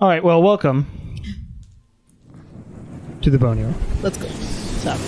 All right, well, welcome to the Bone Era. Let's go. What's up?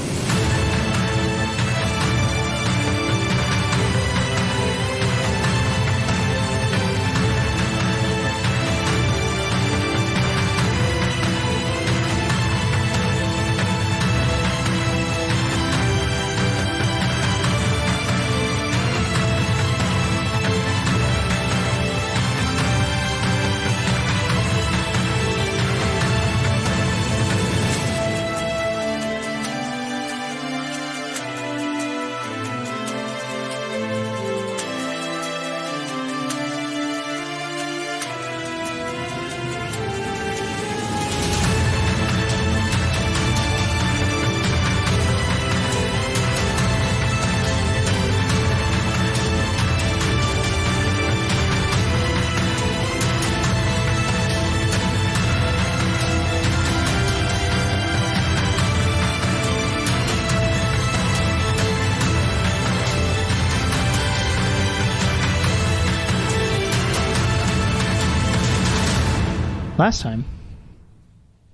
Last time,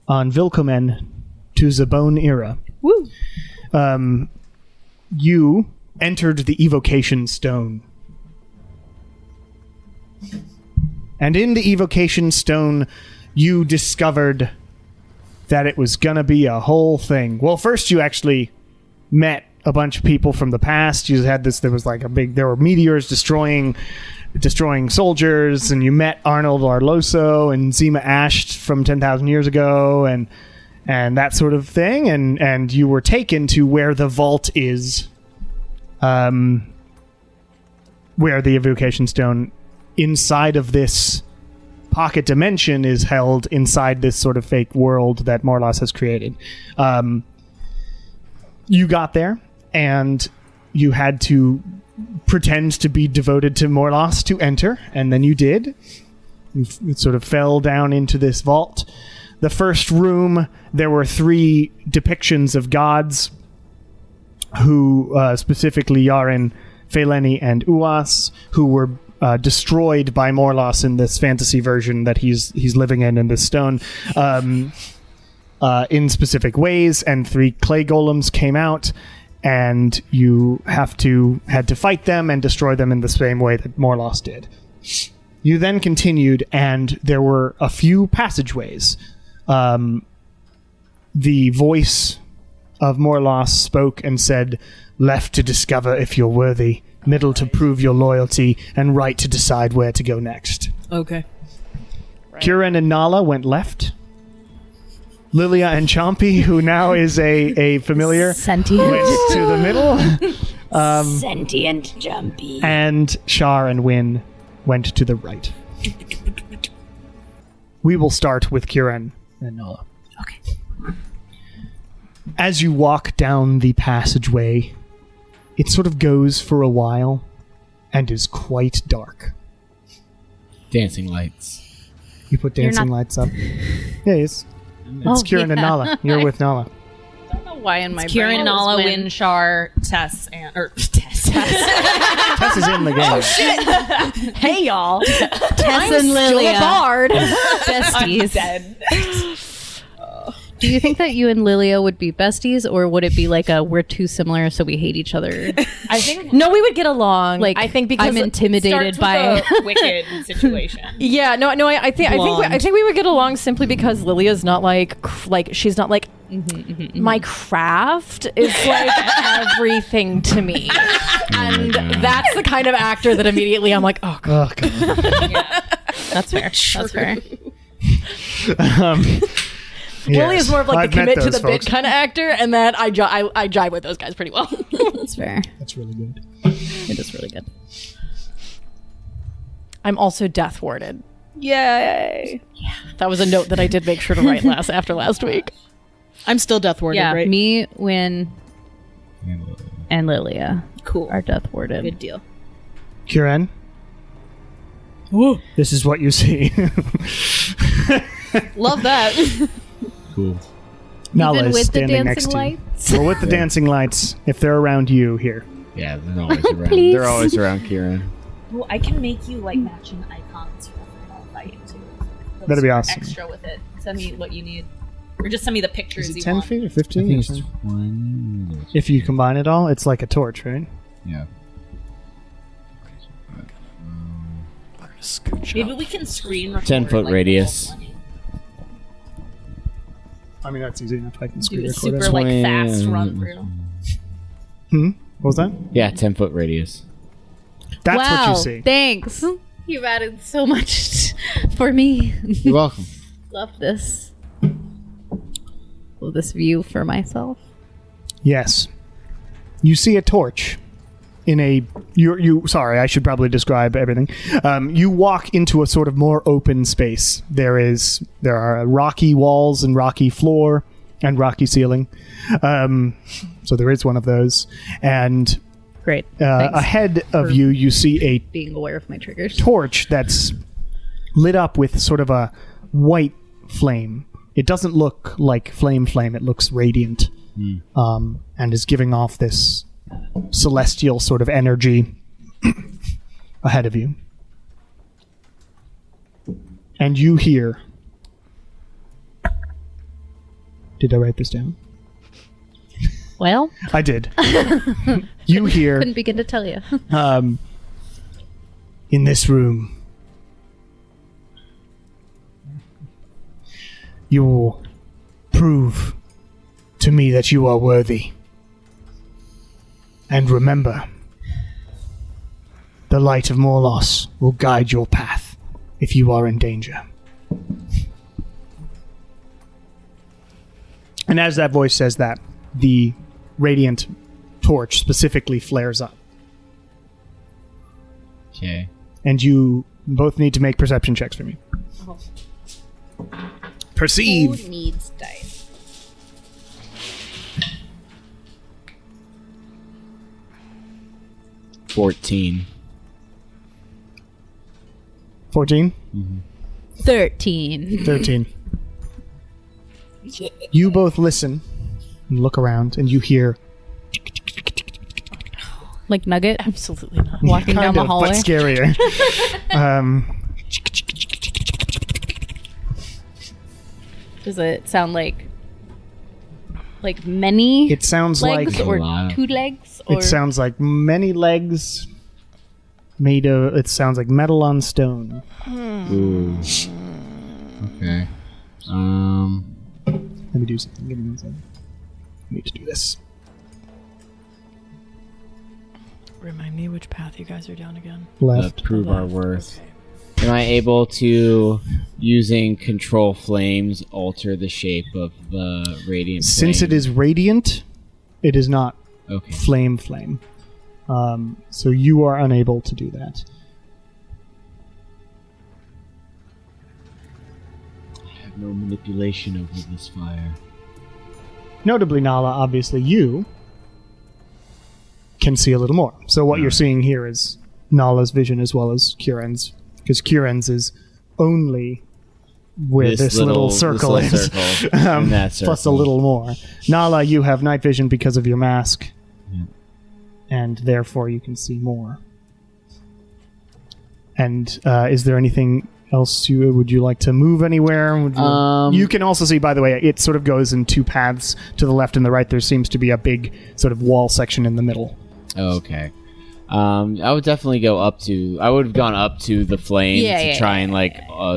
on Willkommen to the Bone Era, Woo! You entered the Evocation Stone. And in the Evocation Stone, you discovered that it was gonna be a whole thing. Well, first you actually met a bunch of people from the past. You had this, there were meteors destroying soldiers, and you met Arnold Arloso and Zima Asht from 10,000 years ago, and that sort of thing, and you were taken to where the vault is, where the Evocation Stone inside of this pocket dimension is held inside this sort of fake world that Morlos has created. You got there, and you had to pretend to be devoted to Morlos to enter, and then you did. You sort of fell down into this vault. The first room, there were 3 depictions of gods, who specifically Yaren, Feleni, and Uas, who were destroyed by Morlos in this fantasy version that he's living in this stone, in specific ways, and 3 clay golems came out, and you had to fight them and destroy them in the same way that Morlos did. You then continued, and there were a few passageways. The voice of Morlos spoke and said, "Left to discover if you're worthy, middle to prove your loyalty, and right to decide where to go next." Okay. Right. Kieran and Nala went left. Lilia and Chompy, who now is a familiar, Sentient. went to the middle. Sentient Jumpy. And Shar and Win went to the right. We will start with Kieran and Nala. Okay. As you walk down the passageway, it sort of goes for a while and is quite dark. Dancing lights. You put dancing lights up. Yeah, it's Kieran and Nala. You're with Nala. I don't know why in my Kieran, brain Nala, was Win, Shar, Tess, and Tess. Tess is in the game. Hey y'all, Tess and Lilia. bard. Besties. Dead. Do you think that you and Lilia would be besties, or would it be like we're too similar so we hate each other? I think no, we would get along. Like, I think because I'm intimidated by a wicked situation. Yeah, no. I think we would get along simply because Lilia's not like she's not like my craft is like everything to me, and that's the kind of actor that immediately I'm like, oh god. Oh, God. Yeah, that's fair. That's fair. Lily is more of like I've the met commit to those the folks. bit kind of actor, and that I jive with those guys pretty well. That's fair. That's really good. It is really good. I'm also death warded. Yay! That was a note that I did make sure to write after last week. I'm still death warded, Yeah, right? me, Win, and Lilia Cool. are death warded. Good deal. Kieran, this is what you see. Love that. Cool. Nala Even is with the standing next dancing to you. lights? Well, with the dancing lights, if they're around you here. Yeah, they're always around. Please. They're always around Kieran. Well, I can make you like matching icons for the fight too. those That'd be for awesome. extra with it. Send me what you need. Or just send me the pictures Is it you 10 want. feet or I 15? think it's 20. If you combine it all, it's like a torch, right? Yeah. Maybe we can screen record 10-foot like, radius. the whole thing. I mean, that's easy enough. I can Do screen a record super it. like 20. fast run through. What was that? Yeah, 10-foot radius. That's wow, what you see. Thanks. You've added so much for me. You're welcome. Love this. Love this view for myself. Yes. You see a torch in a you sorry, I should probably describe everything. You walk into a sort of more open space. There are rocky walls and rocky floor and rocky ceiling. So there is one of those. And Great. Thanks ahead of for you see a being aware of my triggers. torch that's lit up with sort of a white flame. It doesn't look like flame. It looks radiant, and is giving off this celestial sort of energy ahead of you. And you hear... Did I write this down? Well, I did. You hear... couldn't begin to tell you. In this room, you will prove to me that you are worthy. And remember, the light of Morlos will guide your path if you are in danger. And as that voice says that, the radiant torch specifically flares up. Okay. And you both need to make perception checks for me. Perceive. Who needs dice? 14. 14? 13. 13. You both listen and look around, and you hear Like Nugget Absolutely not. walking down kind the of, hallway. but scarier. Does it sound like many It sounds legs like or Lot. 2 legs? Or it sounds like many legs made of. It sounds like metal on stone. Ooh. Okay. Let me do something. Give me 1 second. I need to do this. Remind me which path you guys are down again. Left. Prove our worth. Am I able to, using control flames, alter the shape of the radiant Since flame? it is radiant, it is not Okay. flame. So you are unable to do that. I have no manipulation over this fire. Notably, Nala, obviously you can see a little more. So what you're seeing here is Nala's vision as well as Kieran's, because Kieran's is only where this little circle this is. little circle, and that Plus a circle. little more. Nala, you have night vision because of your mask, and therefore you can see more. And is there anything else would you like to move anywhere? You can also see, by the way, it sort of goes in 2 paths to the left and the right. There seems to be a big sort of wall section in the middle. Oh, okay. I would definitely go up to... I would have gone up to the flame to try and,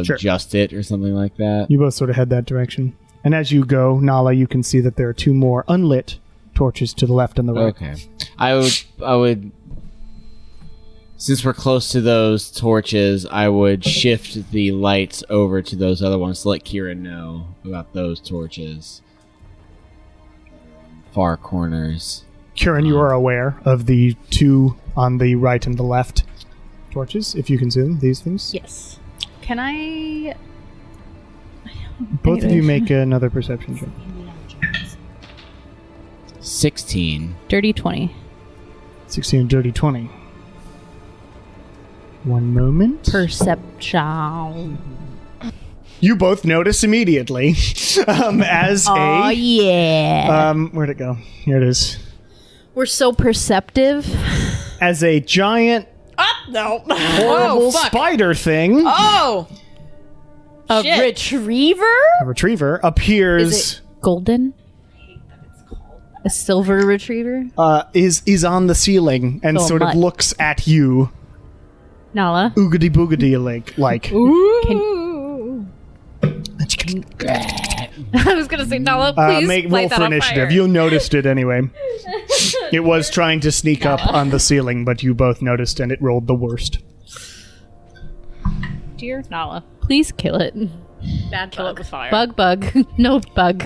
Sure. adjust it or something like that. You both sort of head that direction. And as you go, Nala, you can see that there are 2 more unlit torches to the left and the right. Okay. I would... Since we're close to those torches, I would shift the lights over to those other ones to let Kieran know about those torches. Far corners. Kieran, you are aware of the 2 on the right and the left torches, if you can see them, these things. Yes. Can I? Both of you make another perception check. 16. Dirty 20. 16 and dirty 20. 1 moment. Perception. You both notice immediately as Oh a... yeah. Where'd it go? Here it is. We're so perceptive. As a giant No. horrible spider thing Oh! A retriever? A retriever appears. Is it golden? A silver retriever? Is on the ceiling and So sort of mutt. looks at you, Nala. oogity boogity like. I was gonna say, Nala, please Make light roll that for on initiative. fire. You noticed it anyway. It was trying to sneak up on the ceiling, but you both noticed, and it rolled the worst. Dear Nala. Please kill it. Bad kill it with fire. Bug. No bug.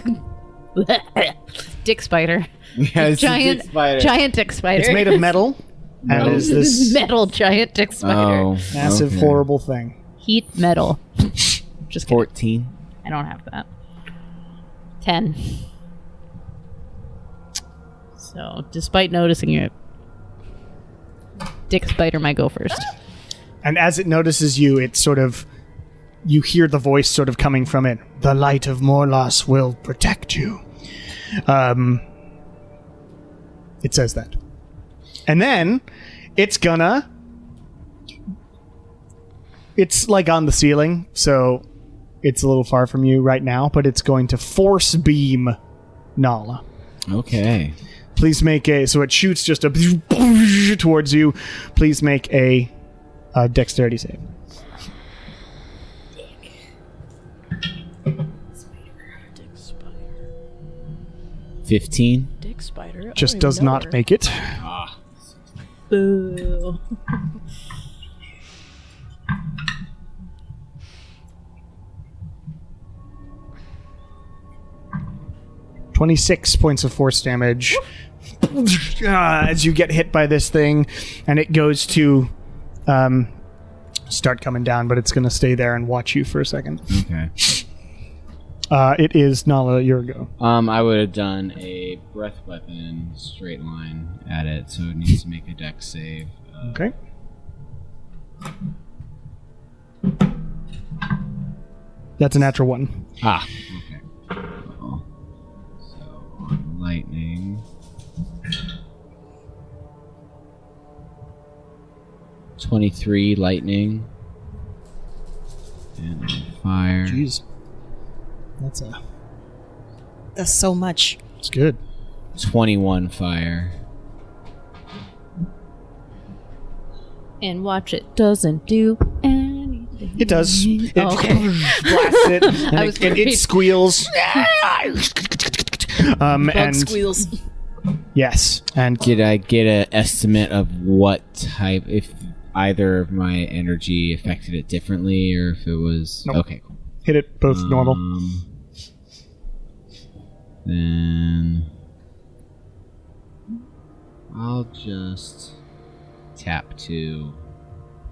Dick spider. Yeah, it's a Giant big spider. giant dick spider. It's made of metal, and is this metal giant dick spider. Oh, massive, okay. horrible thing. Heat metal. Just kidding. 14. I don't have that. 10. So, despite noticing it, dick spider might go first. And as it notices you, it sort of... You hear the voice sort of coming from it. The light of Morlos will protect you. It says that. And then, it's gonna... It's like on the ceiling, so it's a little far from you right now, but it's going to force beam Nala. Okay. Please make a... So it shoots just a... towards you. Please make a dexterity save. 15. Dick spider. Just does not make it. Boo. 26 points of force damage as you get hit by this thing, and it goes to start coming down, but it's going to stay there and watch you for a second. Okay. It is Nala, your go. I would have done a breath weapon straight line at it, so it needs to make a dex save. Okay. That's a natural one. Ah. Okay. Uh-oh. So on lightning. 23 lightning. And on fire. Jeez. That's so much. It's good. 21 fire. And watch it doesn't do anything. It does. It okay. blasts it, and I was it worried. squeals. Bug and squeals. yes, and Did I get an estimate of what type, if either of my energy affected it differently, or if it was... Nope. Okay, cool. hit it both normal. Then I'll just tap 2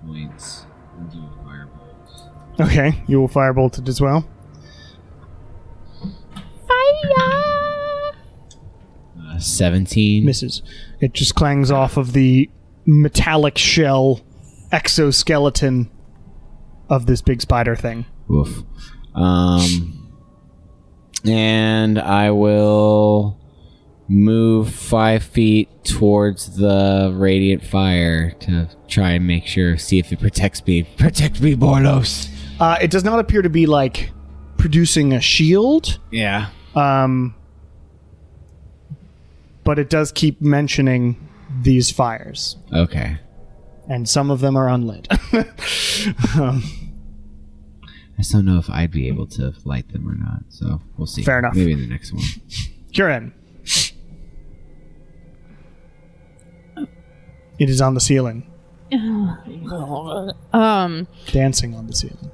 points and do a firebolt. Okay, you will firebolt it as well. 17. Misses. It just clangs off of the metallic shell exoskeleton of this big spider thing. Woof. And I will move 5 feet towards the radiant fire to try and make sure, see if it protects me. Protect me, Borlos. It does not appear to be like producing a shield, Yeah. but it does keep mentioning these fires, Okay. and some of them are unlit. I just don't know if I'd be able to light them or not, so we'll see. Fair enough. Maybe in the next one. Kieran. It is on the ceiling, dancing on the ceiling,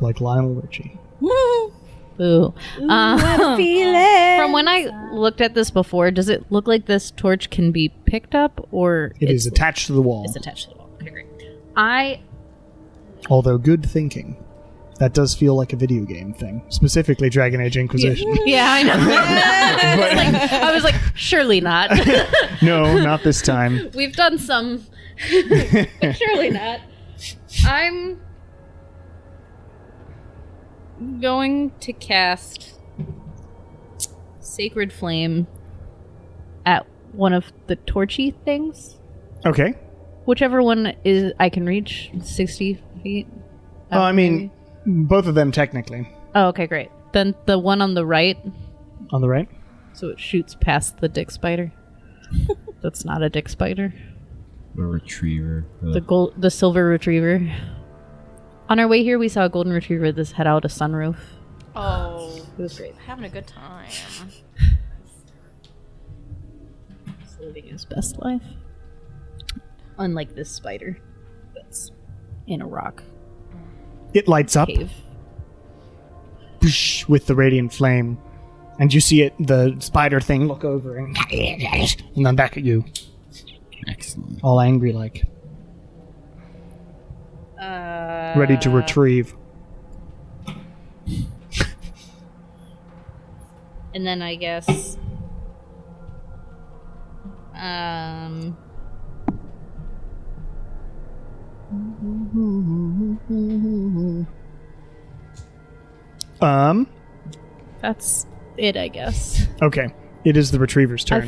like Lionel Richie. Boo. From when I looked at this before, does it look like this torch can be picked up, or It is attached to the wall. it's attached to the wall? Okay, great. I Although good thinking. That does feel like a video game thing, specifically Dragon Age Inquisition. yeah, I know. I was like, surely not. No, not this time. We've done some, but surely not. I'm going to cast Sacred Flame at one of the torchy things. Okay. Whichever one is I can reach 60 feet. I mean, Both of them technically. Oh, okay, great. Then the one on the right, On the right? so it shoots past the dick spider. That's not a dick spider. A retriever. The silver retriever. On our way here, we saw a golden retriever that head out a sunroof. Oh, It was great. having a good time. He's living his best life. Unlike this spider that's in a rock It lights up cave. with the radiant flame. And you see the spider thing look over and then back at you, Excellent. all angry like. Ready to retrieve. And then I guess that's it, I guess. Okay. It is the retriever's turn.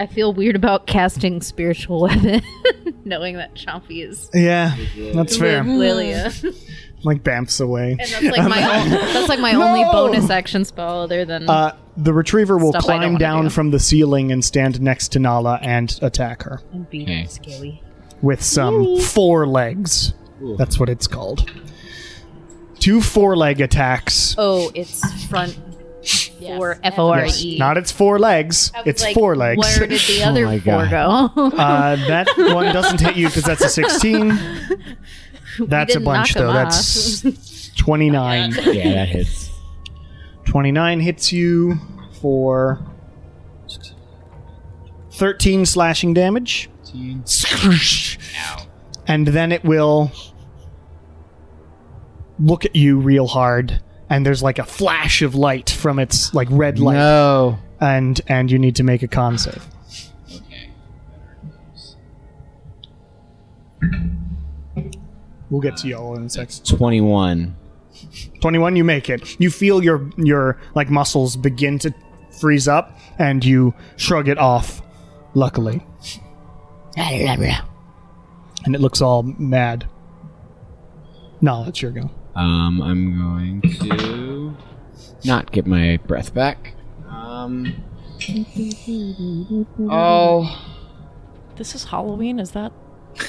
I feel weird about casting spiritual weapon, knowing that Chompy is Yeah, that's fair. Lilia. Like bamfs away. And that's like my only bonus action spell other than The retriever will Stuff I don't climb wanna down do. from the ceiling and stand next to Nala and attack her and be Okay. scary. with some forelegs. That's what it's called. 2 foreleg attacks. Oh, it's front for Yes. FORE. Yes, not its 4 legs. I was It's like, 4 legs. Where did the other my 4 God. go? That one doesn't hit you because that's a 16. That's a didn't bunch, knock though. him That's 29. Yeah, that hits. 29 hits you for 13 slashing damage. And then it will look at you real hard, and there's like a flash of light from its like red light, No. and you need to make a con save. Okay. We'll get to y'all in a sec. 21. 21, you make it. You feel your like muscles begin to freeze up, and you shrug it off. Luckily, and it looks all mad. No, it's your go. I'm going to not get my breath back. This is Halloween. Is that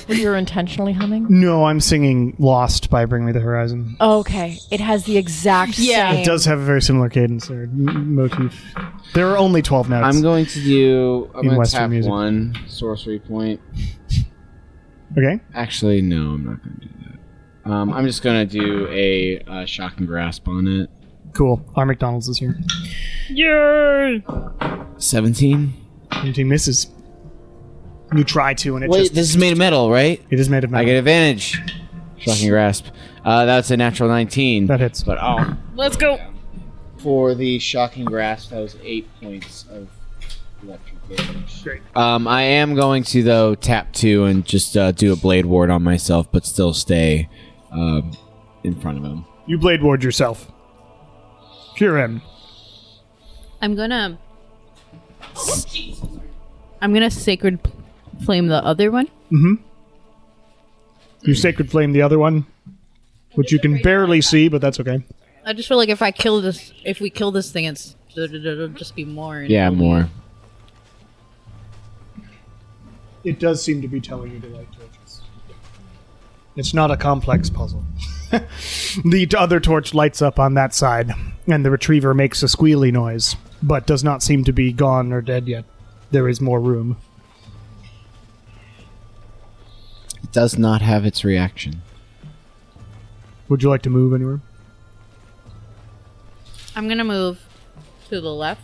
what you're intentionally humming? No, I'm singing "Lost" by Bring Me the Horizon. Okay, it has the exact same. It does have a very similar cadence or motif. There are only 12 notes. I'm going to In tap Western music. 1 sorcery point. Okay. Actually, no, I'm not going to do that. I'm just going to do a shocking grasp on it. Cool. R. McDonald's is here. 17. 17 misses. You try to, and it Wait, just... this is made of metal, right? It is made of metal. I get advantage. Shocking grasp. That's a natural 19. That hits. But Let's go. for the shocking grasp, that was 8 points of electric damage. Great. I am going to though tap 2 and just do a blade ward on myself, but still stay in front of him. You blade ward yourself. Cure him. I'm gonna sacred flame the other one. You sacred flame the other one, which you can barely see, but that's okay. I just feel like if we kill this thing, it'll just be more. And Yeah, it'll be- more. It does seem to be telling you to light torches. It's not a complex puzzle. The other torch lights up on that side, and the retriever makes a squealy noise, but does not seem to be gone or dead yet. There is more room. It does not have its reaction. Would you like to move anywhere? I'm gonna move to the left.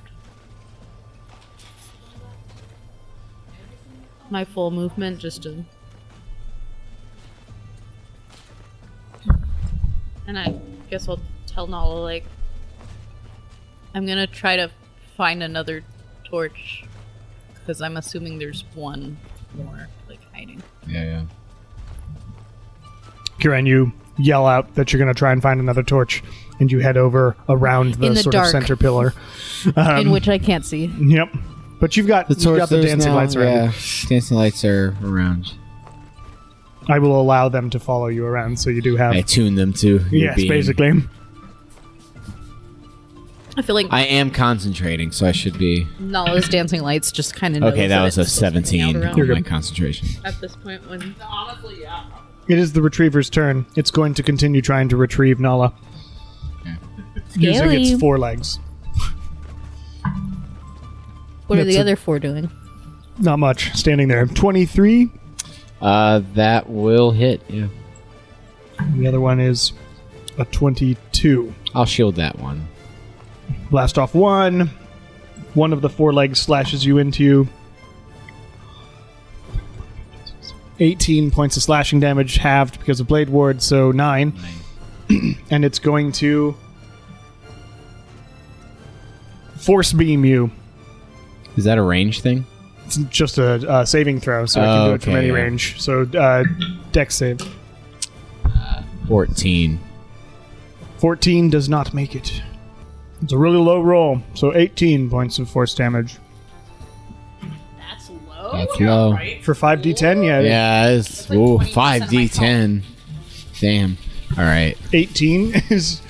My full movement, just to. And I guess I'll tell Nala, like, I'm gonna try to find another torch, because I'm assuming there's one more, like, hiding. Yeah. Kieran, you yell out that you're going to try and find another torch, and you head over around the In the sort dark. of center pillar. In which I can't see. Yep. But you've got the dancing lights around. Yeah, dancing lights are around. I will allow them to follow you around, so you do have... I tune them to your Yes, beam. basically. I feel like I am concentrating, so I should be... Nala's dancing lights just kind of Okay, that was a 17 around. on my concentration. At this point, when It is the retriever's turn. It's going to continue trying to retrieve Nala. Using its Scaly. forelegs. What are That's the a- other 4 doing? Not much. Standing there. 23. That will hit, yeah. The other one is a 22. I'll shield that one. Blast off 1. One of the forelegs slashes you into you. 18 points of slashing damage, halved because of Blade Ward, so 9. And it's going to force beam you. Is that a range thing? It's just a saving throw, so I can do it from Okay, any yeah. range. So, dex save. 14. 14 does not make it. It's a really low roll, so 18 points of force damage. That's low. That's low. For 5d10, yeah. Yeah, it's like ooh, 20% of my 5d10. Damn. All right. 18 is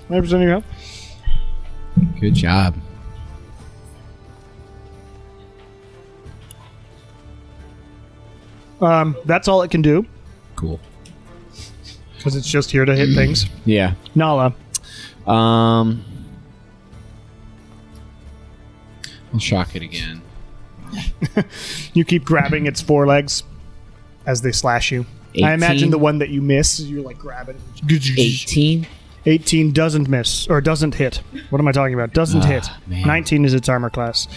9% of your health. Good job. That's all it can do, Cool. because it's just here to hit things. Yeah. Nala. I'll shock it again. You keep grabbing its forelegs as they slash you. I 18. imagine the one that you miss, you like grab it. 18. 18 doesn't miss, or doesn't hit. What am I talking about? Doesn't hit. man. 19 is its armor class.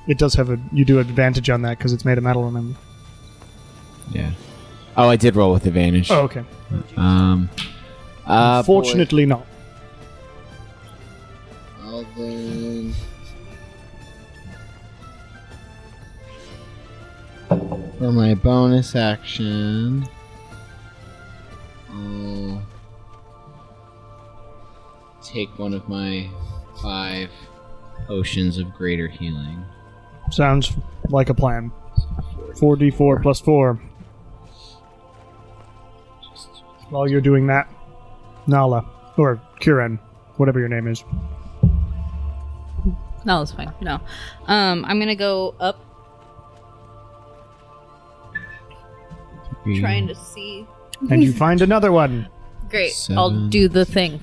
It does have you do have advantage on that because it's made of metal, remember? Yeah. Oh, I did roll with advantage. Oh, okay. Fortunately not. I'll then... For my bonus action, I'll take one of my 5 potions of greater healing. Sounds like a plan. 4d4 plus 4. While you're doing that, Nala, or Kieran, whatever your name is. No, it's fine. No. I'm gonna go up, trying to see. And you find another one. Great. 7. I'll do the thing.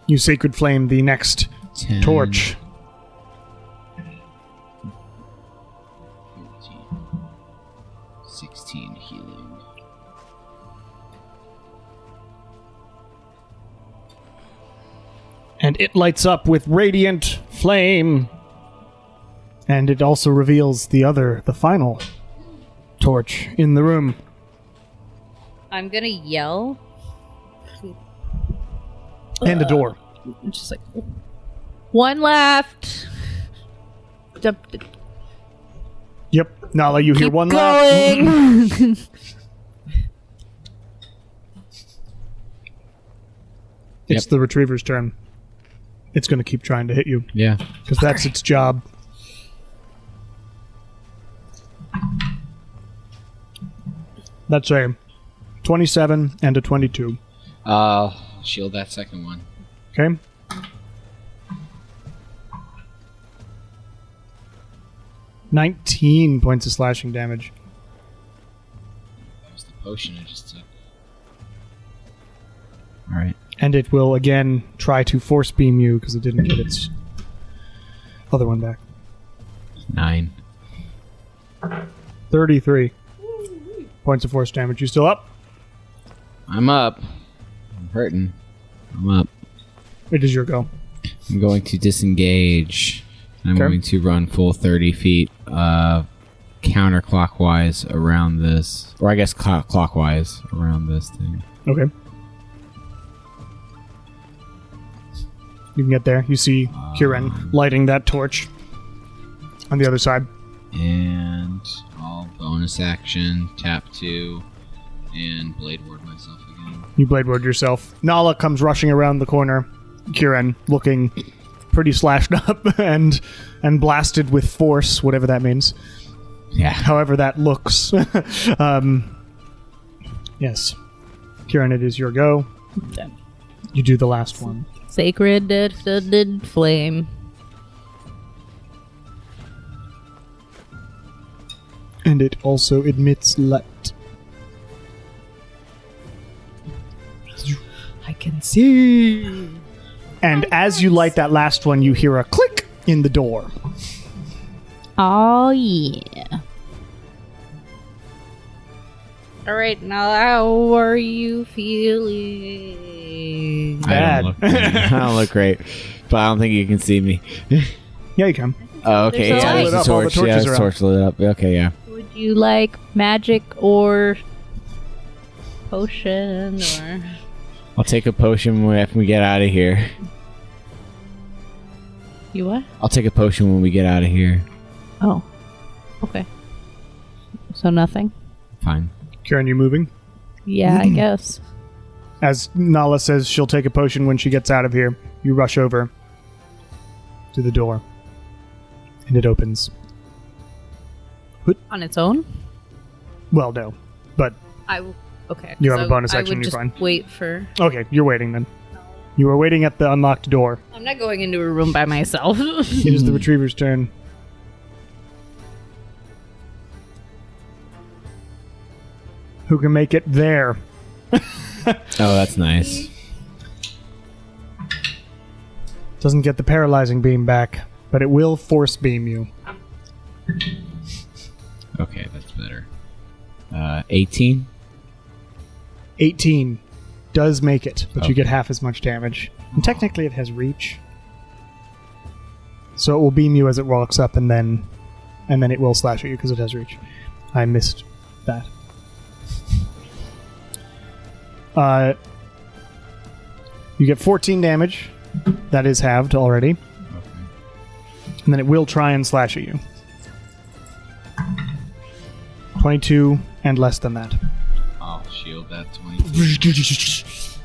You sacred flame the next 10, torch. 15, 16 healing. And it lights up with radiant flame. And it also reveals the final torch in the room. I'm gonna yell. And a door. Just like, one left. Yep. Nala, you hear Keep one left. going. It's the retriever's turn. It's going to keep trying to hit you Yeah. because that's its job. That's a 27 and a 22. Shield that second one. Okay. $19 points of slashing damage. That was the potion I just took. Alright. And it will again try to force beam you because it didn't get its other one back. 9. 33 points of force damage. You still up? I'm up. I'm hurting. I'm up. It is your go. I'm going to disengage. I'm Okay. going to run full 30 feet counterclockwise around this. Or I guess clockwise around this thing. Okay. You can get there. You see Kieran lighting that torch on the other side. And I'll bonus action, tap 2, and blade ward myself again. You blade ward yourself. Nala comes rushing around the corner. Kieran looking pretty slashed up and blasted with force, whatever that means. Yeah. However that looks. Yes. Kieran, it is your go. Okay. You do the last one. Sacred dead flame. And it also emits light. I can see. And as you light that last one, you hear a click in the door. Oh yeah. All right, now how are you feeling? Bad. I don't look great, but I don't think you can see me. Yeah, you can. Oh, okay. There's Yeah, a there's light. the All the torch. Yeah, torches the are torch lit up. Okay, yeah. Would you like magic or potion or? I'll take a potion when we get out of here. You what? I'll take a potion when we get out of here. Oh, okay. So nothing. Fine. Kieran, you moving? Yeah, I guess. As Nala says she'll take a potion when she gets out of here, you rush over to the door. And it opens. On its own. Well, no. But, Okay. You have a so bonus I action, would you're just fine. wait for. okay, you're waiting then. You are waiting at the unlocked door. I'm not going into a room by myself. It is the retriever's turn. Who can make it there? Oh, that's nice. Doesn't get the paralyzing beam back, but it will force beam you. Okay, that's better. 18? 18 does make it, but you Okay. get half as much damage. And technically it has reach. So it will beam you as it walks up and then it will slash at you because it has reach. I missed that. You get 14 damage. That is halved already. Okay. And then it will try and slash at you. 22 and less than that. I'll shield that 20.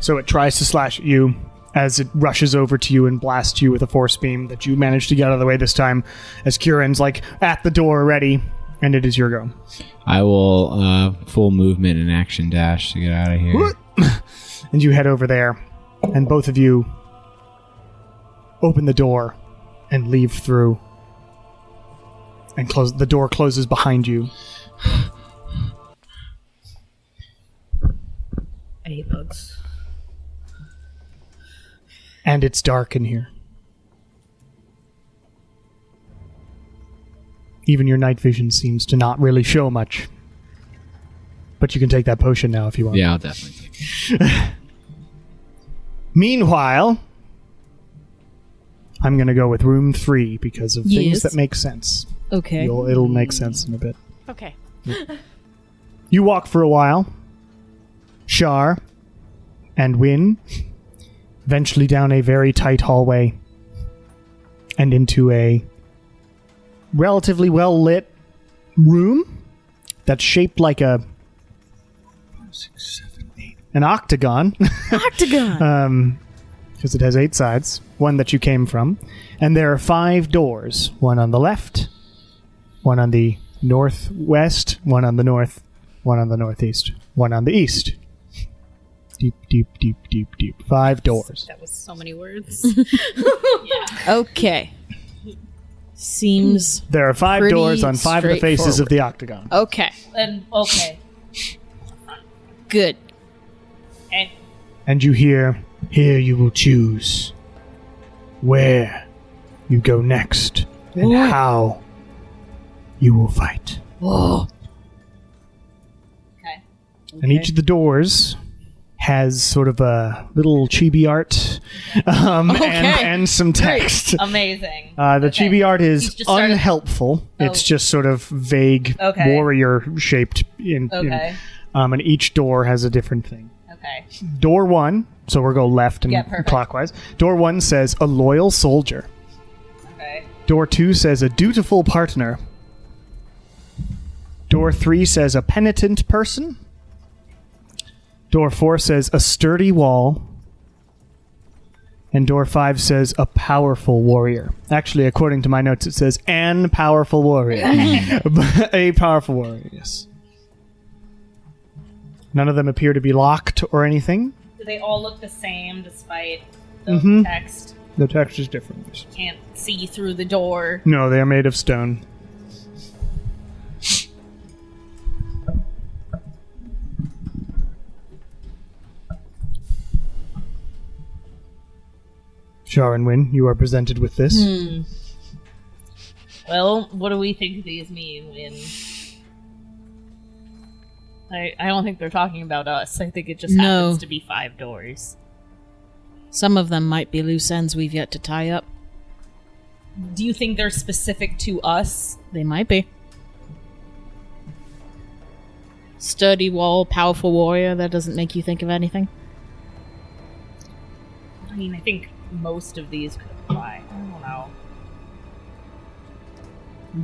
So it tries to slash at you as it rushes over to you and blasts you with a force beam that you manage to get out of the way this time as Kieran's like at the door already, and it is your go. I will full movement and action dash to get out of here. And you head over there, and both of you open the door and leave through. And the door closes behind you. I hate bugs. And it's dark in here. Even your night vision seems to not really show much. But you can take that potion now if you want. Yeah, I'll definitely take it. Meanwhile, I'm going to go with room 3 because of things Yes. that make sense. Okay. It'll make sense in a bit. Okay. You walk for a while. Shar and Win. Eventually down a very tight hallway. And into a relatively well-lit room that's shaped like an octagon. Octagon. Because it has 8 sides, one that you came from. And there are 5 doors, one on the left, one on the northwest, one on the north, one on the northeast, one on the east. Deep, deep, deep, deep, deep. 5 doors. That was so many words. Okay. Seems There are 5 Pretty doors on 5 of the faces of straightforward. the octagon. okay. And okay. Good. And And you hear, here you will choose where you go next and how you will fight. Whoa. okay. And each of the doors has sort of a little chibi art and some text. Amazing. The Okay. chibi art is He's just started- unhelpful. It's Oh. just sort of vague, Okay. warrior-shaped. Okay. And each door has a different thing. Okay. Door 1, so we'll go left and Yeah, perfect. clockwise. Door 1 says, a loyal soldier. Okay. Door 2 says, a dutiful partner. Door 3 says, a penitent person. Door 4 says, a sturdy wall. And door 5 says a powerful warrior. Actually, according to my notes, it says an powerful warrior. A powerful warrior, yes. None of them appear to be locked or anything. Do they all look the same despite the text? The text is different. Can't see through the door. No, they are made of stone. Shar and Wynn, you are presented with this. Well, what do we think these mean? I don't think they're talking about us. I think it just happens to be 5 doors. Some of them might be loose ends we've yet to tie up. Do you think they're specific to us? They might be. Sturdy wall, powerful warrior, that doesn't make you think of anything? I mean, I think most of these could apply. I don't know.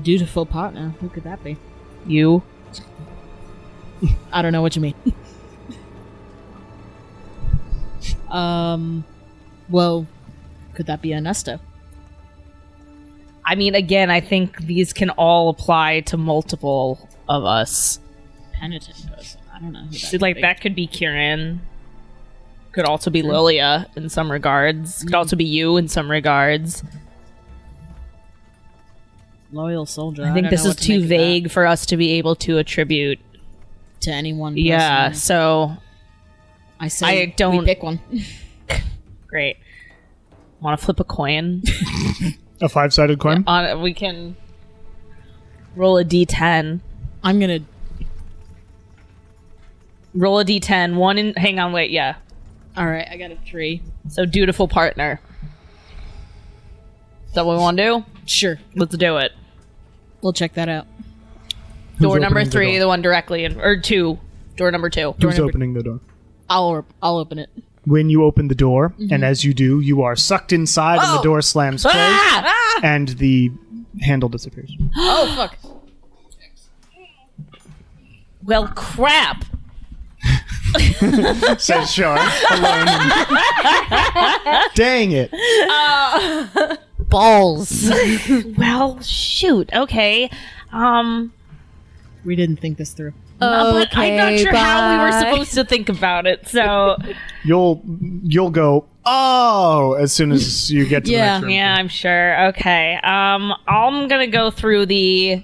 Dutiful partner, who could that be? You? I don't know what you mean. Well, could that be Ernesto? I mean, again, I think these can all apply to multiple of us. Penitent person. I don't know. Who So, like, that could be Kieran. Could also be Lilia in some regards. Could also be you in some regards. Loyal soldier. I think don't this know is what to too make of that vague for us to be able to attribute. to anyone. Person. Yeah, so I say I don't- we pick one. great. Want to flip a coin? A 5-sided coin? We can roll a d10. I'm gonna Roll a d10. One in. Hang on, wait. Yeah. All right, I got a 3. So dutiful partner. Is that what we want to do? Sure, Let's do it. we'll check that out. Door Who's number opening the 3, door? the one directly in, or 2. Door number 2. Who's number- opening the door? I'll open it. When you open the door, and as you do, you are sucked inside and the door slams closed, and the handle disappears. Oh fuck! Well, crap. Says Shar, alone. Dang it. Balls. Well, shoot. Okay. We didn't think this through. But I'm not sure how we were bye. supposed to think about it. So You'll go, oh, as soon as you get to the Yeah. next room. yeah, I'm sure. Okay. I'm gonna go through the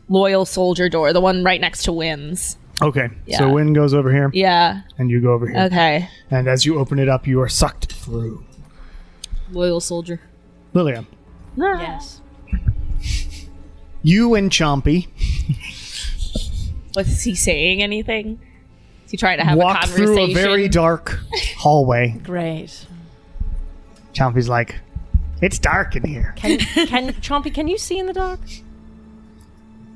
loyal soldier door, the one right next to Wynn's. Okay, Yeah. so Wynn goes over here, Yeah. and you go over here. Okay. And as you open it up, you are sucked through. Loyal soldier. Lilia, Yes. you and Chompy Was he saying anything? Is he trying to have a walk conversation? through a very dark hallway. Great. Chompy's like, it's dark in here. Can Chompy, can you see in the dark?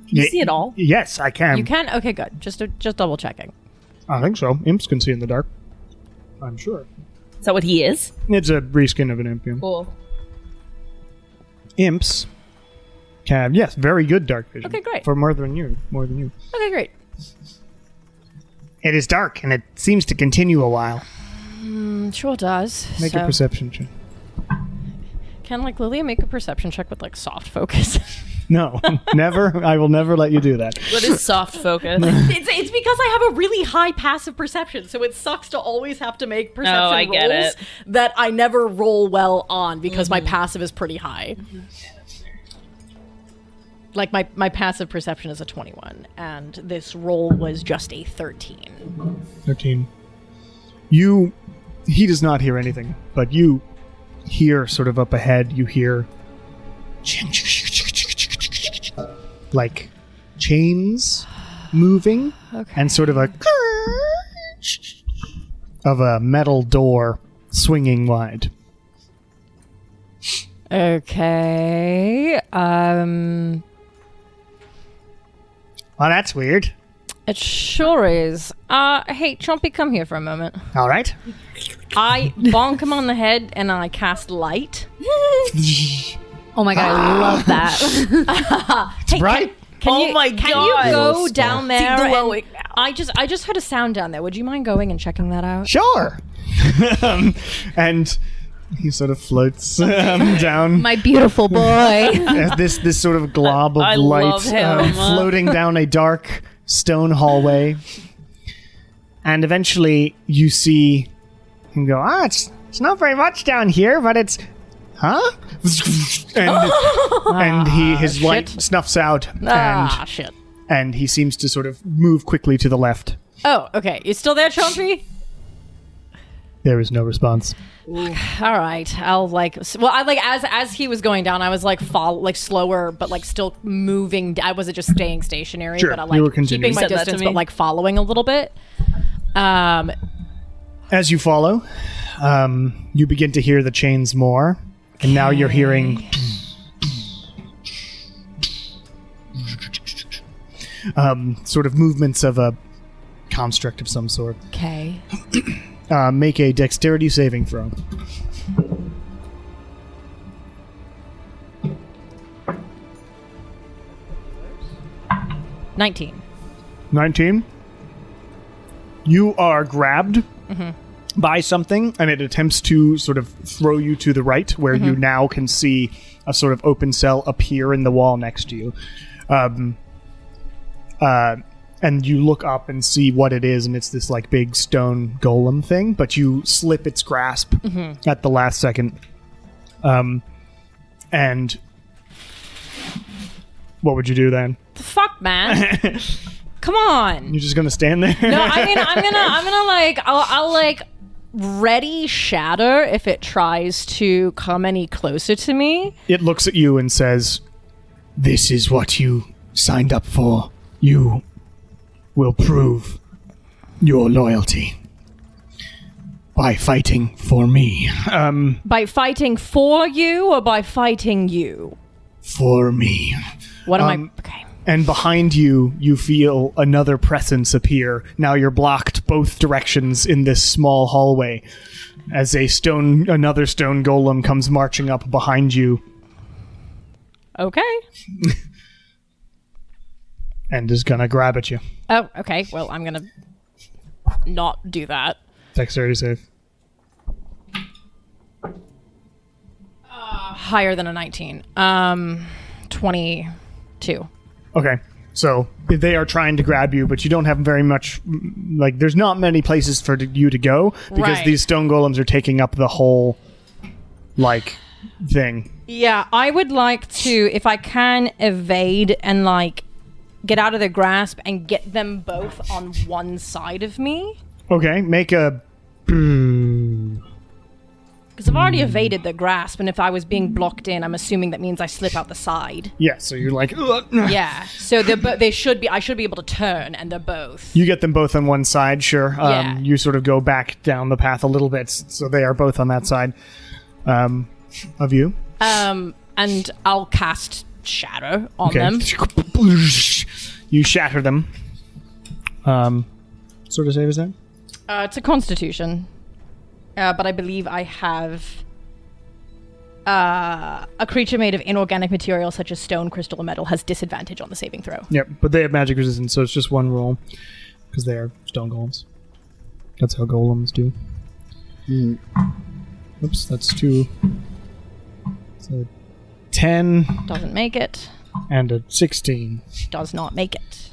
Can you see it all? Yes, I can. You can? Okay, good. Just double checking. I think so. Imps can see in the dark. I'm sure. Is that what he is? It's a reskin of an imp. Yeah. Cool. Imps have, yes, very good dark vision. Okay, great. For more than you. Okay, great. It is dark, and it seems to continue a while. Sure does. Make a perception check. Can like Lilia make a perception check with like soft focus? No, never. I will never let you do that. What is soft focus? it's because I have a really high passive perception, so it sucks to always have to make perception I rolls get it. that I never roll well on because my passive is pretty high. Like my passive perception is a 21, and this roll was just a 13. 13. He does not hear anything, but you hear sort of up ahead, you hear like chains moving and sort of a of a metal door swinging wide. Okay. Well, that's weird. It sure is. Hey, Chompy, come here for a moment. All right. I bonk him on the head and I cast light. Oh my god, I love that. Hey, bright. Can Oh you, my can God. you go Little down See, there? glowing now. I just heard a sound down there. Would you mind going and checking that out? Sure. And he sort of floats down. My beautiful boy. As this sort of glob of I light love him. floating down a dark stone hallway. And eventually you see him go, it's not very much down here, but it's... Huh? And his light snuffs out. Shit. And he seems to sort of move quickly to the left. Oh, okay. You still there, Chauncey? There is no response. All right. I'll as he was going down, I was slower, but still moving. I wasn't just staying stationary, Sure, but I you were continuing. keeping my You said that to distance, me. but following a little bit. As you follow, you begin to hear the chains more, and now you're hearing sort of movements of a construct of some sort. Okay. Make a dexterity saving throw. $19. 19. You are grabbed by something, and it attempts to sort of throw you to the right, where you now can see a sort of open cell appear in the wall next to you. And you look up and see what it is, and it's this big stone golem thing, but you slip its grasp at the last second. And what would you do then? The fuck, man. Come on. You're just gonna stand there? No, I mean, I'll ready shatter if it tries to come any closer to me. It looks at you and says, "This is what you signed up for. You will prove your loyalty by fighting for me." By fighting for you or by fighting you? For me. What am I... Okay. And behind you, you feel another presence appear. Now you're blocked both directions in this small hallway as another stone golem comes marching up behind you Okay. and is gonna grab at you. Oh, okay. Well, I'm gonna not do that. Dexterity save. Higher than a 19. 22. Okay, so they are trying to grab you, but you don't have very much. There's not many places for you to go because Right. these stone golems are taking up the whole, thing. Yeah, I would like to, if I can, evade and get out of their grasp and get them both on one side of me. Okay, make a. Because I've already evaded their grasp, and if I was being blocked in, I'm assuming that means I slip out the side. Yeah, so you're like. Ugh. Yeah, so they should be. I should be able to turn, and they're both. You get them both on one side, sure. Yeah. You sort of go back down the path a little bit, so they are both on that side of you. And I'll cast Shadow on them. You shatter them. Sort of save is that? It's a Constitution, but I believe I have a creature made of inorganic material such as stone, crystal, or metal has disadvantage on the saving throw. Yep, but they have magic resistance, so it's just one roll because they are stone golems. That's how golems do. Oops, that's 2. So 10 Doesn't make it. and a 16. Does not make it.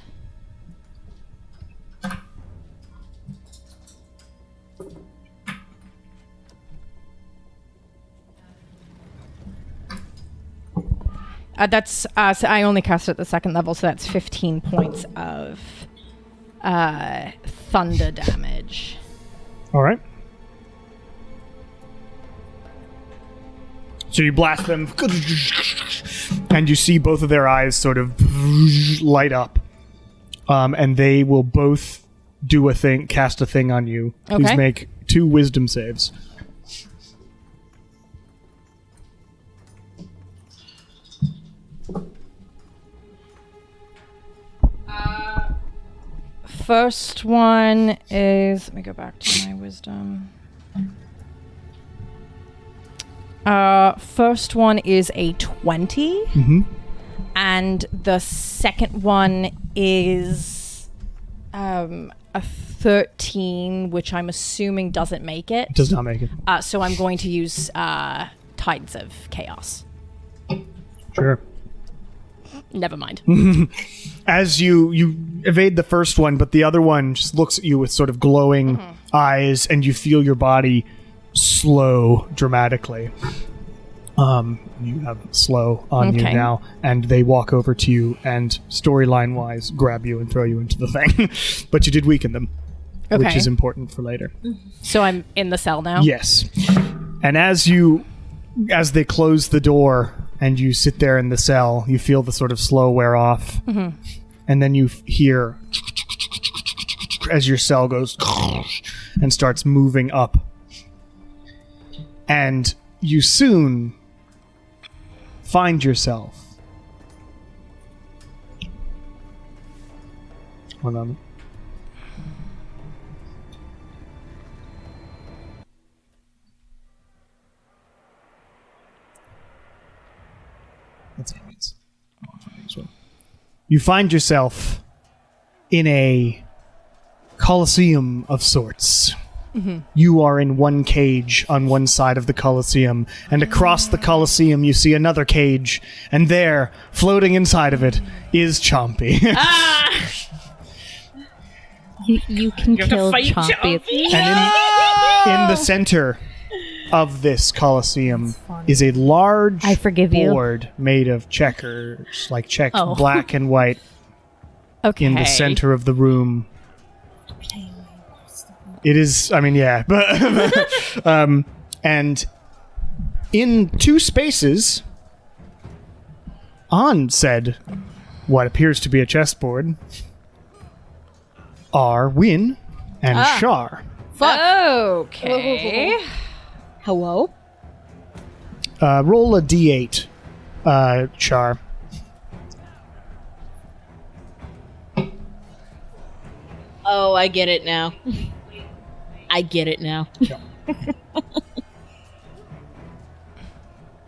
That's so I only cast it at the second level, so that's 15 points of thunder damage. All right. So you blast them, and you see both of their eyes sort of light up, and they will both do cast a thing on you. Please Okay. make 2 wisdom saves. First one is, let me go back to my wisdom. First one is a 20. And the second one is A 13, which I'm assuming doesn't make it. Does not make it. So I'm going to use Tides of Chaos. Sure. Never mind. As you evade the first one, but the other one just looks at you with sort of glowing eyes, and you feel your body slow dramatically. You have slow on you now, and they walk over to you and, storyline-wise, grab you and throw you into the thing. But you did weaken them, which is important for later. So I'm in the cell now? Yes. And as they close the door and you sit there in the cell, you feel the sort of slow wear off. And then you hear as your cell goes and starts moving up. And you soon find yourself. Hold on. That's aliens. You find yourself in a coliseum of sorts. You are in one cage on one side of the Colosseum, and across the Colosseum you see another cage, and there, floating inside of it, is Chompy. You can kill Chompy. And in the center of this Colosseum is a large I forgive you. board made of checkers, like checked black and white, Okay. in the center of the room. It is, I mean, yeah, but and in two spaces on said what appears to be a chessboard are Win and Shar. Okay. Hello? Roll a d8, Char. Oh, I get it now. I get it now.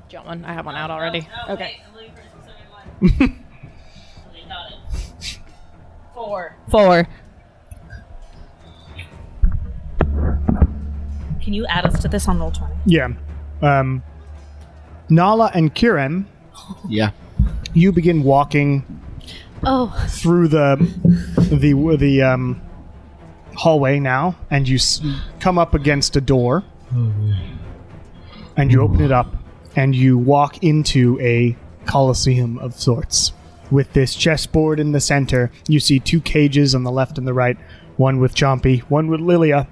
John, I have one out already. Okay. Four. Can you add us to this on Roll20? Yeah. Nala and Kiran, Yeah. you begin walking through the hallway now, and you come up against a door, and you open it up, and you walk into a coliseum of sorts. With this chessboard in the center, you see two cages on the left and the right, one with Chompy, one with Lilia,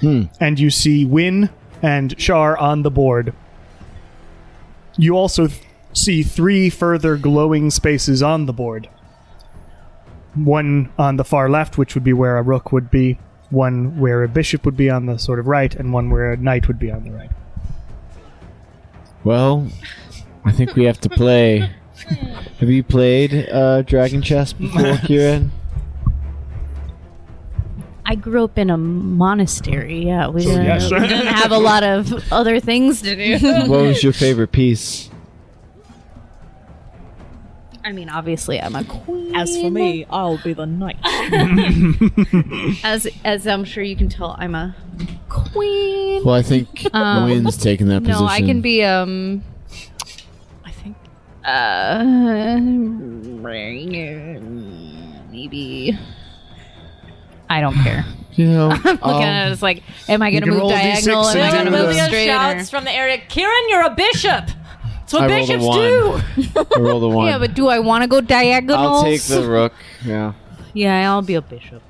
and you see Win and Shar on the board. You also see three further glowing spaces on the board. One on the far left, which would be where a rook would be, one where a bishop would be on the sort of right, and one where a knight would be on the right. Well, I think we have to play. Have you played Dragon Chess before, Kieran? I grew up in a monastery, yeah. We didn't yes. have a lot of other things to do. What was your favorite piece? I mean, obviously, I'm a queen. As for me, I'll be the knight. As I'm sure you can tell, I'm a queen. Well, I think Wynn's taking that position. No, I can be I think. Maybe. I don't care. You know, Looking at it, it's like, am I going to can move roll a diagonal? D6 Am I and going to do move the- straight? shouts from the area, Kieran, you're a bishop! That's what I rolled a bishops one. do! I rolled a 1. Yeah, but do I want to go diagonal? I'll take the rook. Yeah. Yeah, I'll be a bishop.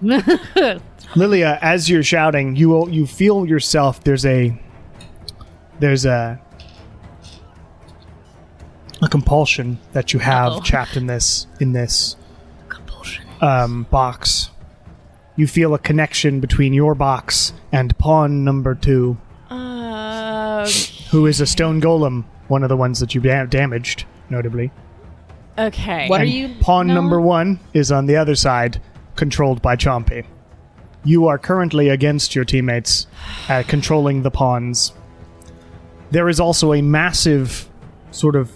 Lilia, as you're shouting, you feel yourself. There's a compulsion that you have trapped in this box. You feel a connection between your box and pawn number 2, who is a stone golem, one of the ones that you damaged, notably. Okay. What are And you? Pawn no? number 1 is on the other side, controlled by Chompy. You are currently against your teammates, controlling the pawns. There is also a massive sort of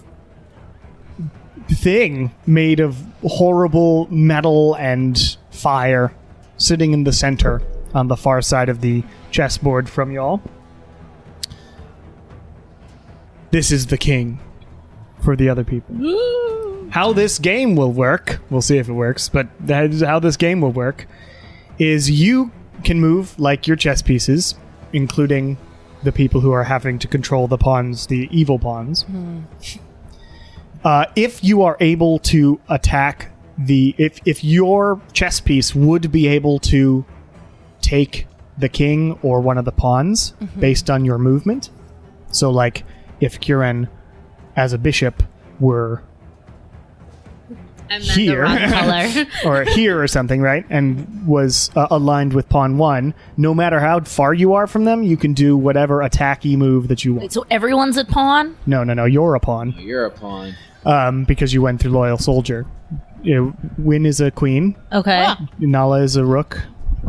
thing made of horrible metal and fire sitting in the center on the far side of the chessboard from y'all. This is the king for the other people. How this game will work, we'll see if it works, but that is how this game will work, is you can move like your chess pieces, including the people who are having to control the pawns, the evil pawns. If you are able to attack if your chess piece would be able to take the king or one of the pawns based on your movement. So, like, if Kieran, as a bishop, were And then here, the wrong color. or here or something, right, and was aligned with pawn 1, no matter how far you are from them, you can do whatever attacky move that you want. So everyone's at pawn? No, you're a pawn. You're a pawn. Because you went through Loyal Soldier. Win is a queen. Okay. Nala is a rook.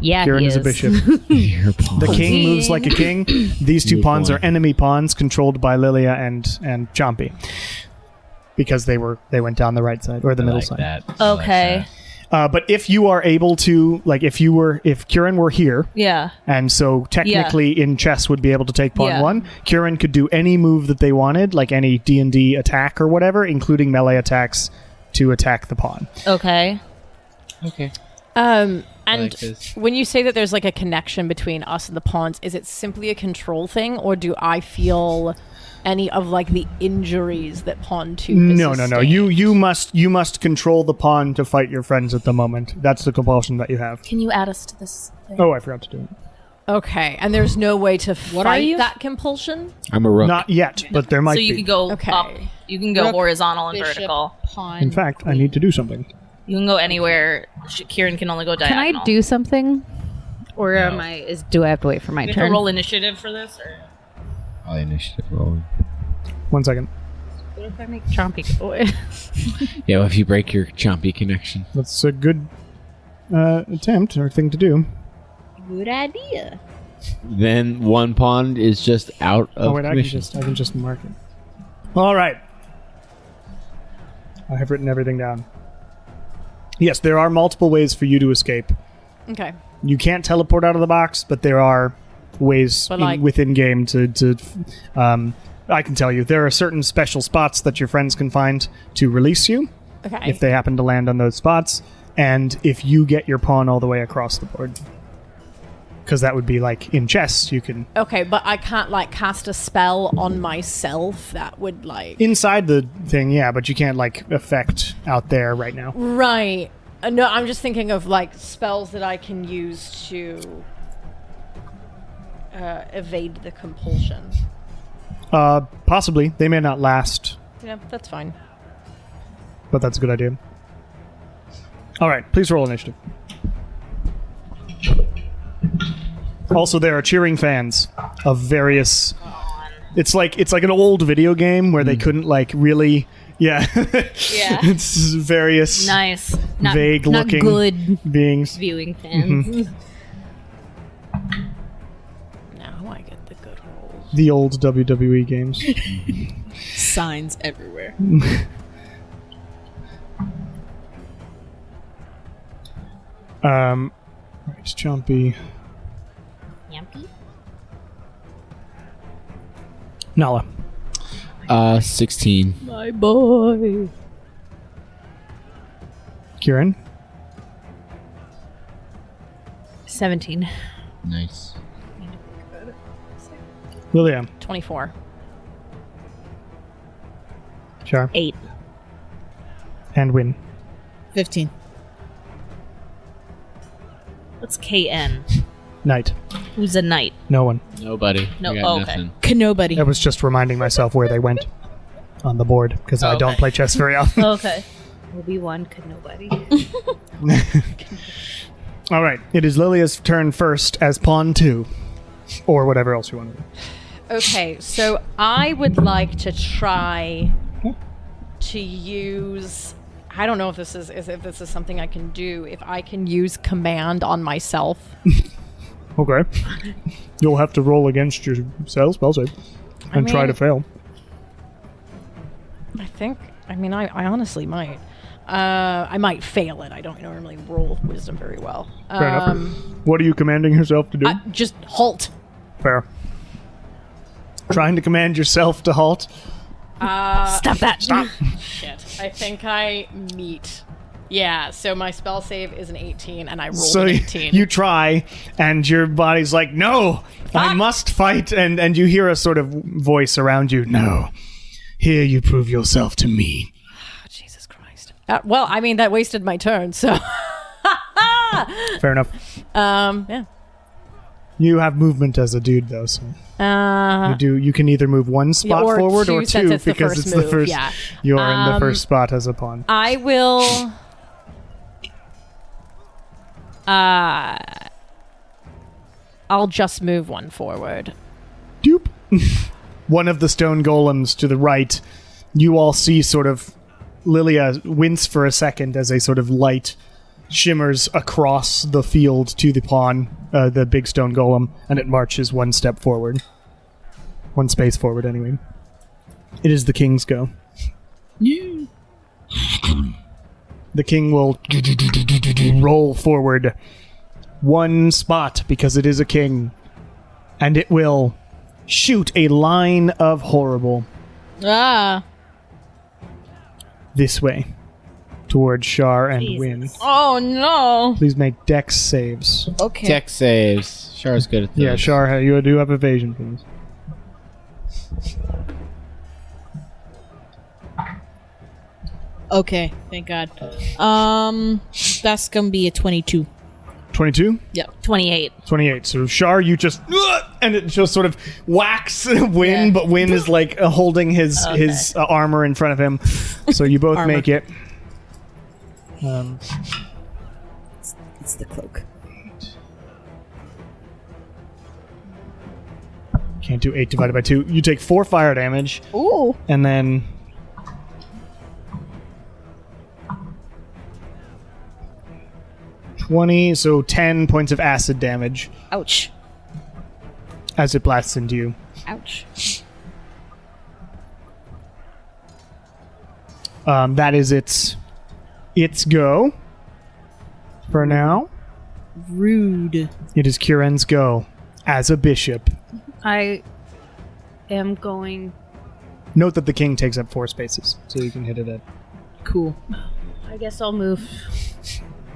Yeah, Kieran he is a bishop. You're a pawn. The king moves like a king. These two Good pawns point. are enemy pawns controlled by Lilia and Chompy. Because they went down the right side or the middle side. Okay. But if you are able to, like, if Kieran were here, Yeah. and so technically in chess would be able to take pawn Yeah. 1, Kieran could do any move that they wanted, like any D&D attack or whatever, including melee attacks to attack the pawn. Okay. Okay. And like this. when you say that there's like a connection between us and the pawns, is it simply a control thing, or do I feel any of like the injuries that pawn 2 has No. sustained? You must control the pawn to fight your friends at the moment. That's the compulsion that you have. Can you add us to this thing? Oh, I forgot to do it. Okay, and there's no way to What are fight you? that compulsion? I'm a rook. Not yet, but there might So you be. can go Okay. up. You can go Rook, horizontal and Bishop, vertical. pawn. In fact, I need to do something. You can go anywhere. Kieran can only go Can diagonal. I do something? Or do I have to wait for my You have turn? to roll initiative for this? Or? I'll initiative roll. 1 second. What if I make Chompy go away? Yeah, well, if you break your chompy connection. That's a good attempt or thing to do. Good idea. Then one pawn is just out of Oh wait, I can just mark it. All right. I have written everything down. Yes, there are multiple ways for you to escape. Okay. You can't teleport out of the box, but there are ways But, like- within game to I can tell you there are certain special spots that your friends can find to release you Okay. if they happen to land on those spots, and if you get your pawn all the way across the board. Because that would be like in chess, you can Okay, but I can't like cast a spell on myself that would like inside the thing, yeah, but you can't like affect out there right now. Right. No, I'm just thinking of like spells that I can use to evade the compulsion. Possibly they may not last, Yeah, that's fine. but that's a good idea. All right, please roll initiative. Also, there are cheering fans of various. It's like an old video game where they couldn't like really. Yeah. Yeah. It's various Nice. vague Not looking good. beings. Viewing fans. Now I get the good rolls. The old WWE games. Signs everywhere. Right, Chompy. Nala. 16. My boy. Kieran. 17. Nice. Lilia. 24. Char. 8. And Win. 15. What's KN? Knight. Who's a knight? No one. Nobody. No- We got oh, okay. nothing. Nobody. I was just reminding myself where they went on the board because I don't Okay. play chess very often. Okay. Obi-Wan could nobody. All right, it is Lilia's turn first as pawn 2, or whatever else you want to do. Okay, so I would like to try to use. I don't know if this is something I can do. If I can use command on myself. Okay, you'll have to roll against your spell save and I try mean- to fail. I think. I mean, I honestly might. I might fail it. I don't normally roll wisdom very well. Fair enough. What are you commanding yourself to do? Just halt. Fair. Trying to command yourself to halt. Stop that. Stop. Shit. I think I meet. Yeah, so my spell save is an 18, and I rolled So an 18. you try, and your body's like, no, I must fight. And you hear a sort of voice around you. No, here you prove yourself to me. Jesus Christ. Well, I mean, that wasted my turn, so. Fair enough. Yeah. You have movement as a dude, though, so you can either move one spot or forward two, or since two it's the because first it's move, the first. yeah. You're in the first spot as a pawn. I will. I'll just move one forward. Doop. One of the stone golems to the right. You all see sort of Lilia wince for a second as a sort of light shimmers across the field to the pawn, the big stone golem, and it marches one step forward. One space forward, anyway. It is the king's go. The king will roll forward one spot because it is a king, and it will shoot a line of horrible this way towards Shar and Win. Oh no! Please make dex saves. Okay. Dex saves. Char's good at those. Yeah, Shar, you do have evasion, please. Okay, thank God. That's gonna be a 22. 22? Yep. 28. 28. So Shar, you just and it just sort of whacks Win, but Win is like holding his armor in front of him. So you both make it. It's the cloak. Can't do 8 divided by 2. You take 4 fire damage. Ooh. And then 20, so 10 points of acid damage Ouch. as it blasts into you. Ouch. That is its go for now. Rude. It is Kieran's go as a bishop. I am going. Note that the king takes up 4 spaces, so you can hit it at. Cool. I guess I'll move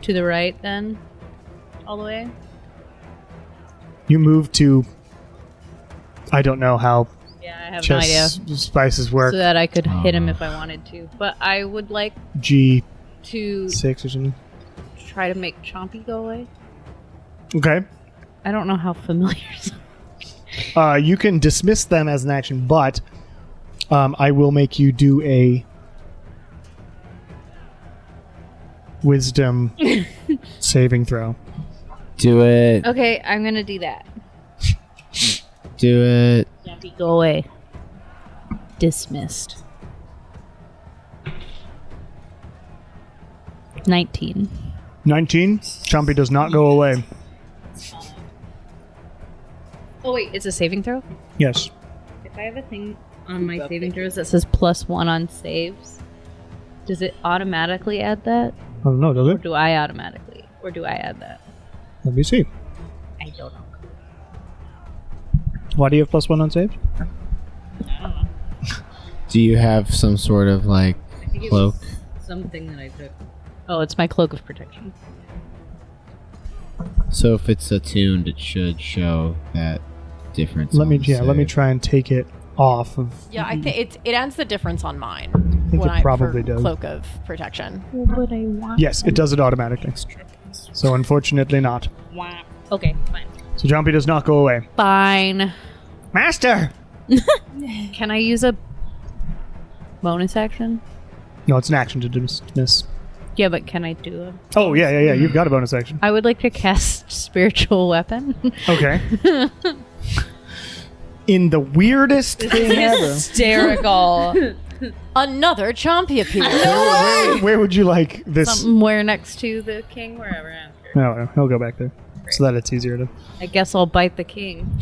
to the right then. All the way. You move to. I don't know how Yeah, I have no idea. spices work. So that I could hit him if I wanted to. But I would like G6 to or something. try to make Chompy go away. Okay. I don't know how familiar. You can dismiss them as an action, but I will make you do a wisdom saving throw. Do it. Okay, I'm gonna do that. Do it. Chompy, go away. Dismissed. 19. 19. Chompy does not go away. Oh wait, it's a saving throw? Yes. If I have a thing on my saving throws that says +1 on saves, does it automatically add that? I don't know, does Or it? do I automatically? Or do I add that? Let me see. I don't know. Why do you have +1 on saves? Do you have some sort of like I think it cloak? was something that I took. Oh, it's my cloak of protection. So if it's attuned, it should show that difference. Let on me the let me save. try and take it off of. Yeah, I think it adds the difference on mine. I think it probably for does. Cloak of protection. But I want. Yes, it does it automatically. So unfortunately not. Okay, fine. So Jumpy does not go away. Fine. Master! Can I use a bonus action? No, it's an action to dismiss. Yeah, but can I do a? Oh, yeah. You've got a bonus action. I would like to cast spiritual weapon. Okay. In the weirdest thing ever. Hysterical. Another Chompy appears. Where would you like this? Somewhere next to the king, wherever. I don't care. No, he'll go back there. So that it's easier to. I guess I'll bite the king.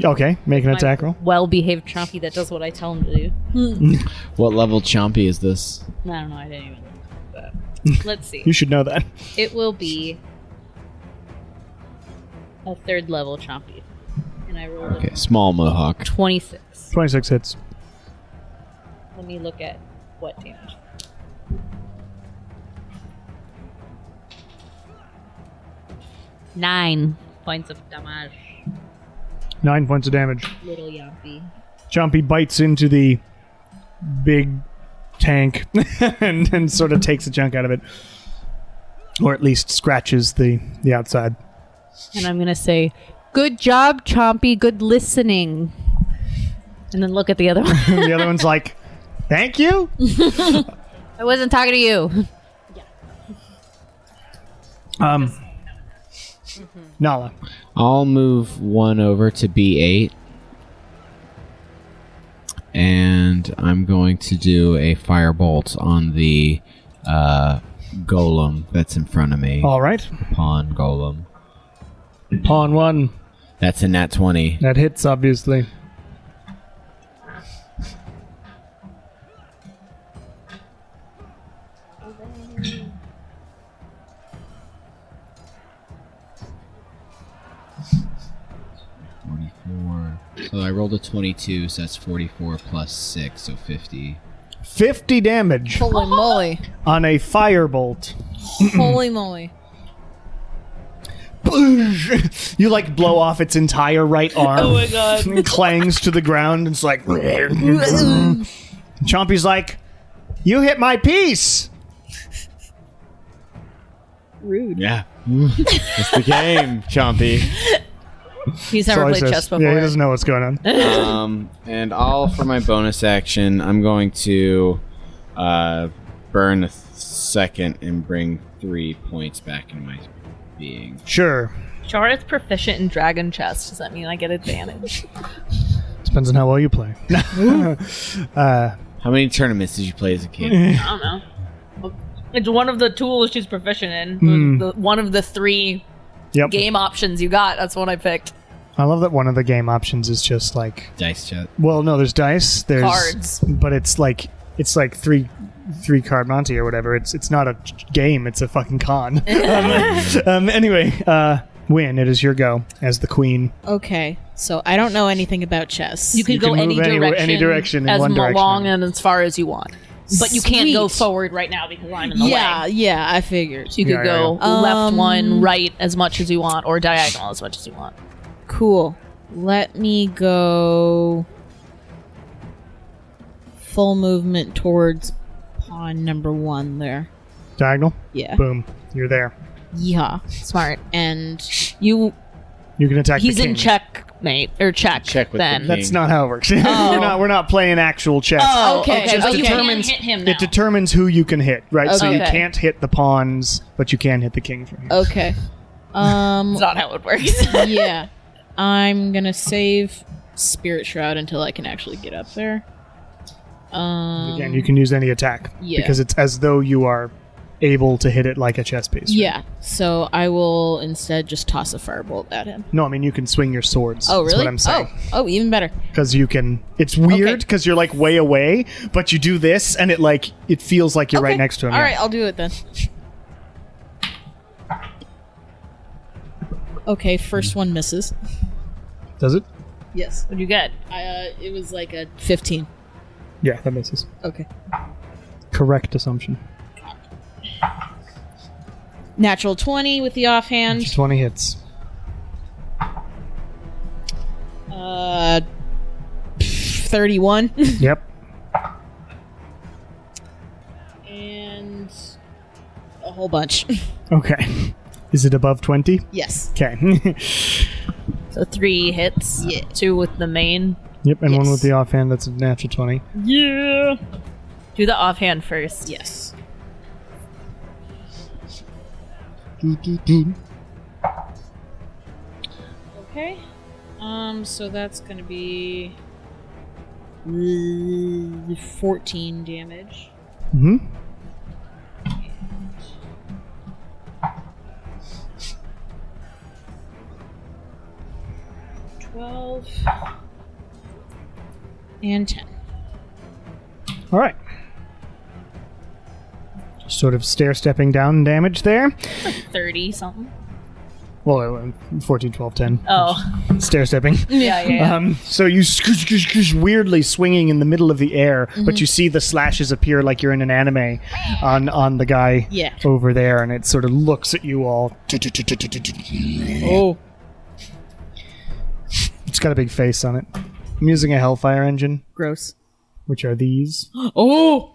Okay, make an attack roll. Well-behaved Chompy that does what I tell him to do. What level Chompy is this? I don't know. I didn't even look. But let's see. You should know that. It will be a 3rd level Chompy. And I rolled Okay, small Mohawk. 26. 26 hits. Let me look at what damage. 9 points of damage. 9 points of damage. Little Yampy. Chompy bites into the big tank and sort of takes a chunk out of it. Or at least scratches the outside. And I'm going to say, good job, Chompy. Good listening. And then look at the other one. The other one's like, thank you? I wasn't talking to you. Nala. I'll move one over to B8. And I'm going to do a firebolt on the golem that's in front of me. All right. Pawn golem. Pawn 1. That's a nat 20. That hits, obviously. So I rolled a 22, so that's 44 plus 6, so 50. 50 damage Holy moly. on a firebolt. Holy moly. You like blow off its entire right arm. Oh my god. It clangs to the ground. It's like. Chompy's like, you hit my piece. Yeah. It's the game, Chompy. He's That's never all he played says. chess before. Yeah, he doesn't know what's going on. And all for my bonus action, I'm going to burn a second and bring 3 points back in my being. Sure. Chara's proficient in dragon chess. Does that mean I get advantage? Depends on how well you play. How many tournaments did you play as a kid? I don't know. It's one of the tools she's proficient in. One of the 3 Yep. game options you got. That's what I picked. I love that one of the game options is just like, Dice chat. well, no, there's dice, there's Cards. but it's like three card Monty or whatever. It's not a game. It's a fucking con. Anyway, Win, it is your go as the queen. Okay, so I don't know anything about chess. You can go can any move any direction in as one direction. long and as far as you want. But you can't go Sweet. forward right now because I'm in the way. Yeah, I figured. So you could Yeah, go yeah. left one, right as much as you want, or diagonal as much as you want. Cool. Let me go full movement towards pawn number 1 there. Diagonal. Yeah. Boom. You're there. Yeah. Smart. And You You can attack. he's the king. in checkmate or check. Check with the then. king. That's not how it works. we're not playing actual chess. Oh, Okay, okay. okay. But you determines- can't hit him now. It determines who you can hit, right? So you Okay. can't hit the pawns, but you can hit the king from here. okay. That's not how it works. Yeah. I'm gonna save Spirit Shroud until I can actually get up there. Again, you can use any attack yeah. because it's as though you are able to hit it like a chess piece. right? Yeah. So I will instead just toss a firebolt at him. No, I mean you can swing your swords. Oh, That's really? what I'm saying. Oh, even better. Because you can. It's weird Okay. because you're like way away, but you do this and it feels like you're right Okay. next to him. All yeah. right, I'll do it then. Okay, first one misses. Does it? Yes. What'd you get? It was like a 15. Yeah, that misses. Okay. Correct assumption. Natural 20 with the offhand. 20 hits. 31. Yep. And a whole bunch. Okay. Is it above 20? Yes. Okay. So 3 hits. Yeah. 2 with the main. Yep, and one Yes. with the offhand, that's a natural 20. Yeah. Do the offhand first. Yes. Okay. So that's gonna be 14 damage. Mm-hmm. 12 and 10. All right. Sort of stair-stepping down damage there. 30 something. Well, 14, 12, 10. Oh. Stair-stepping. Yeah. So you weirdly swinging in the middle of the air, but you see the slashes appear like you're in an anime on the guy over there, and it sort of looks at you all. Oh. It's got a big face on it. I'm using a Hellfire engine, Gross. which are these. Oh!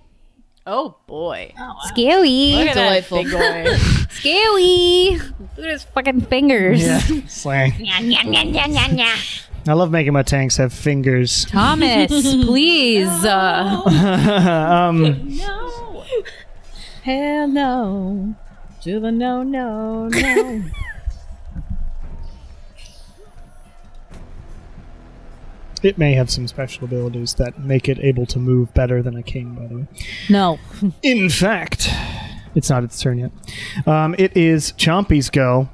Oh boy. Scary. Look at Delightful. that big boy. Scary. Look at his fucking fingers. Slang. I love making my tanks have fingers. Thomas, please. No. Hell no. To the no. It may have some special abilities that make it able to move better than a king, by the way. No. In fact, it's not its turn yet. It is Chompy's go.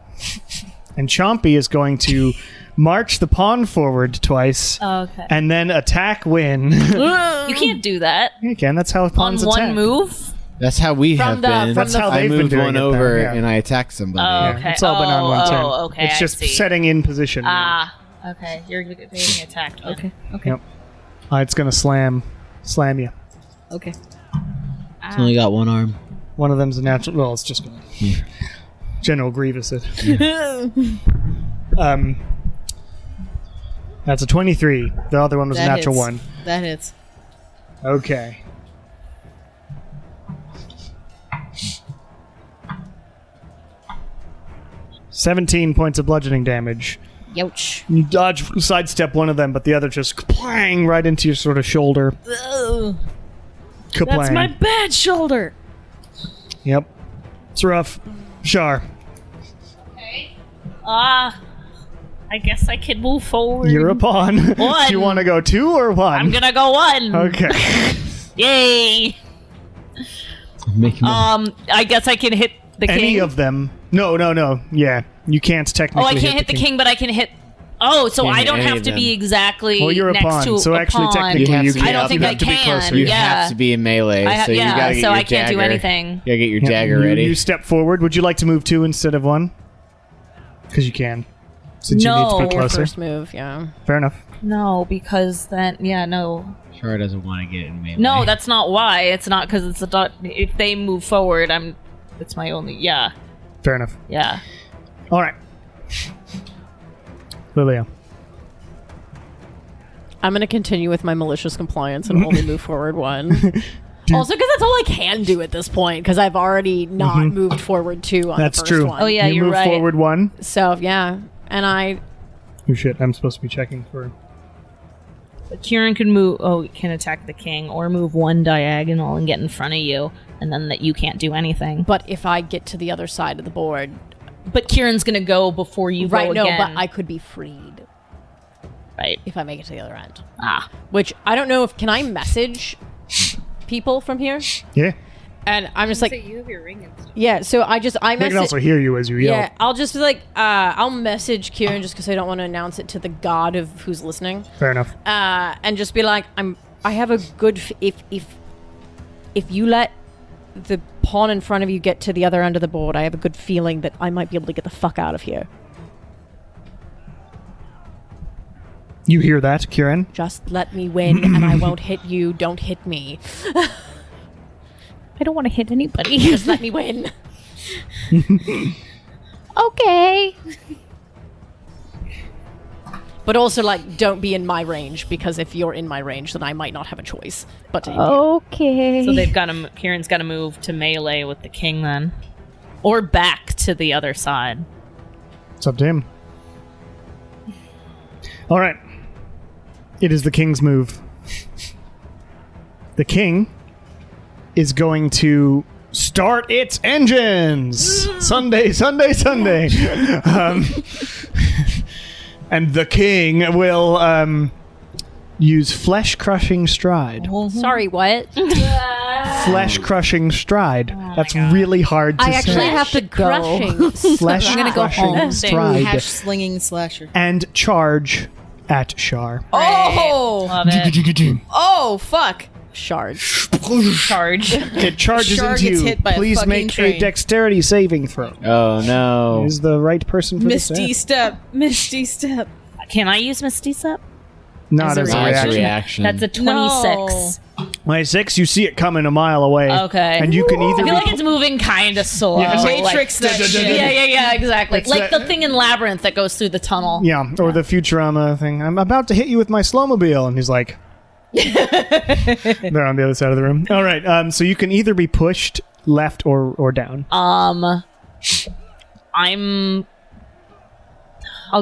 And Chompy is going to march the pawn forward twice Okay. and then attack Win. You can't do that You can, that's how on pawns one attack. move. That's how we have been. That's how I they've been moved doing one it, though, over yeah. and I attacked somebody. Oh, okay. It's all been on one turn. okay, It's I just see. setting in position. Okay. You're getting attacked. Okay. Yep. It's going to slam you. Okay. It's only got one arm. One of them's a natural. Well, it's just going to General Grievous it. That's a 23. The other one was a That natural hits. one. That hits. Okay. $17 points of bludgeoning damage. Youch. You dodge, sidestep one of them, but the other just kaplang right into your sort of shoulder. Kaplang. That's my bad shoulder. Yep. It's rough. Shar, I guess I can move forward. you're a pawn. Do you want to go 2 or 1? I'm gonna go 1. Okay. Yay. Make me I guess I can hit the king. Any of them. No. Yeah. You can't technically I can't hit the king, but I can hit. Oh, so Can't I hit don't any have of to be them. exactly Well, you're a next pawn, to so a actually pawn. technically you have to can't. I don't you think have I to be can. closer. You Yeah. have to be in melee, I so you gotta get so your I can't do dagger. anything. You gotta get your Yeah, dagger you, ready. You step forward. Would you like to move 2 instead of 1? Because you can. Since you need to No. be Your closer. First move, yeah. Fair enough. No, because then no. Char doesn't want to get in melee. No, that's not why. It's not because it's a dot. If they move forward, it's my only. Yeah. Fair enough. Yeah. All right. Lilia. I'm going to continue with my malicious compliance and only move forward 1. Also, because that's all I can do at this point, because I've already not moved forward 2 on That's the first true. one. Oh, yeah, you you're move right. forward 1. So, yeah. And Oh shit! I'm supposed to be checking for. But Kieran can attack the king or move 1 diagonal and get in front of you, and then that you can't do anything. but if I get to the other side of the board, But Kieran's gonna go before you right, go no, again. but I could be freed Right. if I make it to the other end. Which I don't know can I message people from here? Yeah. And I'm just like, you have your ring and stuff. yeah, so I They can message. also hear you as you yell. Yeah, I'll just be like, I'll message Kieran just because I don't want to announce it to the god of who's listening. Fair enough. And just be like, I have a good if you let the pawn in front of you get to the other end of the board, I have a good feeling that I might be able to get the fuck out of here. You hear that, Kieran? Just let me win, and I won't hit you. Don't hit me. I don't want to hit anybody. Just let me win. Okay. But also, like, don't be in my range, because if you're in my range, then I might not have a choice but to hit you. Okay. So they've got to. Kieran's got to move to melee with the king then, or back to the other side. It's up to him. All right. It is the king's move. The king is going to start its engines. Sunday. And the king will use flesh crushing stride. Sorry, what? Flesh crushing stride. That's really hard to I actually say. have to go. Flesh I'm gonna go crushing home. stride. Hash slinging slasher. And charge at Shar. Oh! Love it. Oh, fuck. Shard. Charge. It charges Shar into gets you. hit by a Please fucking make a train. dexterity saving throw. Oh no. Is the right person for Misty this? step. Misty step. Can I use Misty Step? Not as a Nice reaction. reaction. That's a 26. My 6, you see it coming a mile away. Okay. And you can either I feel be like it's moving kind of slow. Yeah, it's like Matrix that shit. Yeah, exactly. It's Like that- the thing in Labyrinth that goes through the tunnel. yeah, or the Futurama thing. I'm about to hit you with my slowmobile, and he's like, they're on the other side of the room. All right, so you can either be pushed left or down. I'll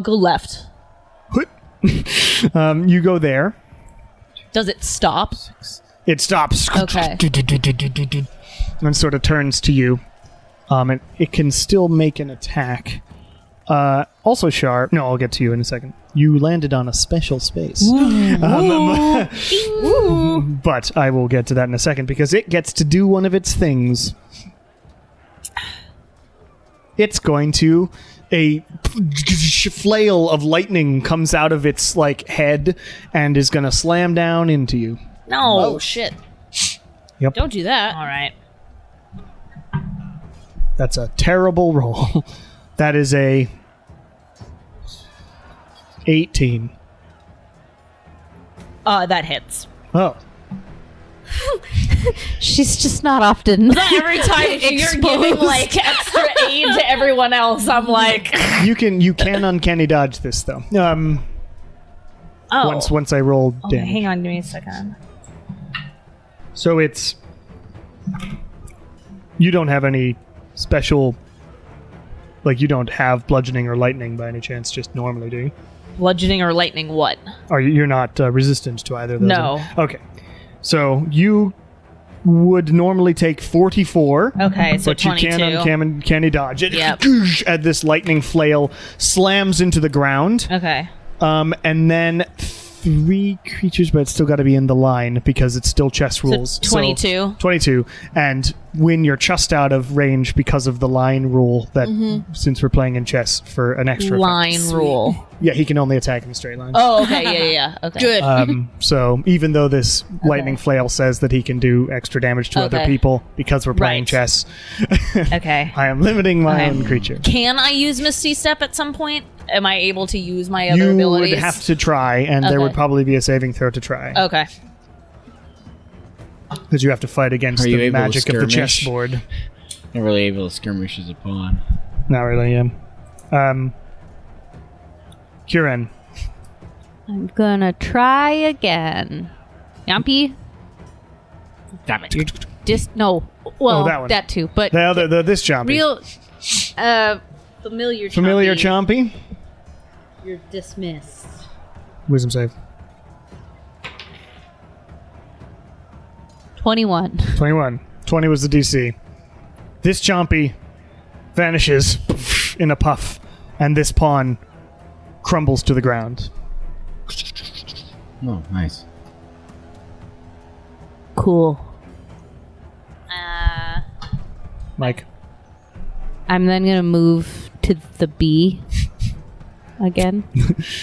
go left. You go there. Does it stop? It stops. Okay. And sort of turns to you. And it can still make an attack. Also, Shar. No, I'll get to you in a second. You landed on a special space. But I will get to that in a second because it gets to do one of its things. It's going to. A flail of lightning comes out of its like head and is going to slam down into you. No. Oh, shit. Yep. Don't do that. All right. That's a terrible roll. That is a 18. That hits. Oh. She's just not often. Every time you're giving like extra aid to everyone else, I'm like, You can uncanny dodge this though. oh. Once I roll Okay, damage. hang on, give me a second. So it's you don't have any special like you don't have bludgeoning or lightning by any chance just normally, do you? Bludgeoning or lightning? What? Are you're not resistant to either of those? No. Okay. So you would normally take 44. Okay, so but you 22. can uncanny dodge it. Yep. As this lightning flail slams into the ground. Okay. And then 3 creatures, but it's still got to be in the line because it's still chess rules. So 22. 22. And when you're just out of range because of the line rule that since we're playing in chess for an extra effect. Line rule. Yeah, he can only attack in a straight line. Oh, okay, yeah. Okay. Good. So even though this lightning flail says that he can do extra damage to other Okay. people because we're playing Right. chess, Okay. I am limiting my Okay. own creature. Can I use Misty Step at some point? Am I able to use my other You abilities? would have to try, and there Okay. would probably be a saving throw to try. Okay. Because you have to fight against Are you the able to magic of the skirmish? chessboard. Not really able to skirmish as a pawn. Not really, yeah. Kieran. I'm gonna try again. Yumpy? Damn it. No. Well, that one. that too. But The other, this Chompy. real, familiar. Familiar Chompy, Chompy. You're dismissed. Wisdom save. 21. 21. 20 was the DC. This Chompy vanishes in a puff, and this pawn crumbles to the ground. Oh, nice. Cool. Mike. I'm then gonna move to the B again,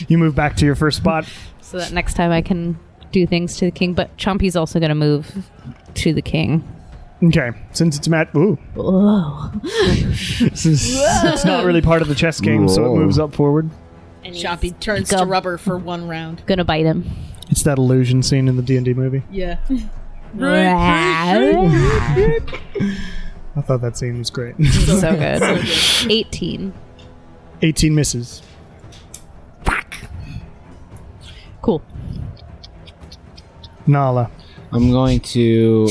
You move back to your first spot. so that next time I can do things to the king. But Chompy's also gonna move to the king. Okay. Since it's Ooh. Whoa. It's not really part of the chess game, so it Whoa. moves up forward. Chompy turns Go. to rubber for 1 round. Gonna bite him. It's that illusion scene in the D&D movie. Yeah. I thought that scene was great. So good. 18. 18 misses. Cool. Nala. I'm going to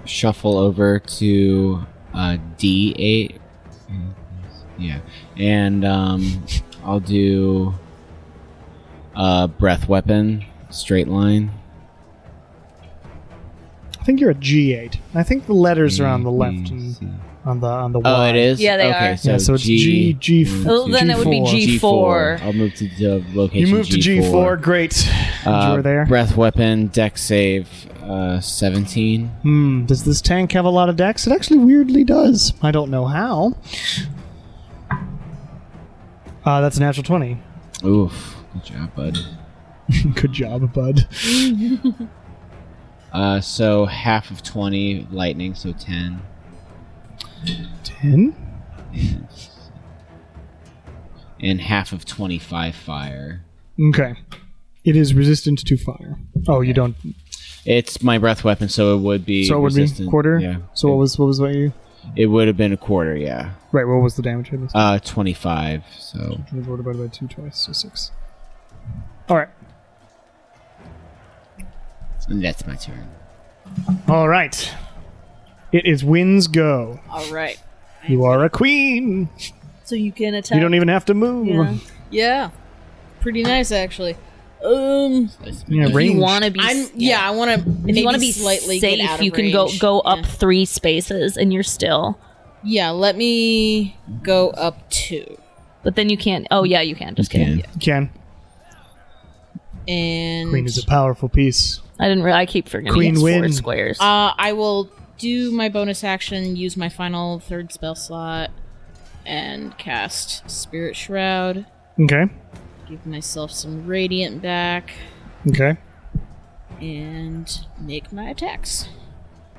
shuffle over to D8. Yeah. And I'll do breath weapon, straight line. I think you're at G8. I think the letters are on the left and on the Y. Oh, it is? Yeah, they okay, are. So Yeah, so it's G. Well, then it would be G4. I'll move to the location You moved to G4. Great. You were there. Breath weapon, deck save, 17. Does this tank have a lot of decks? It actually weirdly does. I don't know how. That's a natural 20. Oof. Good job, bud. Good job, bud. So half of 20 lightning, so 10. 10? And half of 25 fire. Okay. It is resistant to fire. Oh, you don't. It's my breath weapon, so it would be. So it would resistant. be quarter. Yeah. So what was what you? It would have been a quarter. Yeah. Right. What was the damage of this? 25. So. Divided by 2 twice, so 6. All right. And that's my turn. All right. It is Wynn's go. All right. You are a queen. So you can attack. You don't even have to move. Yeah. Yeah. Pretty nice, actually. Yeah, If range. you want to be, I want to. if you want to be slightly safe, get out of you can range. go up 3 spaces, and you're still. Yeah, let me go up 2. But then you can't. Oh yeah, you can. Just kidding. You can. And Queen is a powerful piece. I didn't. I keep forgetting. Queen it's 4 win. squares. I will do my bonus action, use my final 3rd spell slot, and cast Spirit Shroud. Okay. Give myself some radiant back, Okay. and make my attacks.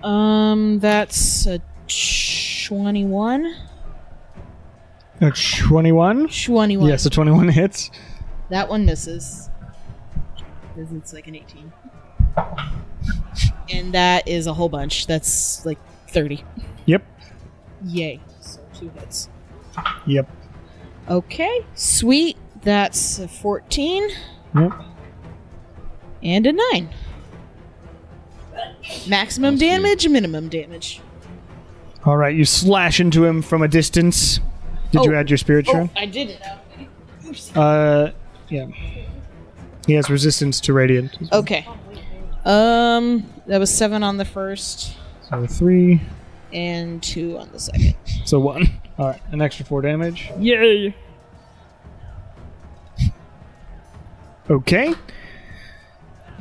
That's a 21. A 21? 21. Yes, a 21 hits. That one misses. Because it's like an 18. And that is a whole bunch. That's like 30. Yep. Yay. So 2 hits. Yep. Okay. Sweet. That's a 14 Yep. and a 9. Maximum damage, minimum damage. All right, you slash into him from a distance. Did you add your spirit shroud? I didn't. Yeah. He has resistance to radiant. Okay. That was 7 on the first So 3. and 2 on the second. So 1. All right, an extra 4 damage. Yay! Okay.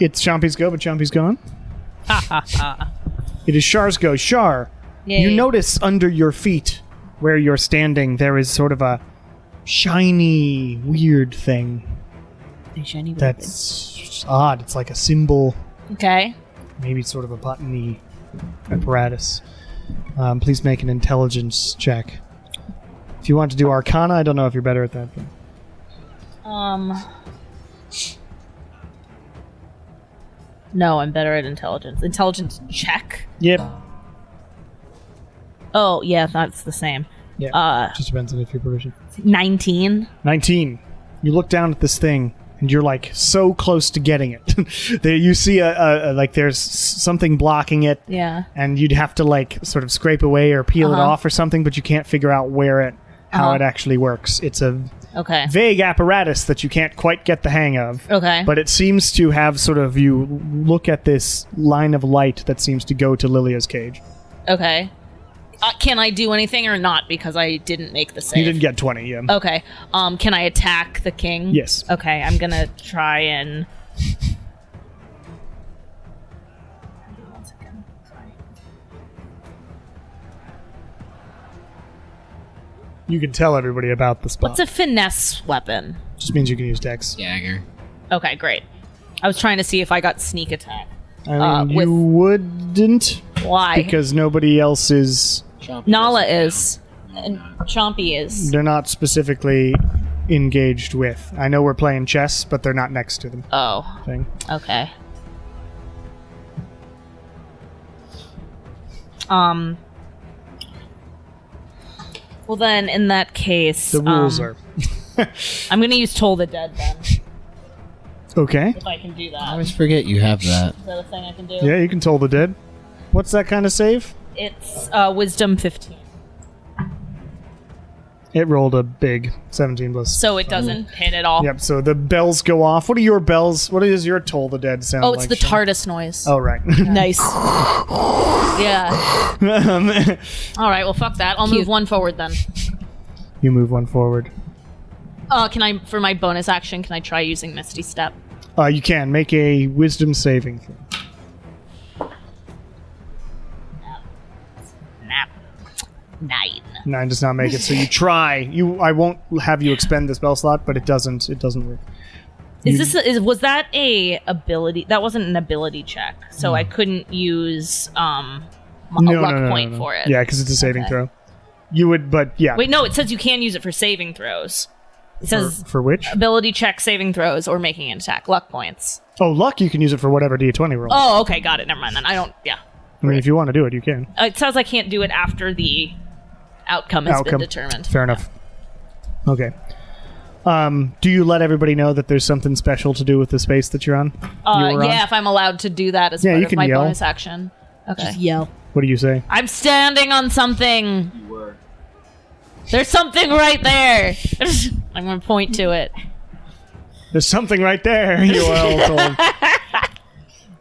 It's Chompy's go, but Chompy's gone. It is Char's go. Char, you notice under your feet, where you're standing, there is sort of a shiny, weird thing. Shiny That's odd. It's like a symbol, okay. maybe sort of a button-y apparatus. Please make an intelligence check. If you want to do Arcana, I don't know if you're better at that. But. No, I'm better at intelligence. Intelligence check. Yep. Oh yeah, that's the same. Yeah. Just depends on if you're proficient. 19. 19. You look down at this thing, and you're like so close to getting it. There, you see a like there's something blocking it, Yeah. and you'd have to like sort of scrape away or peel it off or something, but you can't figure out how it actually works. It's a Okay. vague apparatus that you can't quite get the hang of. Okay. But it seems to have sort of, you look at this line of light that seems to go to Lilia's cage. Okay. Can I do anything or not because I didn't make the save? You didn't get 20, yeah. Okay. Can I attack the king? Yes. Okay, I'm gonna try and. One second. Sorry. You can tell everybody about the spot. What's a finesse weapon? Just means you can use dex. Dagger. Okay, great. I was trying to see if I got sneak attack. I mean, you wouldn't, Why? because nobody else is... Nala is. And Chompy is. They're not specifically engaged with. I know we're playing chess, but they're not next to them. Oh. Thing. Okay. Well then, in that case, The rules are... I'm gonna use Toll the Dead then, Okay. if I can do I that. always forget you have that. Is that a thing I can do? Yeah, you can toll the dead. What's that kind of save? It's Wisdom 15, It rolled a big 17 plus. so it doesn't hit at all. Yep, so the bells go off. What are your bells? What does your toll the dead sound Oh, like? it's the Sean? TARDIS noise. Oh, right. Nice. Yeah. All right. Well, fuck that. I'll move one forward then. You move one forward. Can I, for my bonus action, can I try using Misty Step? You can. Make a wisdom saving throw. Nap. 9. 9 does not make it, so you try. I won't have you expend the spell slot, but it doesn't work. Was that a ability? That wasn't an ability check, so I couldn't use a luck point for it. Yeah, because it's a saving throw. You would, but yeah. Wait, no, it says you can use it for saving throws. It says for which? Ability check, saving throws, or making an attack. Luck points. Oh, luck, you can use it for whatever D20 roll. Oh, okay, got it. Never mind then. I mean, if you want to do it, you can. It says I can't do it after the outcome has been determined. Fair enough. Okay. Do you let everybody know that there's something special to do with the space that you're on? Yeah, if I'm allowed to do that as part of my bonus action. Okay. Just yell. What do you say? I'm standing on something. You were. There's something right there. I'm going to point to it. There's something right there, you are all told.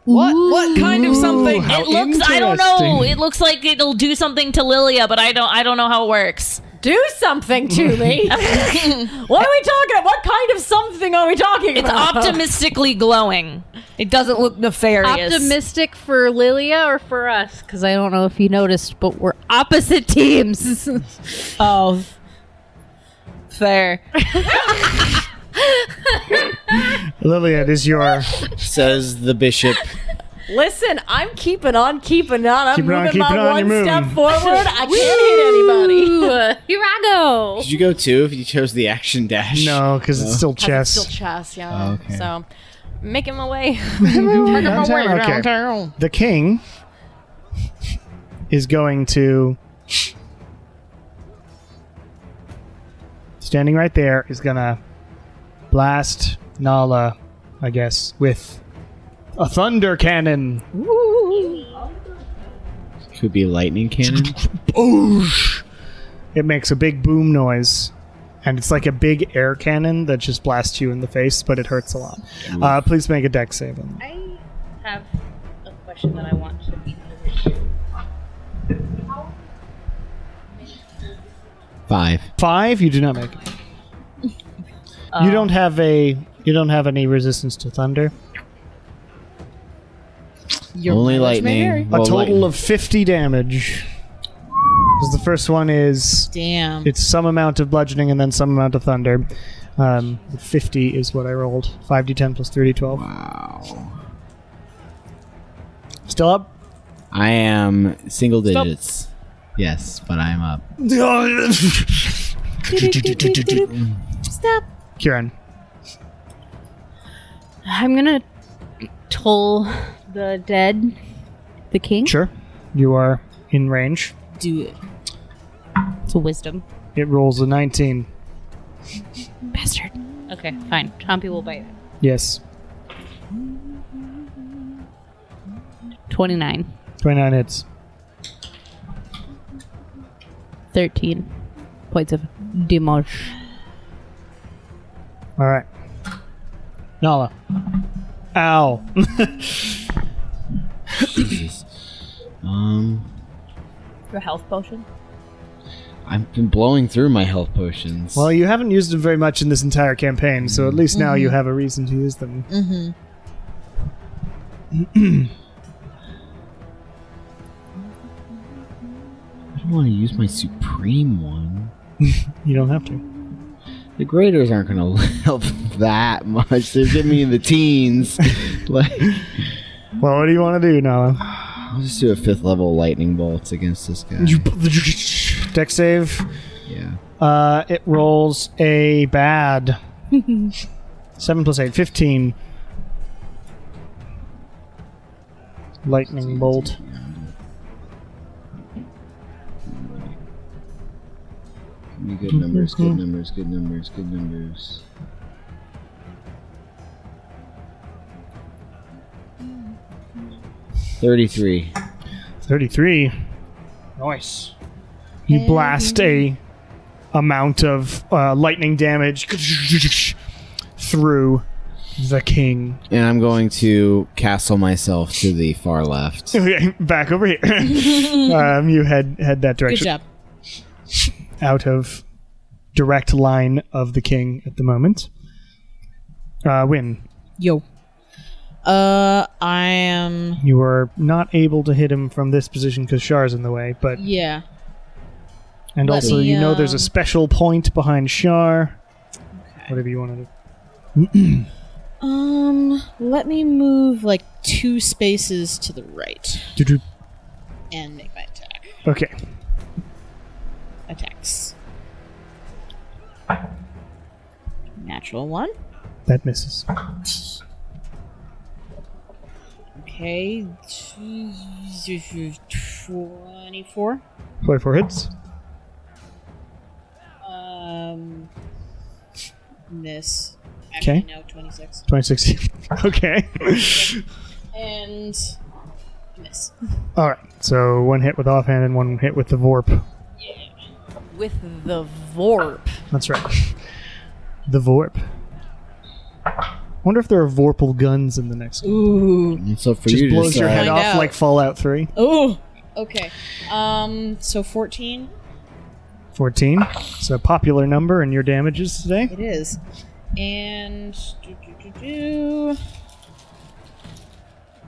What kind of something? It looks, I don't know. It looks like it'll do something to Lilia, but I don't know how it works. Do something to me. What are we talking about? What kind of something are we talking about? It's optimistically glowing. It doesn't look nefarious. Optimistic for Lilia or for us? Because I don't know if you noticed, but we're opposite teams. Oh. Fair. Lillian is your... Says the bishop. Listen, I'm keeping on. I'm moving my one step forward. I can't hit anybody. Here I go. Did you go 2 if you chose the action dash? No, because it's still chess. It's still chess, yeah. Oh, okay. So, making my way. Okay. The king is going to... Standing right there is going to blast Nala, I guess, with a thunder cannon. Could be a lightning cannon. Boosh! It makes a big boom noise. And it's like a big air cannon that just blasts you in the face, but it hurts a lot. Please make a dex save. I have a question that I want to be answered. 5. You do not make it. You don't have any resistance to thunder. Only lightning. A total of 50 damage. Because the first one is... Damn. It's some amount of bludgeoning and then some amount of thunder. 50 is what I rolled. 5d10 plus 3d12. Wow. Still up? I am single digits. Yes, but I'm up. Stop. Kieran. I'm gonna toll the dead, the king. Sure. You are in range. Do it. It's a wisdom. It rolls a 19. Bastard. Okay, fine. Chompy will bite it. Yes. 29. 29 hits. 13 points of damage. All right. Nala. Ow. Jesus. Your health potion? I've been blowing through my health potions. Well, you haven't used them very much in this entire campaign, so at least now you have a reason to use them. I don't want to use my supreme one. You don't have to. The graders aren't going to help that much. They're getting me in the teens. Well, what do you want to do, Nala? I'll just do a 5th level lightning bolts against this guy. Dex save. Yeah. It rolls a bad 7 plus 8, 15. Lightning bolt. Good numbers, good numbers, good numbers, good numbers. $33. 33. Nice. You blast a amount of lightning damage through the king. And I'm going to castle myself to the far left. Okay, back over here. You head that Good direction. job. Out of direct line of the king at the moment. Win. Yo. I am... You are not able to hit him from this position because Shar's in the way, but... Yeah. And Let also, me, you know there's a special point behind Shar. Okay. Whatever you want to do. Let me move like 2 spaces to the right and make my attack. Okay. Attacks. Natural 1. That misses. Okay. 24. 24 hits. Miss. Okay. Actually, no, 26. 26. Okay. And miss. All right. So 1 hit with offhand and 1 hit with the Vorp. With the Vorp. That's right. The Vorp. Wonder if there are Vorpal guns in the next one. Ooh. It's up for Just you to blows your decide. head Find off out. like Fallout 3. Oh. Okay. So 14. 14. It's a popular number in your damages today. It is. And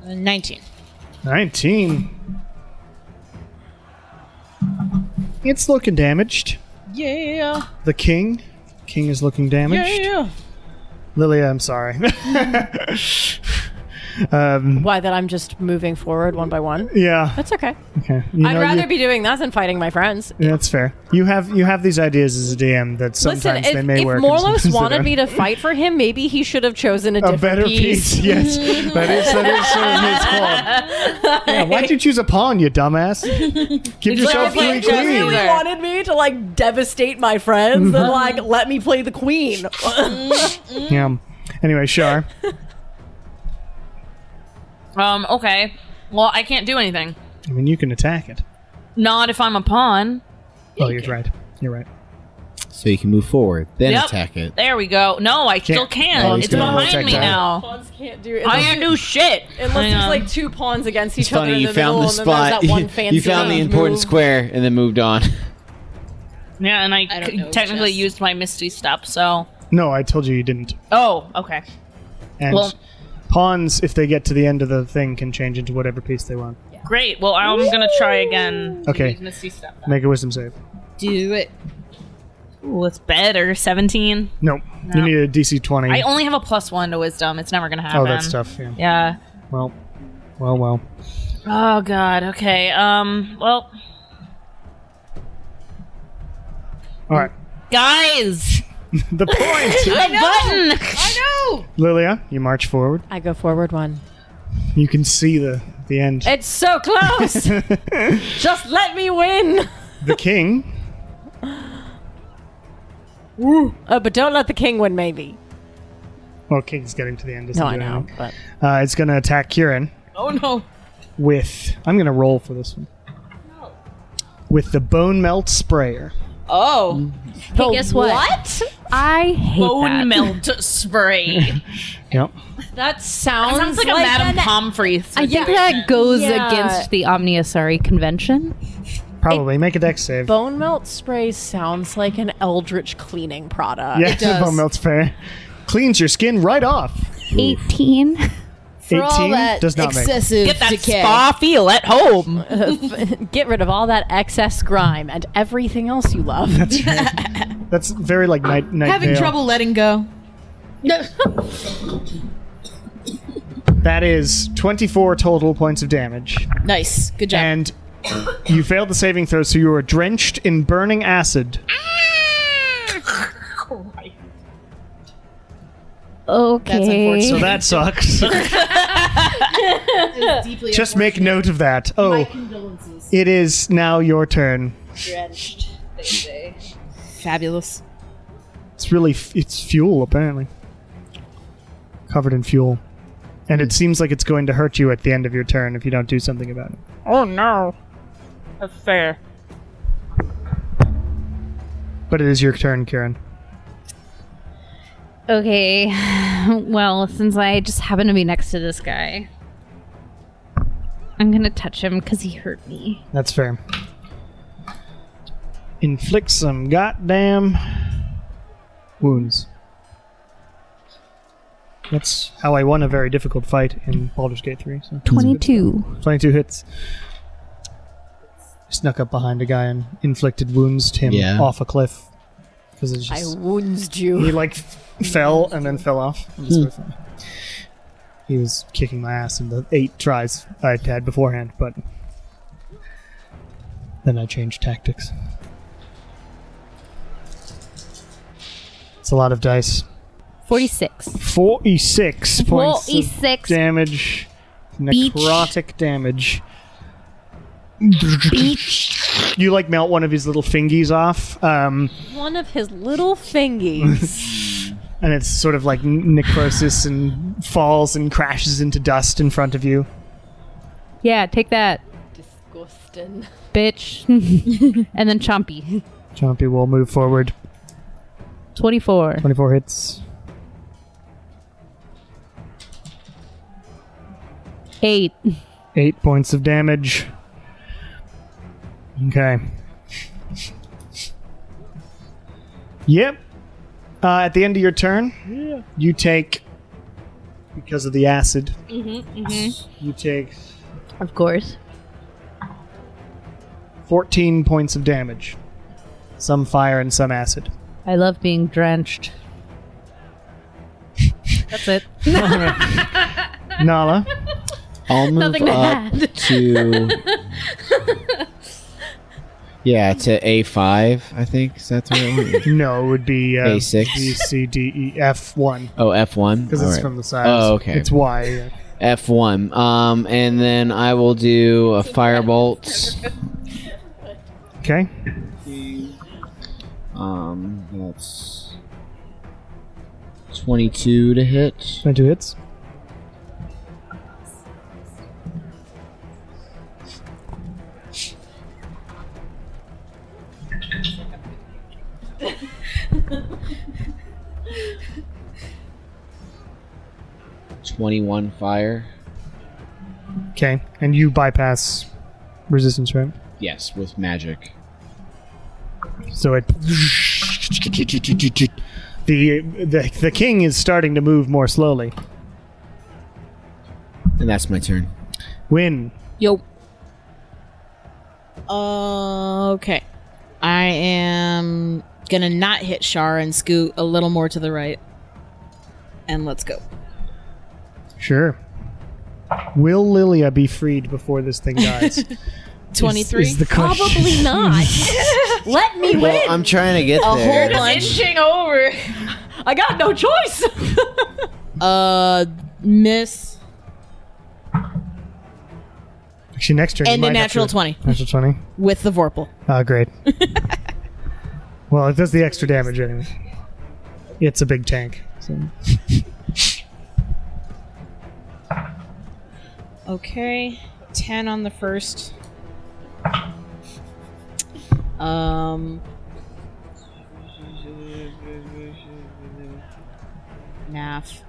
19. 19. It's looking damaged. Yeah. The king. King is looking damaged. Yeah. Lilia, I'm sorry. Why, that I'm just moving forward one by one? Yeah. That's okay. Okay. You I'd know, rather be doing that than fighting my friends. Yeah, that's fair. You have these ideas as a DM that sometimes Listen, they may if work. and Morlos sometimes they wanted don't. me to fight for him, maybe he should have chosen a A different better piece. Yes, that is sort of his call. Yeah, why'd you choose a pawn, you dumbass? Give yourself If he three genuinely queens. wanted me to like devastate my friends, then like let me play the queen. Yeah. Anyway, Shar. Okay. Well, I can't do anything. I mean, you can attack it. Not if I'm a pawn. Oh, you're right. You're right. So you can move forward, then Yep. attack it. There we go. No, I still Oh, can't. he's It's gonna behind attack me that. now. Pawns can't do it I can't do shit. unless Hang there's on. like 2 pawns against each It's other funny, in you the found middle, the and then there's spot. that one fancy You found the move. important square and then moved on. Yeah, and I don't know, technically Jess. used my Misty Step, so. No, I told you didn't. Oh, okay. And Well- pawns, if they get to the end of the thing, can change into whatever piece they want. Great. Well, I'm gonna try again. to Okay. use Misty Step. Make a wisdom save. Do it. Ooh, it's better. 17. Nope. You need a DC 20. I only have a +1 to Wisdom. It's never gonna happen. Oh, that's tough. Yeah. Yeah. Well. Oh God. Okay. Well, All right. guys, The point. the button. Lilia, you march forward. I go forward one. You can see the end. It's so close. Just let me win. The king. But don't let the king win, maybe. Well, king's getting to the end. No, I know, but It's going to attack Kieran Oh no. with. I'm going to roll for this one. With the bone melt sprayer. Oh. Hey, guess what? What? I hate Bone that. melt spray. Yep. That sounds, Sounds like a Madame Pomfrey. I think that goes Yeah. against the Omniasari convention. Probably. Make a dex save. Bone melt spray sounds like an eldritch cleaning product. Yeah, It does. bone melt sprayer. Cleans your skin right off. 18. For all 18 that does not make. excessive Get that decay. spa feel at home. Get rid of all that excess grime and everything else you love. That's right. That's very like night Having Vale. trouble letting go. That is 24 total points of damage. Nice. Good job. And you failed the saving throw, so you are drenched in burning acid. Okay. So that sucks. Just make note of that. Oh, it is now your turn. Fabulous. It's really it's fuel apparently. Covered in fuel. And it seems like it's going to hurt you at the end of your turn if you don't do something about it. Oh no. That's fair. But it is your turn, Kieran. Okay. Well, since I just happen to be next to this guy, I'm gonna touch him because he hurt me. That's fair. Inflict some goddamn wounds. That's how I won a very difficult fight in Baldur's Gate 3. So 22. 22 hits. Snuck up behind a guy and inflicted wounds to him Yeah. off a cliff. Because it's I just wounded he you. like fell and then fell off. It was very funny. he was kicking my ass in the 8 tries I had beforehand, but then I changed tactics. It's a lot of dice. 46. 46 points 46. of damage. Necrotic damage. You like melt one of his little fingies off. One of his little fingies. And it's sort of like necrosis and falls and crashes into dust in front of you. Yeah, take that, Disgusting. bitch. And then Chompy. Chompy will move forward. 24. 24 hits. 8. 8 points of damage. Okay. Yep. At the end of your turn, you take, because of the acid, you take Of course. 14 points of damage. Some fire and some acid. I love being drenched. That's it. Nala, I'll move Nothing to up add. to to A5. I think is that the right one? no, it would be A6? B, C, D, E, F1. Oh, F1. Because it's Alright. from the sides. Oh, okay. It's Y. F1. And then I will do a firebolt. Okay. That's 22 to hit. 22 hits. $21 fire. Okay. And you bypass resistance, right? Yes, with magic. So it. The king is starting to move more slowly. And that's my turn. Win. Yo. Okay. I am gonna not hit Shar and scoot a little more to the right. And let's go. Sure. Will Lilia be freed before this thing dies? 23. Is the question. Probably not. Let me Well, win. I'm trying to get A there. whole bunch. over. I got no choice. Miss. Actually, next turn. you And a might have natural to- 20 Natural 20. with the Vorpal. Oh, great. Well, it does the extra damage anyway. It's a big tank. So. Okay. 10 on the first. Naff.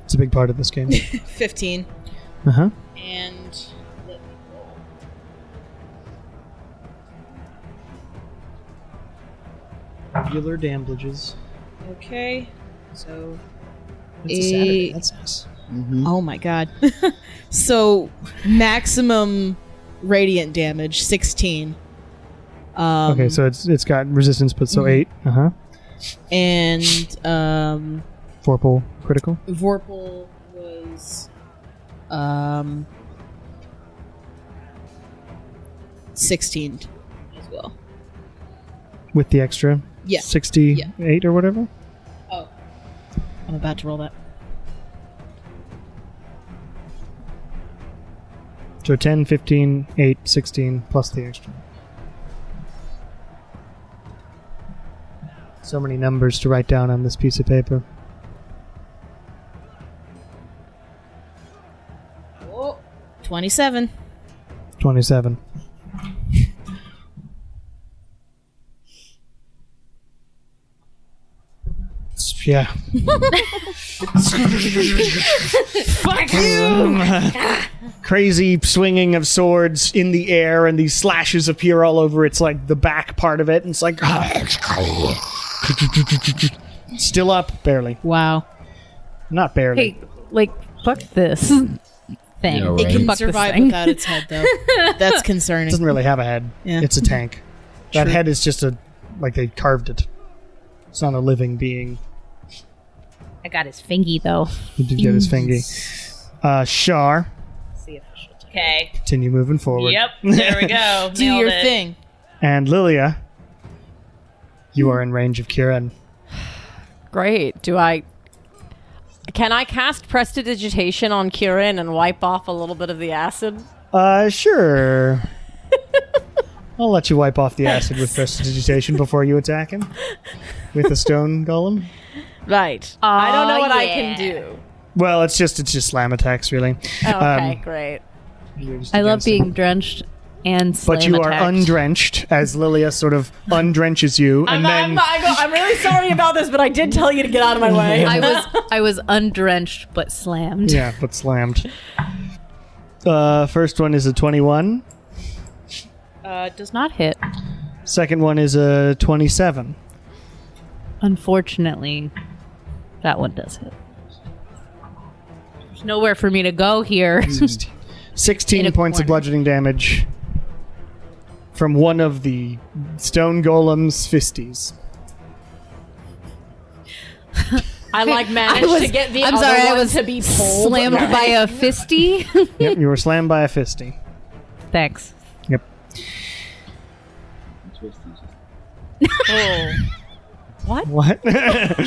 It's a big part of this game. 15. Uh huh. And let me roll. Regular damages. Okay. So It's a Saturday. Eight. That's nice. oh my god. So maximum radiant damage 16. Okay, so it's got resistance, but so 8. Uh huh. And 4-pull critical. Vorpal was 16 as well. With the extra. Yeah. 68 or whatever. Oh. I'm about to roll that. So 10, 15, 8, 16 plus the extra. So many numbers to write down on this piece of paper. Oh. 27. 27. Yeah. Fuck you. Crazy swinging of swords in the air, and these slashes appear all over its like the back part of it, and it's like still up, barely. Wow. Not barely. Hey, like, fuck this thing. Yeah, right. It can Fuck this survive thing. without its head, though. That's It concerning. doesn't really have a head. Yeah. It's a tank. That True. head is just like they carved it. It's not a living being. I got his fingy though. He did get his fingy. Shar, Okay. continue moving forward. Yep. There we go. Do Nailed your it. thing. And Lilia, you are in range of Kieran. Great. Can I cast Prestidigitation on Kieran and wipe off a little bit of the acid? Sure. I'll let you wipe off the acid with prestidigitation before you attack him with a stone golem. Right. I don't know what I can do. Well, it's just slam attacks, really. Oh, okay, great. I love being drenched and slam But you are attacked. undrenched as Lilia sort of undrenches you, and then I'm really sorry about this, but I did tell you to get out of my way. I was undrenched but slammed. yeah, but slammed. First one is a 21. Does not hit. Second one is a 27. Unfortunately, that one does hit. There's nowhere for me to go here. 16 In a points of corner. bludgeoning damage from one of the stone golem's fisties. I managed to get the I'm other sorry, I one was to be pulled. Slammed by a fisty. Yep, you were slammed by a fisty. Thanks. Yep. What? I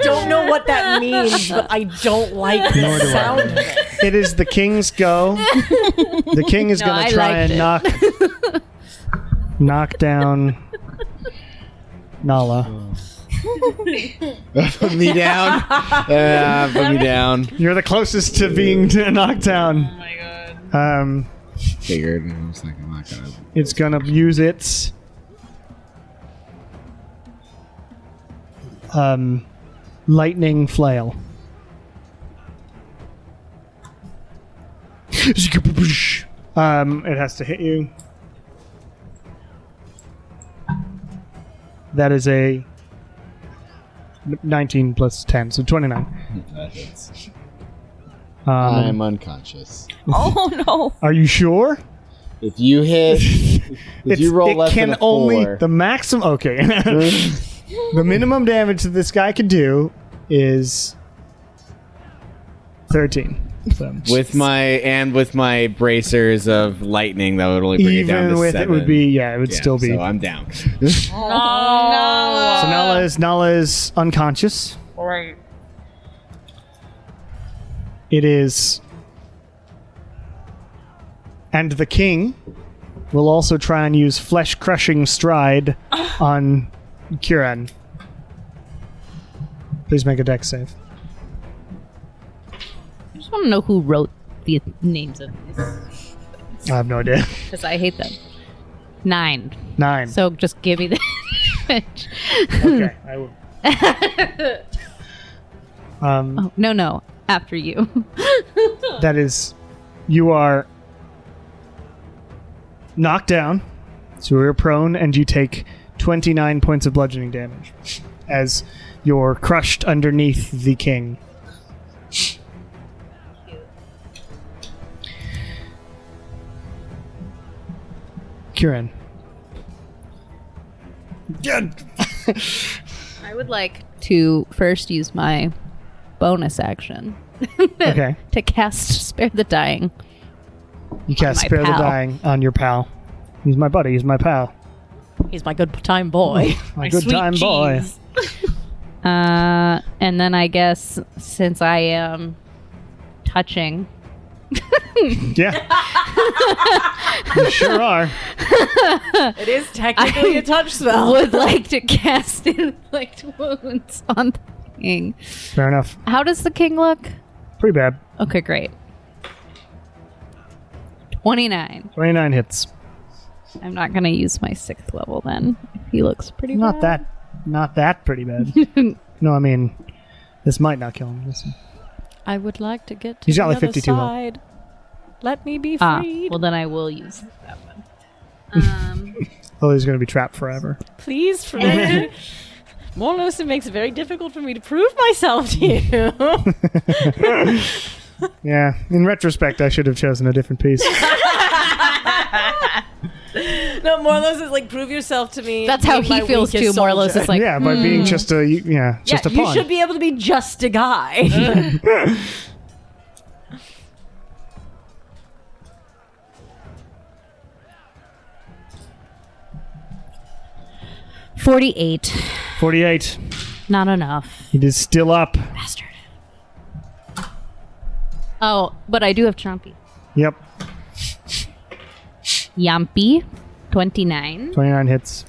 don't know what that means, but I don't like Nor the do I. sound of it. It is the king's go. The king is No, going I to try liked and knock down Nala. Put me down. Put me down. You're the closest to being knocked down. Oh my god. Figured. I was like, I'm not gonna. It's gonna use its lightning flail. It has to hit you. That is a 19 plus 10, so 29. That hits. I'm unconscious. Oh no. Are you sure? If you hit, if you roll it less can than a only 4, the maximum. Okay, the minimum damage that this guy can do is 13. So. with my bracers of lightning, that would only bring it down Even to with 7. it would be it would Yeah, still be. So I'm down. So Nala is unconscious. Right. It is, and the king will also try and use flesh crushing stride on Kieran. Please make a dex save. I just want to know who wrote the names of these, I have no idea. because I hate them. 9. 9. So just give me the damage. Okay, I will. Oh, no. After you. That is, you are knocked down, so you're prone, and you take 29 points of bludgeoning damage as you're crushed underneath the king. Kieran. I would like to first use my bonus action Okay. to cast Spare the Dying. You cast my Spare the pal. Dying on your pal. He's my buddy. He's my pal. He's my good time boy. My good time boy. And then I guess since I am touching, Yeah. You sure are. It is technically a touch spell. would like to cast Inflict Wounds on the king. Fair enough. How does the king look? Pretty bad. Okay, great. 29. 29 hits. I'm not going to use my 6th level then. He looks pretty Not bad. that pretty bad. No, I mean, this might not kill him. Listen. I would like to get to He's the got like other 52 health. side. Let me be Ah, freed. well then I will use that one. Oh, he's going to be trapped forever. Please free me. Morlosa makes it very difficult for me to prove myself to you. Yeah. In retrospect, I should have chosen a different piece. No, Morlos is like, prove yourself to me. That's how Be my he feels too. weakest Morlos soldier. is like, Yeah, by being just a just a you pawn. should be able to be just a guy. 48. 48. Not enough. It is still up. Bastard. Oh, but I do have Chompy. Yep. Yampy. 29. 29 hits.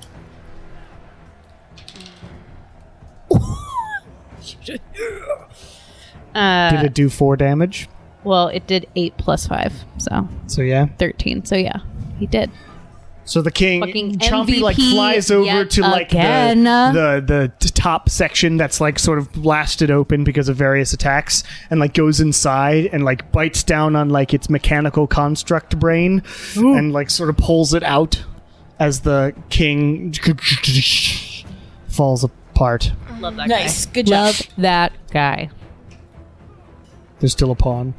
Did it do 4 damage? Well, it did 8 plus 5. So yeah. 13. So yeah, he did. So the king, Fucking Chompy, like MVP flies over yet to like again. the top section that's like sort of blasted open because of various attacks, and like goes inside and like bites down on like its mechanical construct brain, and like sort of pulls it out as the king falls apart. Love that Nice. Good job. Love that guy. There's still a pawn.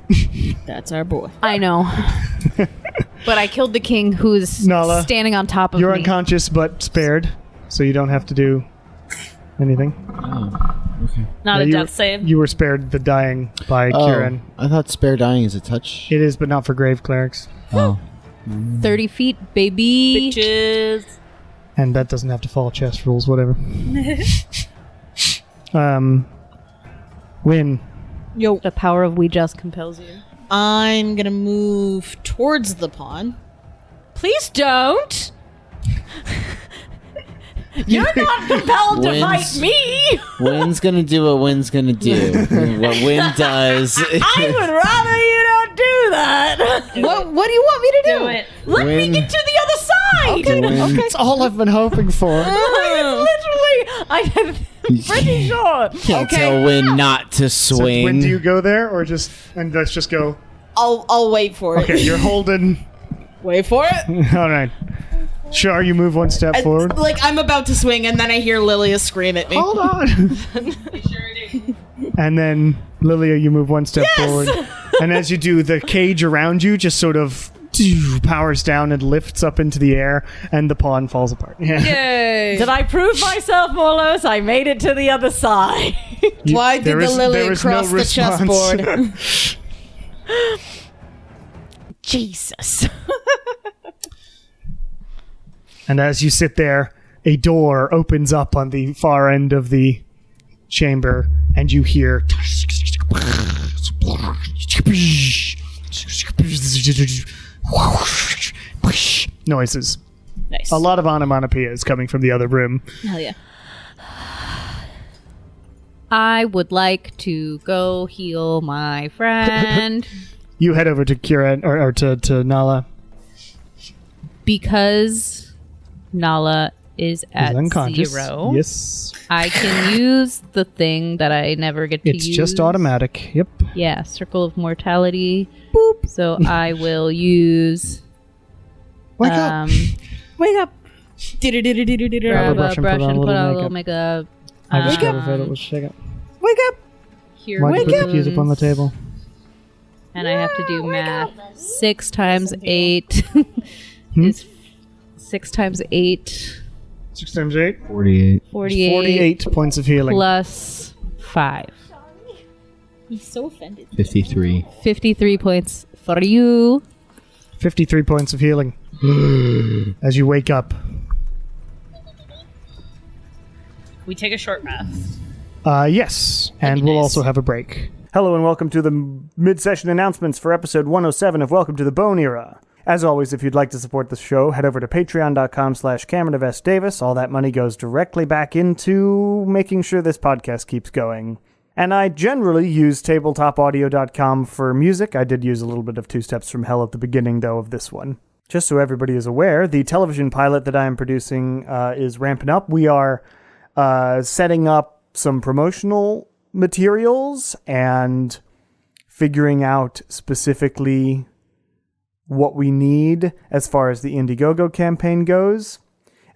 That's our boy. I know. But I killed the king who's Nala, standing on top of You're me. unconscious but spared, so you don't have to do anything. Not Yeah, a you- death save. You were spared the dying by Kieran. I thought spare dying is a touch. It is, but not for grave clerics. Oh. 30 feet, baby. Bitches. And that doesn't have to follow chess rules, whatever. Win. Yo. The power of we just compels you. I'm gonna move towards the pawn. Please don't. You're not compelled to fight Wins. me. Wynn's gonna do what Wynn's gonna do. What Wynn does. I would rather you don't do that. What do you want me to do? Do it. Let me Wynn- get to the other side. Wynn- That's all I've been hoping for. Literally, I'm pretty sure. Can't tell Wynn not to So swing. when do you go there, or just and let's just go? I'll wait for it. Okay, you're holding. Wait for it. All right. Char, you move one step forward. Like I'm about to swing, and then I hear Lilia scream at me. Hold on. And then Lilia, you move one step forward, and as you do, the cage around you just sort of powers down and lifts up into the air, and the pawn falls apart. Yeah. Did I prove myself, Morlos? I made it to the other side. Why did There the is- Lilia there is no cross the response. chessboard? Jesus. And as you sit there, a door opens up on the far end of the chamber, and you hear noises. Nice. A lot of onomatopoeias coming from the other room. Hell yeah. I would like to go heal my friend You head over to Kira or to Nala. because Nala is Who's at unconscious. 0. Yes. I can use the thing that I never get to It's use. just automatic. Yep. Yeah, Circle of Mortality. Boop. So I will use Wake up. Wake up. Grab a brush and put on a little put on a makeup. little makeup. I just got a little shake. Wake up. Here Why'd you put the comes- keys up on the table? And I have to do math. 6 times 8 Hmm? is 6 times 8. 6 times 8. 48. 48, 48 points of healing. plus 5. He's so offended. 53. 53 points for you. 53 points of healing. As you wake up. We take a short rest. Yes, and we'll also have a break. Hello and welcome to the mid-session announcements for episode 107 of Welcome to the Bone Era. As always, if you'd like to support the show, head over to patreon.com/CameronofSDavis. All that money goes directly back into making sure this podcast keeps going. And I generally use tabletopaudio.com for music. I did use a little bit of Two Steps from Hell at the beginning, though, of this one. Just so everybody is aware, the television pilot that I am producing is ramping up. We are setting up some promotional materials and figuring out specifically what we need as far as the Indiegogo campaign goes.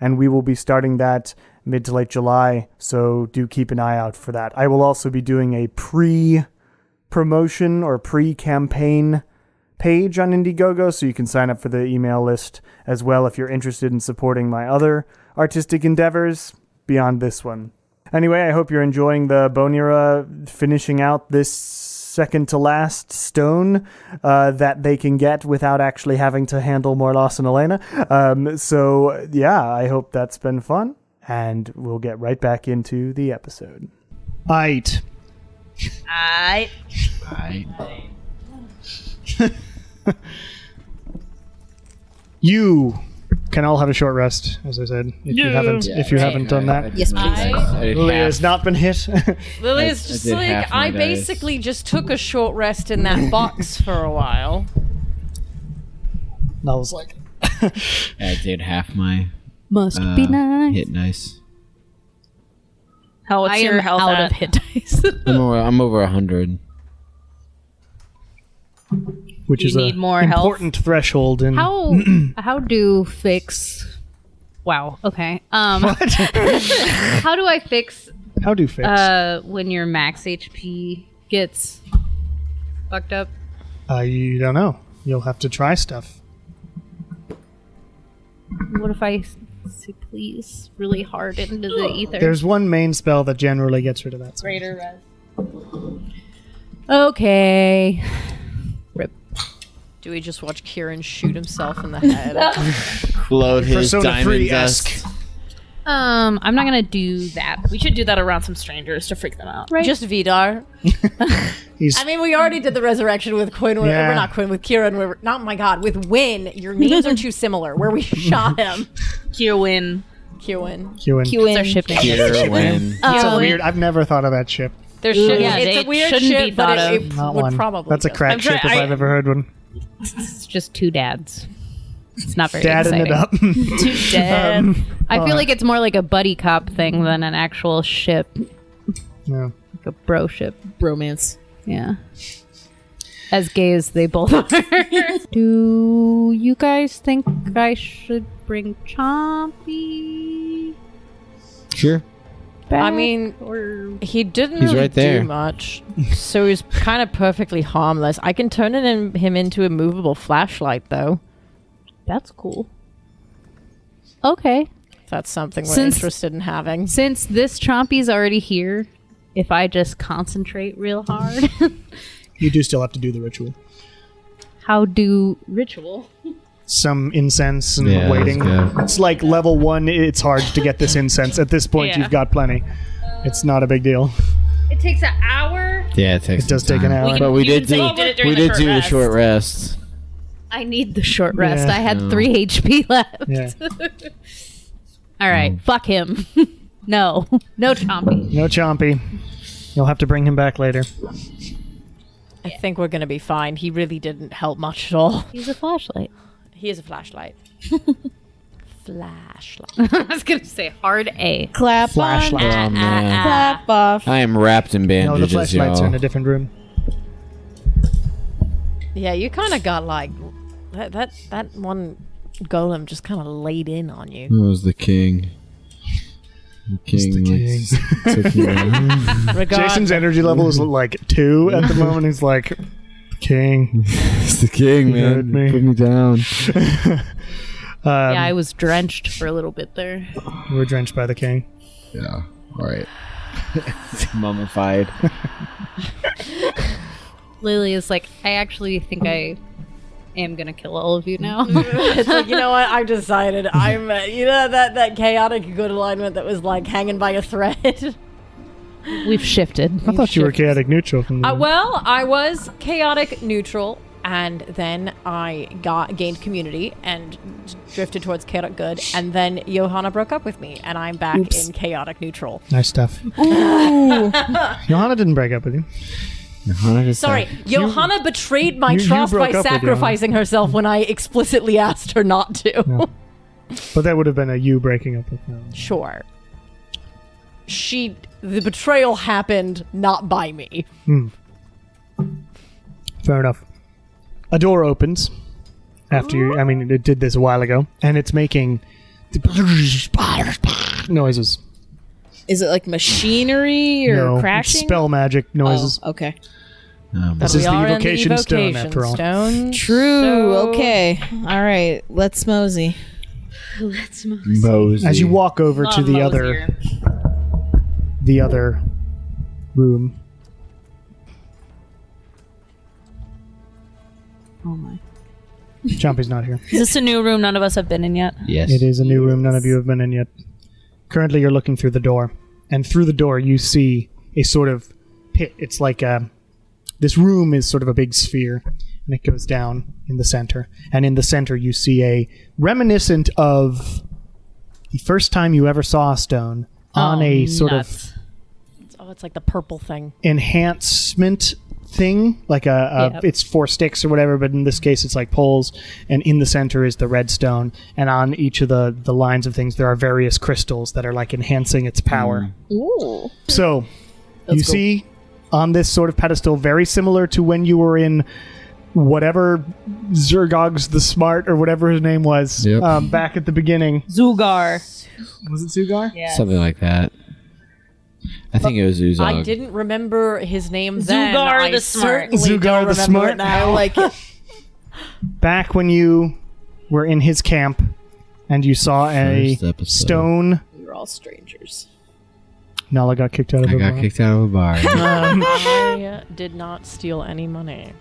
And we will be starting that mid to late July, so do keep an eye out for that. I will also be doing a pre-promotion or pre-campaign page on Indiegogo, so you can sign up for the email list as well if you're interested in supporting my other artistic endeavors beyond this one. Anyway, I hope you're enjoying the Bonira finishing out this second to last stone that they can get without actually having to handle Morlos and Elena. So yeah, I hope that's been fun, and we'll get right back into the episode. Aight. You can all have a short rest, as I said. If you haven't done that. Yes, please. Lily has not been hit. Lily's just like, I basically just took a short rest in that box for a while. And I was like, I did half my Must be nice. hit dice. What's I your am health out at? of hit dice. I'm over 100. which You is need a more health? important threshold in How do fix? Wow. Okay. How do I fix how do fix. when your max HP gets? Fucked up. You don't know. You'll have to try stuff. What if I say please really hard into the ether? There's one main spell that generally gets rid of that. Greater res. Okay. Rip. Do we just watch Kieran shoot himself in the head? Load his Persona diamond 3-esque. dust. I'm not gonna do that. We should do that around some strangers to freak them out. Right. Just Vidar. He's I mean, we already did the resurrection with Quinn. Yeah. We're not Quinn, with Kieran. We're not, my God, with Win. Your names are too similar. Where we shot him. Kierwin. Kieran. Qing. It's our ship name. Here when That's a weird. I've never thought of that ship. There should Yeah, it's it a weird shouldn't ship, be but thought it of. Not would one. probably That's a just- crack I'm trying- ship if I've ever heard one. It's just two dads. It's not very Dadding exciting. it up. Too dead. I feel like it's more like a buddy cop thing than an actual ship, Yeah. like a bro ship. Bromance. Yeah. As gay as they both are. Do you guys think I should bring Chompy Sure. back? I mean, he didn't He's really right there. do much, so he's kind of perfectly harmless. I can turn him into a movable flashlight, though. That's cool. Okay. If that's something we're Since- interested in having. Since this Chompy's already here, if I just concentrate real hard, You do still have to do the ritual. how do ritual? Some incense and Yeah, waiting. that's good. It's like level 1. It's hard to get this incense. At this point, Yeah. you've got plenty. It's not a big deal. It takes an hour. Yeah, it takes. It does some take an time. hour. But we You did can say do. you did it during We the did short do the rest. short rest. I need the short rest. Yeah. I had No. 3 HP left. Yeah. All right, fuck him. No Chompy. No Chompy. You'll have to bring him back later. I think we're going to be fine. He really didn't help much at all. He's a flashlight. He is a flashlight. Flashlight. I was gonna say hard A. Clap Flashlight. Oh man, Clap off. I am wrapped in No, the bandages, flashlights are in a y'all. different room. Yeah, you kind of got like that one golem just kind of laid in on you. It was the king. The king. the like, took me down. Jason's energy level is like 2 at the moment. He's like, King. It's the king, You heard man. me. Put me down. Yeah, I was drenched for a little bit there. We're drenched by the king. Yeah. All right. Mummified. Lily is like, I actually think I am gonna kill all of you now. It's like, you know what? I've decided. I'm, you know, that chaotic good alignment that was like hanging by a thread. We've shifted. I thought you were chaotic neutral from the Well, I was chaotic neutral, and then I gained community and drifted towards chaotic good, and then Johanna broke up with me, and I'm back in chaotic neutral. Nice stuff. Johanna didn't break up with you. Sorry, Johanna betrayed my you trust broke by up with sacrificing herself when I explicitly asked her not to. No. But that would have been a you breaking up with her. Sure. The betrayal happened not by me. Fair enough. A door opens after you. I mean, it did this a while ago, and it's making noises. Is it like machinery or No, crashing? spell magic noises. Oh, okay. This is the Evocation Stone, after all. True. Okay. All right. Let's mosey. Mosey. As you walk over to the other room, Oh my. Chompy's not here. Is this a new room none of us have been in yet? Yes. It is a new room none of you have been in yet. Currently, you're looking through the door, and through the door you see a sort of pit. It's like this room is sort of a big sphere, and it goes down in the center. And in the center, you see a reminiscent of the first time you ever saw a stone on a sort of It's like the purple thing. enhancement thing, like it's 4 sticks or whatever, but in this case it's like poles, and in the center is the red stone, and on each of the lines of things there are various crystals that are like enhancing its power. Ooh. So you see on this sort of pedestal, very similar to when you were in whatever Zergogs the Smart or whatever his name was back at the beginning. Zugar. Was it Zugar? Yeah. Something like that. I think it was Uzog. I didn't remember his name then. Zugar the Smart. Zugar the Smart. Now. I like it. Back when you were in his camp and you saw a First episode. stone. We were all strangers. Nala got kicked out of I the got bar. kicked out of a bar. I did not steal any money.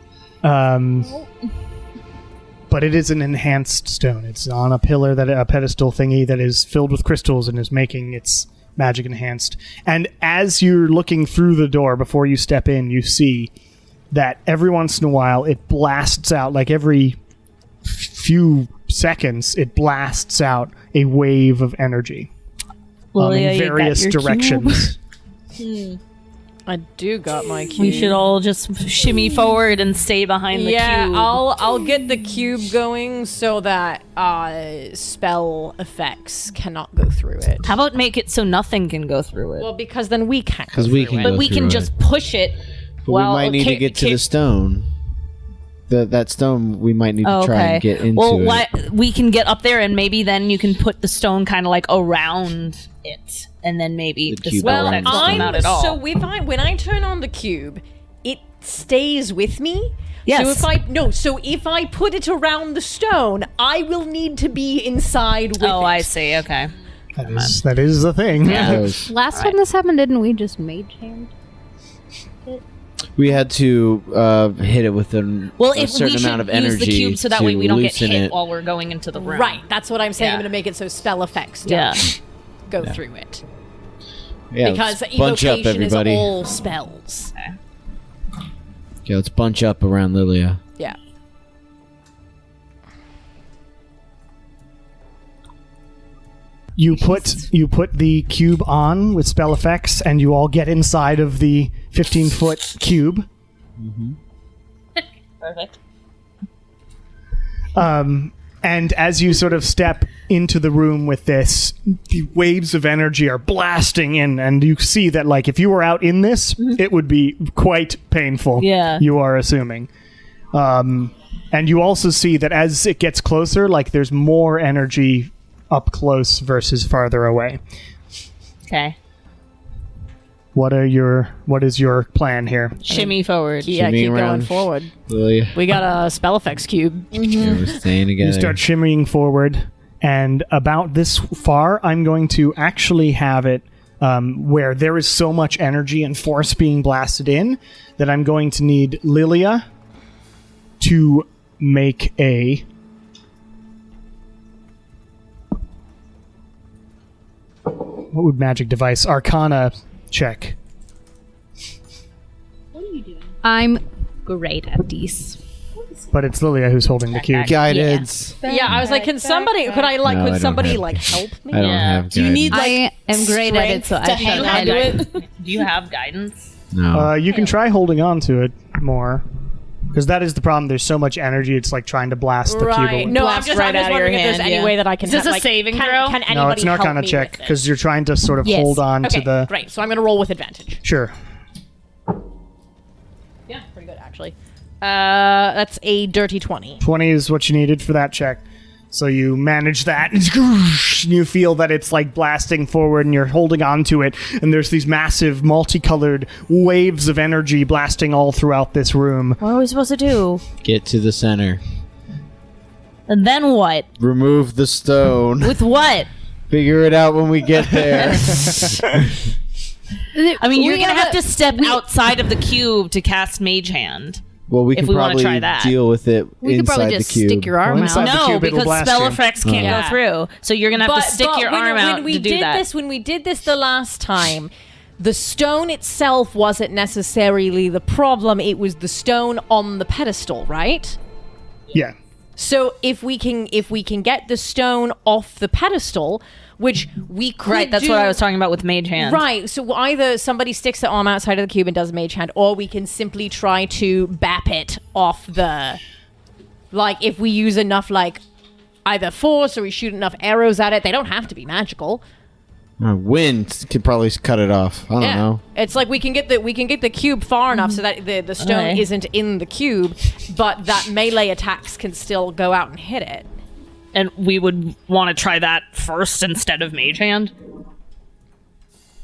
But it is an enhanced stone. It's on a pillar, a pedestal thingy that is filled with crystals and is making its magic enhanced. And as you're looking through the door before you step in, you see that every once in a while it blasts out, like every few seconds, it blasts out a wave of energy Lilia, in you got various your cube? directions. I do got my cube. We should all just shimmy forward and stay behind the cube. I'll get the cube going so that spell effects cannot go through it. How about make it so nothing can go through it? Well, because then we can't. Because we can but go we through can it. just push it. But we might need to get to the stone. That stone, we might need to try and get into it. We can get up there, and maybe then you can put the stone kind of like around it, and then maybe The the cube spell around effects it. won't come out at all. So when I turn on the cube, it stays with me. Yes. So if I put it around the stone, I will need to be inside with it. Oh, I see. Okay. That is the thing. Those. Last time this happened, didn't we just mage hand? We had to hit it with a Well, a if certain we should amount of use energy the cube so that to way we don't get loosen hit it. while we're going into the room. Right, that's what I'm saying. Yeah. I'm going to make it so spell effects don't Yeah. go through it. Yeah, Because let's bunch up, evocation is everybody. all spells. Okay, let's bunch up around Lilia. Yeah. You put the cube on with spell effects, and you all get inside of the 15-foot cube. Perfect. And as you sort of step into the room with this, the waves of energy are blasting in, and you see that, like, if you were out in this, it would be quite painful. Yeah. You are assuming. And you also see that as it gets closer, like, there's more energy up close versus farther away. Okay. What is your plan here? Shimmy forward. Yeah, Shimmy keep going around. forward. Lilia. We got a spell effects cube. Yeah, we're staying together. You start shimmying forward, and about this far, I'm going to actually have it where there is so much energy and force being blasted in that I'm going to need Lilia to make a... What would magic device? Arcana check. I'm great at these. But it's Lilia who's holding the cube. Guidance. Yeah, I was like, could somebody No, I could don't somebody have- like help me? I don't have guidance. Do you need like I am great at it, so I to hang shall on to guide. it? Do you have guidance? No. You can try holding on to it more. Because that is the problem. There's so much energy, it's like trying to blast the cube Right. away. No, I'm Blast just, right I'm just out of your wondering if there's hand, any yeah. way that I can Is this have, a saving throw? Can anybody No, it's an help Arcana me check, with it? because you're trying to sort of Yes. hold on Okay, to the... great. So I'm going to roll with advantage. Sure. Yeah, pretty good actually. That's a dirty 20. 20 is what you needed for that check. So you manage that, and you feel that it's like blasting forward, and you're holding on to it, and there's these massive, multicolored waves of energy blasting all throughout this room. What are we supposed to do? Get to the center. And then what? Remove the stone. With what? Figure it out when we get there. I mean, you're gonna have to step outside of the cube to cast Mage Hand. Well, we If can we wanna probably try that. deal with it We could inside probably the just cube. stick your arm Well, inside out. the No, cube, it'll because blast spell you. effects can't Yeah. go through. So you're gonna have to stick your arm out when we to do did that. this, when we did this the last time, the stone itself wasn't necessarily the problem. It was the stone on the pedestal, right? Yeah. So if we can get the stone off the pedestal, which we could Right, that's do- what I was talking about with Mage Hand. Right, so either somebody sticks the arm outside of the cube and does Mage Hand, or we can simply try to bap it off the... Like, if we use enough, like, either force or we shoot enough arrows at it. They don't have to be magical. Wind could probably cut it off. I don't know. It's like we can get the cube far enough so that the stone Okay. isn't in the cube, but that melee attacks can still go out and hit it. And we would want to try that first instead of Mage Hand.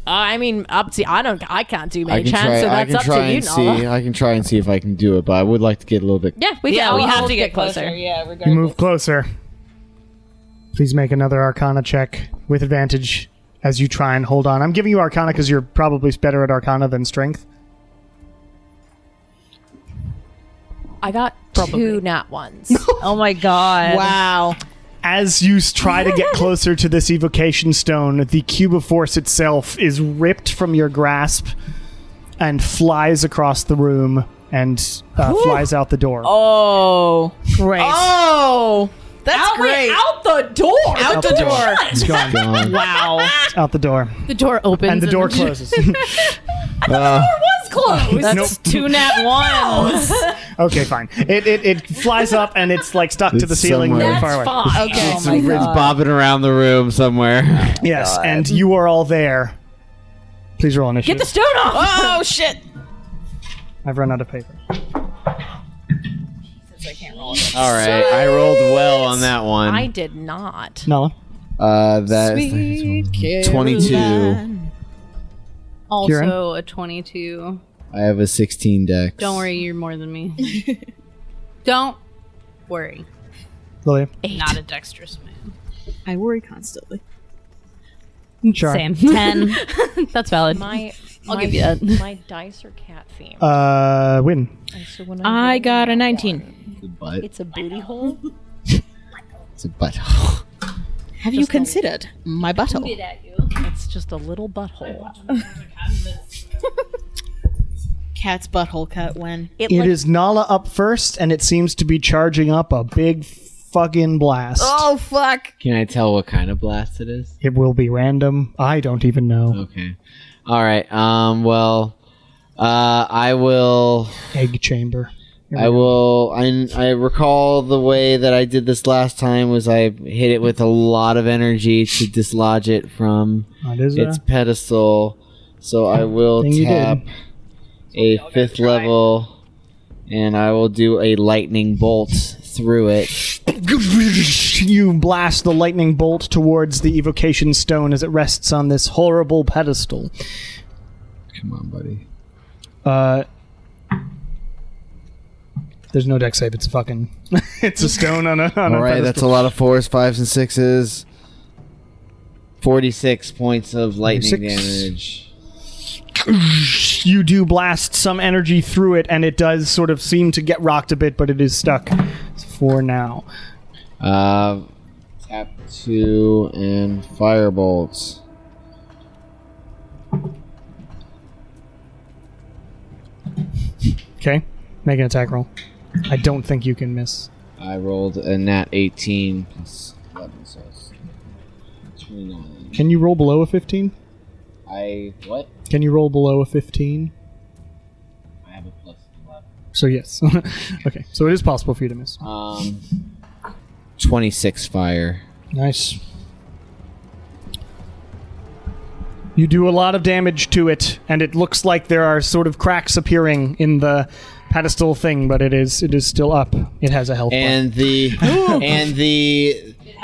I mean, up to I can't do I Mage can Hand, try. so I that's can up try to you, and Nala. see. I can try and see if I can do it, but I would like to get a little bit. Yeah, we Yeah, can. we I'll have to get get closer. Yeah, regardless. You move closer. Please make another Arcana check with advantage as you try and hold on. I'm giving you Arcana because you're probably better at Arcana than Strength. I got 2 nat ones. Oh my god. Wow. As you try to get closer to this Evocation Stone, the Cube of Force itself is ripped from your grasp and flies across the room and flies out the door. Oh, great. Oh, that's great. Out the door. Out the door. It's gone. Gone. Wow. Out the door. The door opens. And the door closes. Was closed. That's 2 nat ones. Okay, fine. It flies up and it's like stuck to the It's ceiling somewhere. really far That's away. fine. Okay. Oh my It's god. bobbing around the room somewhere. Yes, and you are all there. Please roll initiative. Get the stone off. Oh shit. I've run out of paper. All right, I rolled well on that one. I did not. Nala. That's 22. Also Kieran? a 22. I have a 16 dex. Don't worry, you're more than me. Don't worry. Lilia. Not a dexterous man. I worry constantly. Sure. Same. 10. That's valid. I'll give you that. My dice are cat themed. Win. And so when I roll got a that 19. one, The butt. it's a booty hole. It's a butt. Have you considered my butthole? It's just a little butthole. Cat's butthole cut when. It is Nala up first, and it seems to be charging up a big fucking blast. Oh fuck! Can I tell what kind of blast it is? It will be random. I don't even know. Okay. All right. Well, I will. Egg chamber. I will. I recall the way that I did this last time was I hit it with a lot of energy to dislodge it from That is its pedestal. So I will Thing you tap a 5th level, and I will do a lightning bolt through it. You blast the lightning bolt towards the Evocation Stone as it rests on this horrible pedestal. Come on, buddy. There's no deck save. It's a fucking. It's a stone on a. On All a right, pedestal. that's a lot of 4s, 5s, and 6s. 46 points of lightning 46. damage. You do blast some energy through it, and it does sort of seem to get rocked a bit, but it is stuck for now. Tap 2 and firebolts. Okay, make an attack roll. I don't think you can miss. I rolled a nat 18 plus 11, so it's 29. Can you roll below a 15? What? Can you roll below a 15? I have a plus 11. So yes. Okay, so it is possible for you to miss. 26 fire. Nice. You do a lot of damage to it, and it looks like there are sort of cracks appearing in the pedestal thing, but it is still up. It has a health bar. And the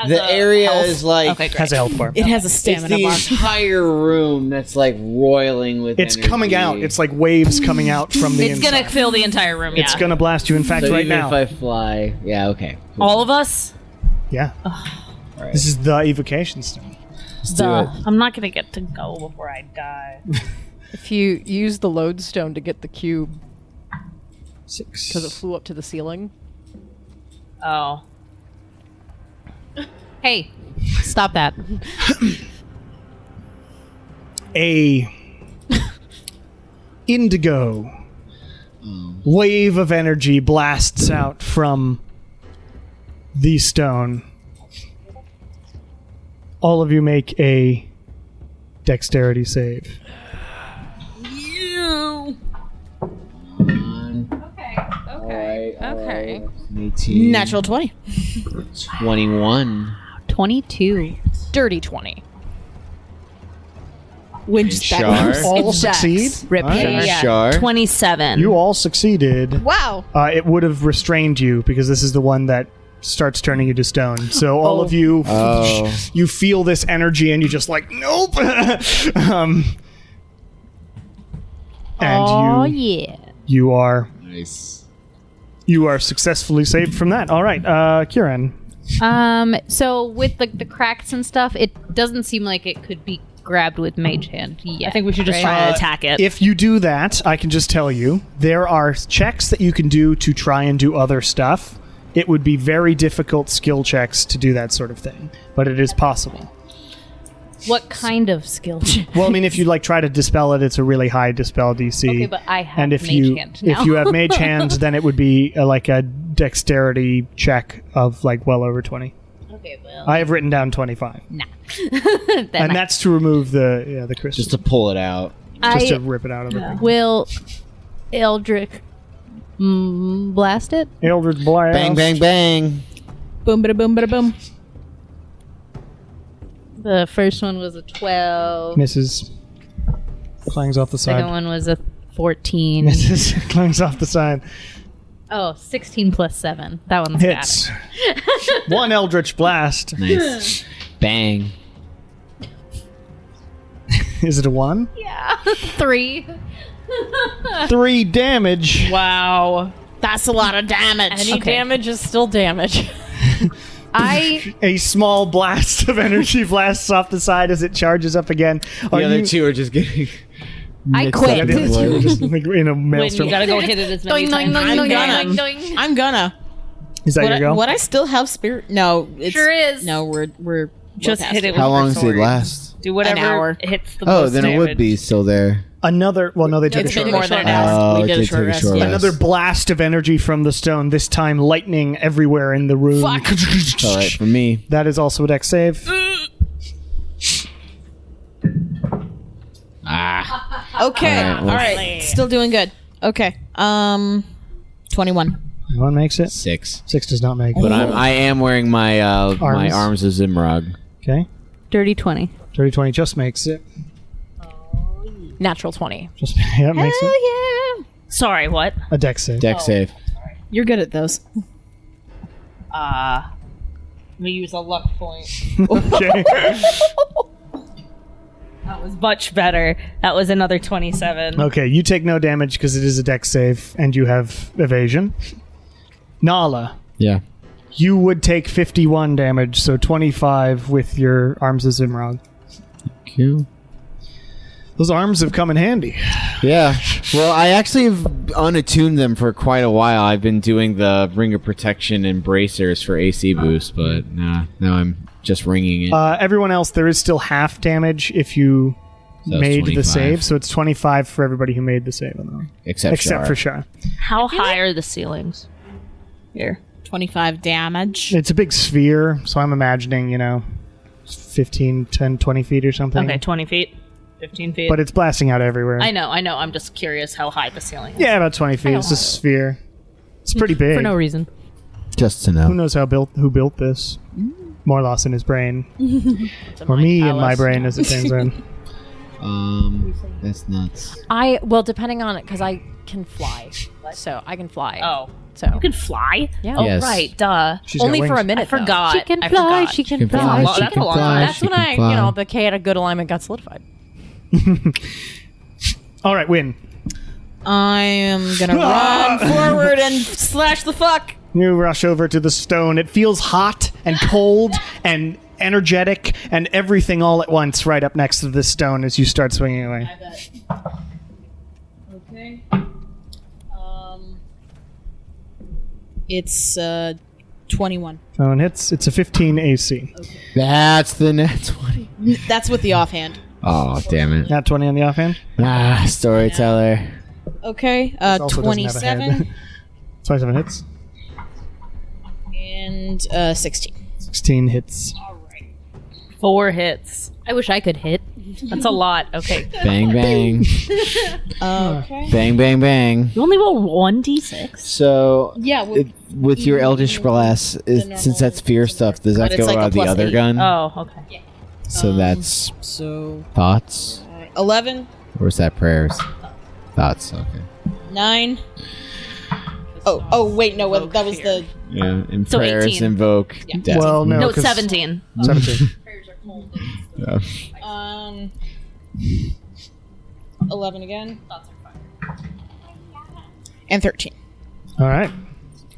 The area is like Okay, great. Has a health bar. It has a it's stamina the bar. entire room that's like roiling with. It's energy. coming out. It's like waves coming out from the It's inside. gonna fill the entire room. Yeah. It's gonna blast you. In fact, So right even now. if I fly, yeah, okay. All of us. Yeah. Right. This is the evocation stone. Let's do it. I'm not gonna get to go before I die. If you use the lodestone to get the cube, 6. because it flew up to the ceiling. Oh. Hey, stop that. A indigo wave of energy blasts out from the stone. All of you make a dexterity save. Okay. 18, Natural 20. 21. 22. Dirty 20. Which Char. All It's dex. succeed. Rip All right. Char. Char. 27. You all succeeded. Wow. It would have restrained you because this is the one that starts turning you to stone. So all of you, Oh. you feel this energy and you just like, nope. And Oh, yeah. you are Nice. successfully saved from that. All right, Kieran. So with the cracks and stuff, it doesn't seem like it could be grabbed with mage hand yet. I think we should just try to attack it. If you do that, I can just tell you there are checks that you can do to try and do other stuff. It would be very difficult skill checks to do that sort of thing, but it is possible. What kind of skill check? Well, I mean, if you like try to dispel it, it's a really high dispel DC. Okay, but I have and if mage you hand now. if you have mage hand, then it would be like a dexterity check of like well over 20. Okay, well, I have written down 25, then and that's to remove the crystal, Just to pull it out. just to I rip it out of the thing. will Eldrick blast it. Eldritch blast. Bang, bang, bang. Boom, bada boom, bada boom. The first one was a 12. Misses. Clangs off the Second side. one was a 14. Misses. Clangs off the side. Oh, 16 plus 7. That one's Hits. One Eldritch blast. Nice. Bang. Is it a 1? Yeah. 3. 3 damage. Wow. That's a lot of damage. Any damage is still damage. A small blast of energy blasts off the side as it charges up again. The other two are just getting. I mixed quit. up Yeah, in the other two blood. are just like in a Wait, maelstrom. you gotta go hit it as many Doing, doing, times. doing, I'm doing, gonna. doing. I'm gonna. Is that Would your go? I still have spirit? No. It's, Sure is. No, we're Just past hit it with How your long does it sword. last? Do whatever An hour. hits the Oh, most then it would damage. be still there. Another. Well, no, they took a It's short been rest. more than an hour. Oh, We did okay, a short take a rest. short Yeah. rest. Another blast of energy from the stone. This time, lightning everywhere in the room. Fuck. It's all right for me. That is also a dex save. Ah, Okay. All right, well- All right. Still doing good. Okay. 21. One makes it. 6. 6 does not make it. But I am wearing my my arms of Zimrog. Okay. Dirty 20. Dirty 20 just makes it. Natural 20. Just yeah, it makes it. Yeah. Sorry, what? A dex save. Deck save. You're good at those. Let me use a luck point. Okay. That was much better. That was another 27. Okay, you take no damage because it is a dex save and you have evasion. Nala, Yeah. you would take 51 damage, so 25 with your arms of Zimrog. Cool. Those arms have come in handy. Yeah. Well, I actually have unattuned them for quite a while. I've been doing the Ring of Protection and bracers for AC boost, but now I'm just ringing it. Everyone else, there is still half damage if you So it's made the 25. save, so it's 25 for everybody who made the save on that one. Except Shar. for Shar. How high are the ceilings? Here. 25 damage. It's a big sphere, so I'm imagining, 15, 10, 20 feet or something. Okay, 20 feet. 15 feet. But it's blasting out everywhere. I know. I'm just curious how high the ceiling is. Yeah, about 20 feet. It's a sphere. It's pretty big. For no reason. Just to Who know. knows who built this? Morlos in his brain. It's a Or mind me in my palace. brain, as it turns out. That's nuts. Well, depending on it, because I can fly. So I can fly. oh. So You can fly? Yeah. Oh, Yes. right. Duh. She's got only for a wings. minute. I forgot. She can I fly. forgot. She can can fly. fly. Well, She that's can a long fly. time. That's she when can fly. the chaotic good alignment got solidified. All right, Win. I am gonna run forward and slash the fuck. You rush over to the stone. It feels hot and cold and energetic and everything all at once right up next to this stone as you start swinging away. Okay. It's 21. Phone hits. It's a 15 AC. That's the net 20. That's with the offhand. Oh, damn it. Not 20 on the offhand. Storyteller. Okay. This also doesn't have a 27 head. 27 hits. and 16. 16 hits. 4 hits. I wish I could hit. That's a lot. Okay. Bang, bang. Okay. Bang, bang, bang. You only roll 1d6? So, Yeah. with your Eldritch Blast, since that's fear stuff, does that But it's go like a out the plus other 8. gun? Oh, okay. So that's So thoughts? 11, Or is that prayers? Thoughts, okay. 9. Oh, wait, no, that was the. Yeah, and So prayers 18. invoke death. Well, no. No, it's 'cause- 17. 17. Yeah. 11 again. And 13. All right.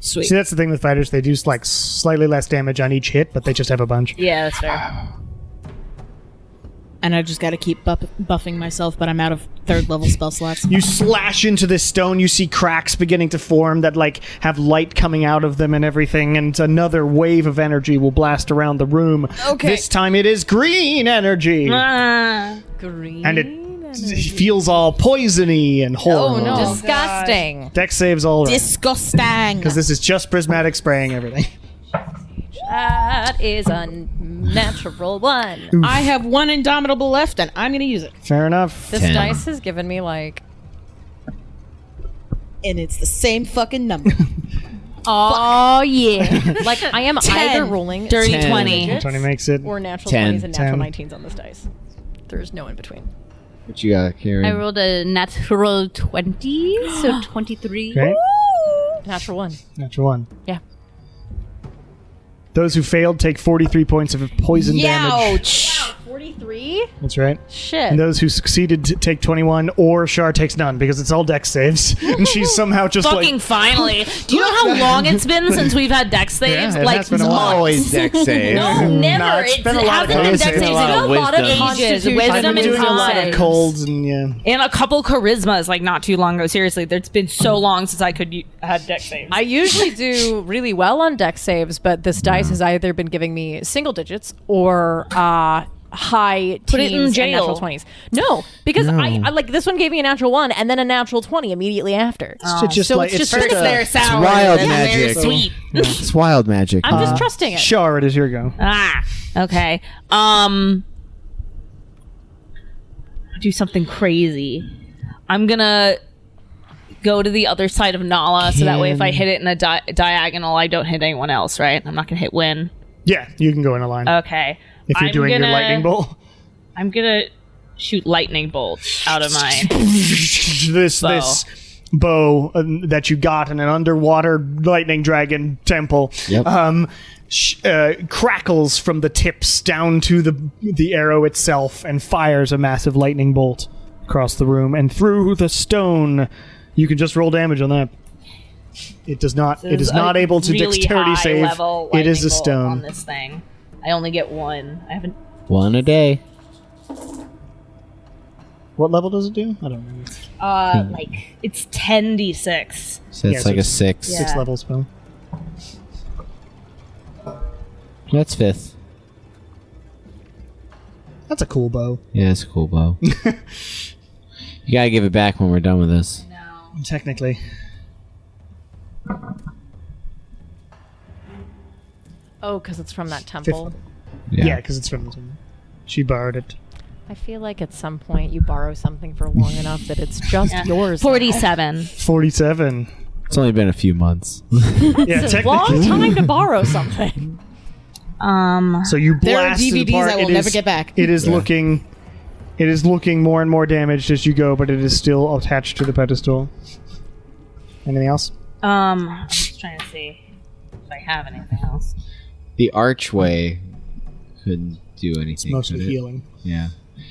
Sweet. See, that's the thing with fighters. They do like slightly less damage on each hit, but they just have a bunch. Yeah, that's fair. And I just got to keep buffing myself, but I'm out of 3rd level spell slots. You slash into this stone. You see cracks beginning to form that like have light coming out of them and everything. And another wave of energy will blast around the room. Okay. This time it is green energy, Ah. Green. and it feels all poisony and horrible. no. Disgusting. Dex saves all around. Disgusting. Because this is just prismatic spraying everything. That is a natural one. I have 1 indomitable left, and I'm going to use it. Fair enough. This 10. dice has given me like And it's the same fucking number. Oh yeah. like I am 10. either rolling Dirty 10. 20. 20 makes it. or natural 10. 20s and natural 10. 19s on this dice. There's no in between. What you got, Kieran? I rolled a natural 20, so 23. Okay. Natural 1. Natural 1. Yeah. Those who failed take 43 points of poison damage. Ouch. 43? That's right. Shit. And those who succeeded take 21, or Shar takes none because it's all dex saves, and she's somehow just Fucking like finally. Do you know how long it's been since we've had dex saves? Yeah, it like has been a while. Always dex save. No, never. Nah, it's been a lot of hasn't been dex dex saves. saves A lot in of a lot of wisdom. ages. Constitution. I've Wisdom been and doing a lot of times. colds and yeah. And a couple charismas, like not too long ago. Seriously, it's been so long since I could had dex saves. I usually do really well on dex saves, but this dice has either been giving me single digits or high Put it teens in and jail. natural 20s. No, because I like this one gave me a natural 1 and then a natural 20 immediately after. It's just So like it's just First a- they're sour, wild then they're magic. sweet. It's wild magic. I'm just trusting it. Shar, it is your go. Ah, okay. Do something crazy. I'm gonna go to the other side of Nala, so that way if I hit it in a diagonal, I don't hit anyone else, right? I'm not gonna hit Win. Yeah, you can go in a line Okay. if you're doing your lightning bolt. I'm gonna shoot lightning bolts out of my. this bow. bow that you got in an underwater lightning dragon temple. Yep. Crackles from the tips down to the arrow itself and fires a massive lightning bolt across the room and through the stone. You can just roll damage on that. It does not. It is not able to really dexterity high save. level It is a lightning bolt on stone. this thing. I only get 1. I haven't. One a day. What level does it do? I don't know. Like it's 10d6. So it's Yeah, like so a 6. Yeah. 6 level spell. That's 5th. That's a cool bow. Yeah, it's a cool bow. You gotta give it back when we're done with this. Technically. Oh, because it's from that temple. Yeah, because it's from the temple. She borrowed it. I feel like at some point you borrow something for long enough that it's just yours. 47. 47. It's only been a few months. Yeah, It's a long technically. time to borrow something. So you There are blast it DVDs apart. I will never get back. It is looking. It is looking more and more damaged as you go, but it is still attached to the pedestal. Anything else? just trying to see if I have anything else. The archway couldn't do anything. Mostly could it? healing. Yeah.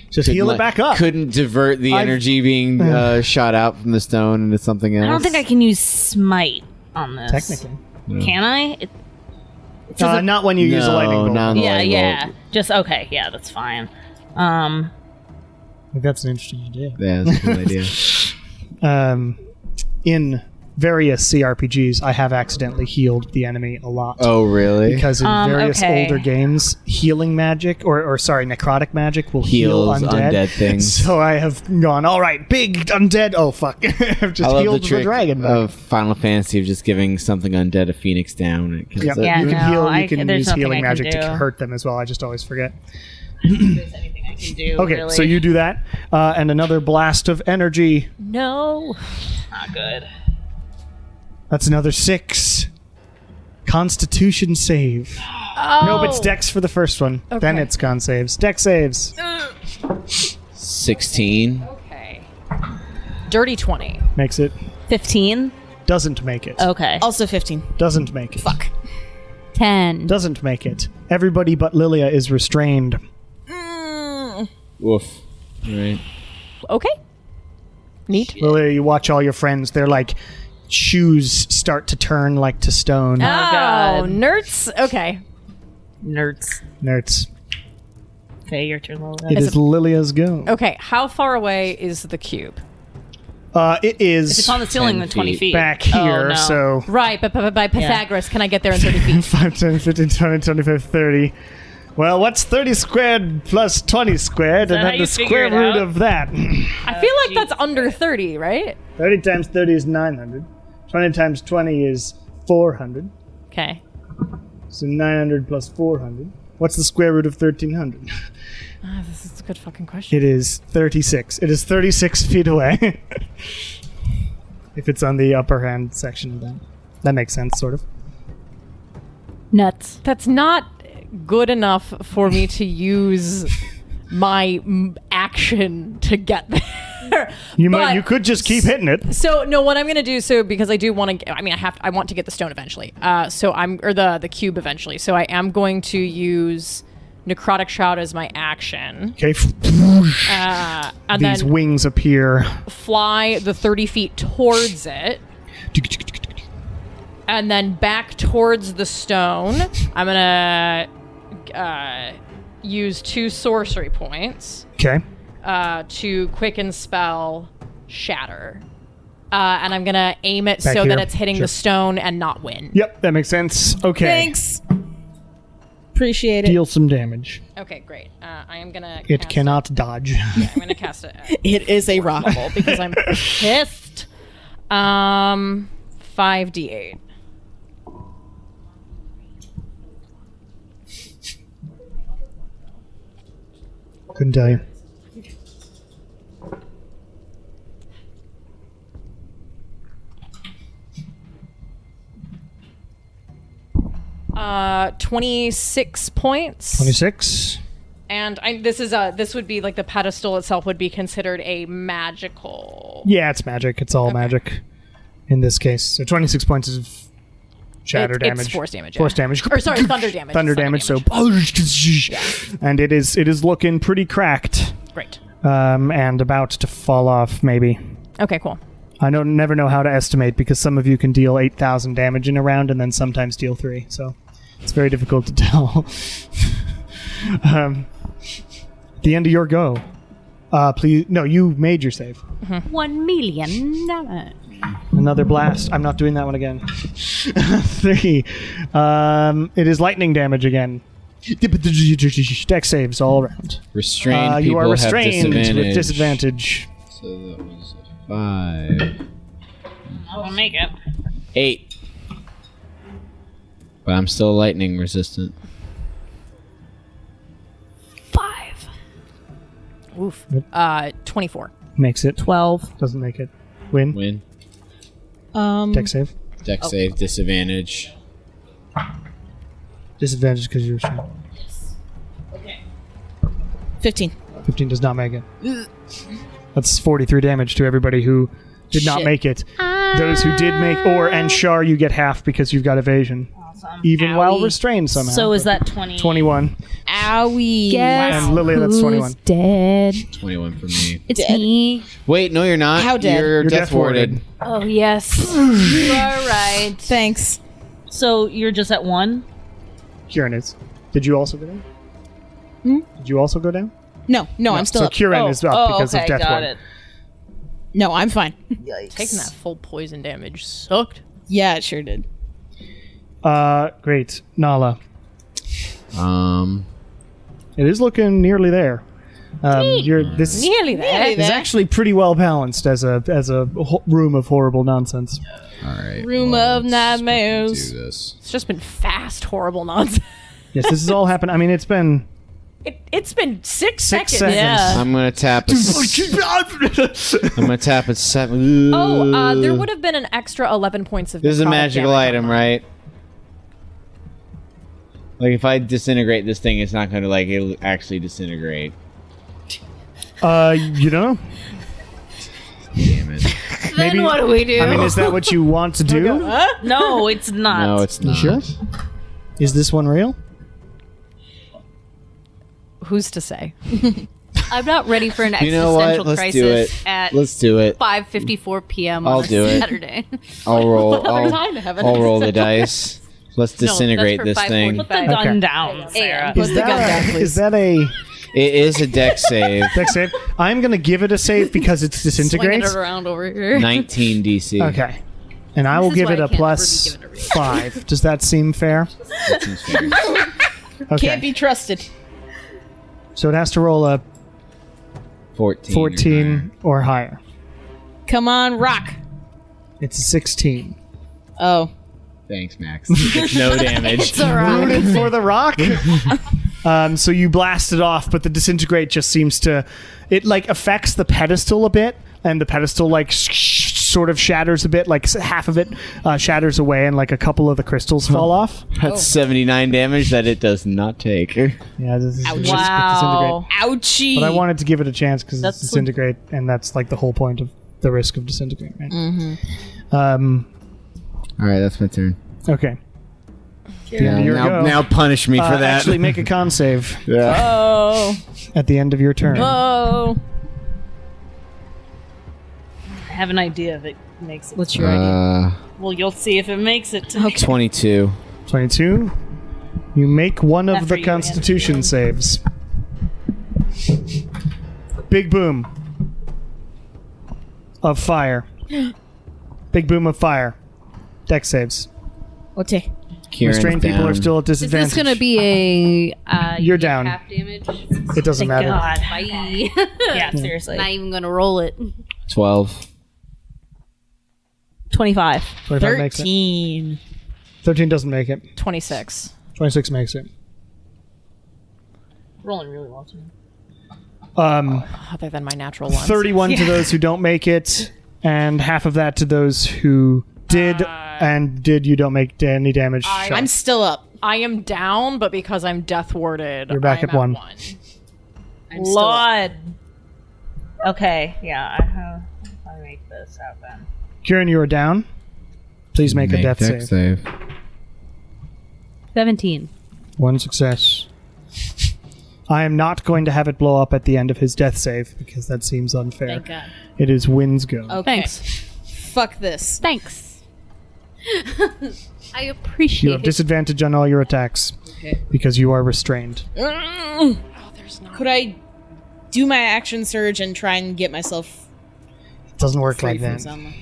Just heal it back up. Couldn't divert the energy being shot out from the stone into something else. I don't think I can use smite on this. Technically. No. Can I? Not when you use a lightning bolt. not on the lightning bolt. Just okay. Yeah, that's fine. I think that's an interesting idea. Yeah, that's a good idea. In various CRPGs, I have accidentally healed the enemy a lot. Oh, really? Because in various okay. older games, healing magic, or necrotic magic will heal Heals undead. things. So I have gone, all right, big undead. Oh, fuck. I've just I love healed the trick dragon. of Final Fantasy of just giving something undead a phoenix down. It kills Yep. it. Yeah, you can no, heal. I You can there's use nothing healing I can magic to do. hurt them as well. I just always forget. I don't think there's anything I can do. Okay, really. so you do that, and another blast of energy. No. Not good. That's another 6. Constitution save. No, but it's Dex for the first one. Then Okay. it's con saves. Dex saves. 16. Okay. Dirty 20. Makes it. 15. Doesn't make it. Okay. Also 15. Doesn't make it. Fuck. 10. Doesn't make it. Everybody but Lilia is restrained. Woof. Right. Okay. Neat. Lilia, you watch all your friends. They're like shoes start to turn like to stone. Oh, God. nerds. Okay. Nerds. Nerds. Okay, your turn, Lola. It is Lilia's go. Okay. How far away is the cube? It is If it's on the ceiling, 10 then 20 feet. back here, Oh, no. so Right, but by Pythagoras, can I get there in 30 feet? 5, 10, 15, 20, 25, 30. Well, what's 30 squared plus 20 squared, that and how then you the square figure it root out? of that? I feel like that's under 30, right? 30 times 30 is 900. 20 times 20 is 400. Okay. So 900 plus 400. What's the square root of 1300? This is a good fucking question. It is 36. It is 36 feet away. If it's on the upper hand section of that. That makes sense, sort of. Nuts. That's not good enough for me to use my action to get there. You could just keep hitting it. So no, what I'm gonna do, because I do want to. I mean, I want to get the stone eventually. Or the cube eventually. So I am going to use Necrotic Shroud as my action. Okay. And These then wings appear. fly the 30 feet towards it. And then back towards the stone. I'm gonna use 2 sorcery points Okay. to quicken spell Shatter. And I'm gonna aim it Back so here? that it's hitting Sure. the stone and not win. Yep, that makes sense. Okay. Thanks. Appreciate it. Deal some damage. Okay, great. I am gonna. It cast cannot dodge. I'm gonna cast it It is a rock. because I'm pissed. 5d8. Couldn't tell you. Uh, 26 points. 26. And this would be like the pedestal itself would be considered a magical. Yeah, it's magic. It's all magic in this case. So 26 points of shatter It's damage. force damage, yeah. Force damage. Or sorry, thunder damage. Thunder damage. So, and it is looking pretty cracked. Great. And about to fall off. Maybe. Okay, cool. I never know how to estimate because some of you can deal 8,000 damage in a round and then sometimes deal 3. So it's very difficult to tell. The end of your go. Please, no, you made your save. 1 million damage. Another blast. I'm not doing that one again. 3. It is lightning damage again. Dex saves all around. Restrained people You are restrained have with disadvantage. So that was 5. I'll make it. 8. But I'm still lightning resistant. 5. Oof. 24. Makes it. 12. Doesn't make it. Win. Win. Dex save. Dex save, disadvantage. Disadvantage because you're restrained. 15. 15 does not make it. That's 43 damage to everybody who did not Shit. make it. Those who did make, and Shar, you get half because you've got evasion. Awesome. Even while Owie. restrained somehow. So is that 20? 21. Owie. Guess And Lily, that's 21. who's dead? 21 for me. It's Dead. me. Wait, no, you're not. How dead? You're death warded. Oh yes. You are right. Thanks. So you're just at 1? Kieran is. Did you also go down? Did you also go down? No, I'm still so up. Kieran is up because okay, of death got ward. it. No, I'm fine. Taking that full poison damage sucked. Yeah, it sure did. Great. Nala. It It is looking nearly there. This Nearly there. is actually pretty well balanced as a room of horrible nonsense. All right. Room of nightmares. Do this. It's just been fast, horrible nonsense. Yes, this has all happened. I mean, it's been It's been 6 seconds. seconds. Yeah. I'm gonna tap. I'm gonna tap at 7. Oh, there would have been an extra 11 points of. This is a necrotic magical damage item, on right? Like if I disintegrate this thing, it's not gonna like it'll actually disintegrate. You don't know? Damn it. Maybe. what do we do? I mean, is that what you want to do? No, it's not. No, it's not. Sure. Is this one real? Who's to say? I'm not ready for an You know what? existential Let's crisis do it. at Let's do it. 5:54 p.m. I'll on a do it. Saturday. I'll roll. Other time to have an I'll roll the dice. Let's disintegrate for this thing. 5:45. Put the gun Okay. down, Sarah. Put the gun down, please. Is that a It is a deck save. deck save? I'm going to give it a save because it Swinging disintegrates. it around over here. 19 DC. Okay. And I will is give why it I a can't plus ever be given a 5. Does that seem fair? That seems fair. Okay. Can't be trusted. So it has to roll a 14. 14 or higher. Come on, rock. It's a 16. Oh. Thanks, Max. It's no damage. Rooted for the rock. So you blast it off, but the disintegrate just seems to, it like affects the pedestal a bit, and the pedestal like sort of shatters a bit, like half of it shatters away, and like a couple of the crystals fall off. That's 79 damage that it does not take. Yeah, this is Ouch. just Wow. disintegrate. Ouchie. But I wanted to give it a chance because it's That's disintegrate, and that's like the whole point of the risk of disintegrate. Right? All right, that's my turn. Okay. Yeah, your now, go. now punish me for that. Actually, make a con save yeah. Oh. at the end of your turn. Oh. I have an idea if it makes it. What's your idea? Well, you'll see if it makes it. 22. 22. You make one of After the you Constitution saves. Big boom of fire. Big boom of fire. Deck saves. Okay. Kieran's Restrained people down. are still at Is disadvantage. this going to be a You're down. half damage? It doesn't matter. God. Bye. Yeah, seriously. Not even going to roll it. 12. 25. 25 makes it. 13. 13 doesn't make it. 26. 26 makes it. Rolling really well too. Other than my natural ones. 31 to those who don't make it, and half of that to those who did, and you don't make any damage. Shot. I'm still up. I am down, but because I'm death warded, You're back I'm at 1. I'm still up. Lord. Okay, yeah, I make this out then. Kieran, you are down. Please make a death deck save. 17. 1 success. I am not going to have it blow up at the end of his death save because that seems unfair. Thank God. It is Wind's go. Okay. Thanks. Fuck this. Thanks. I You appreciate have it. disadvantage on all your attacks Okay. because you are restrained. Could I do my action surge and try and get myself It doesn't work free like from that. someone?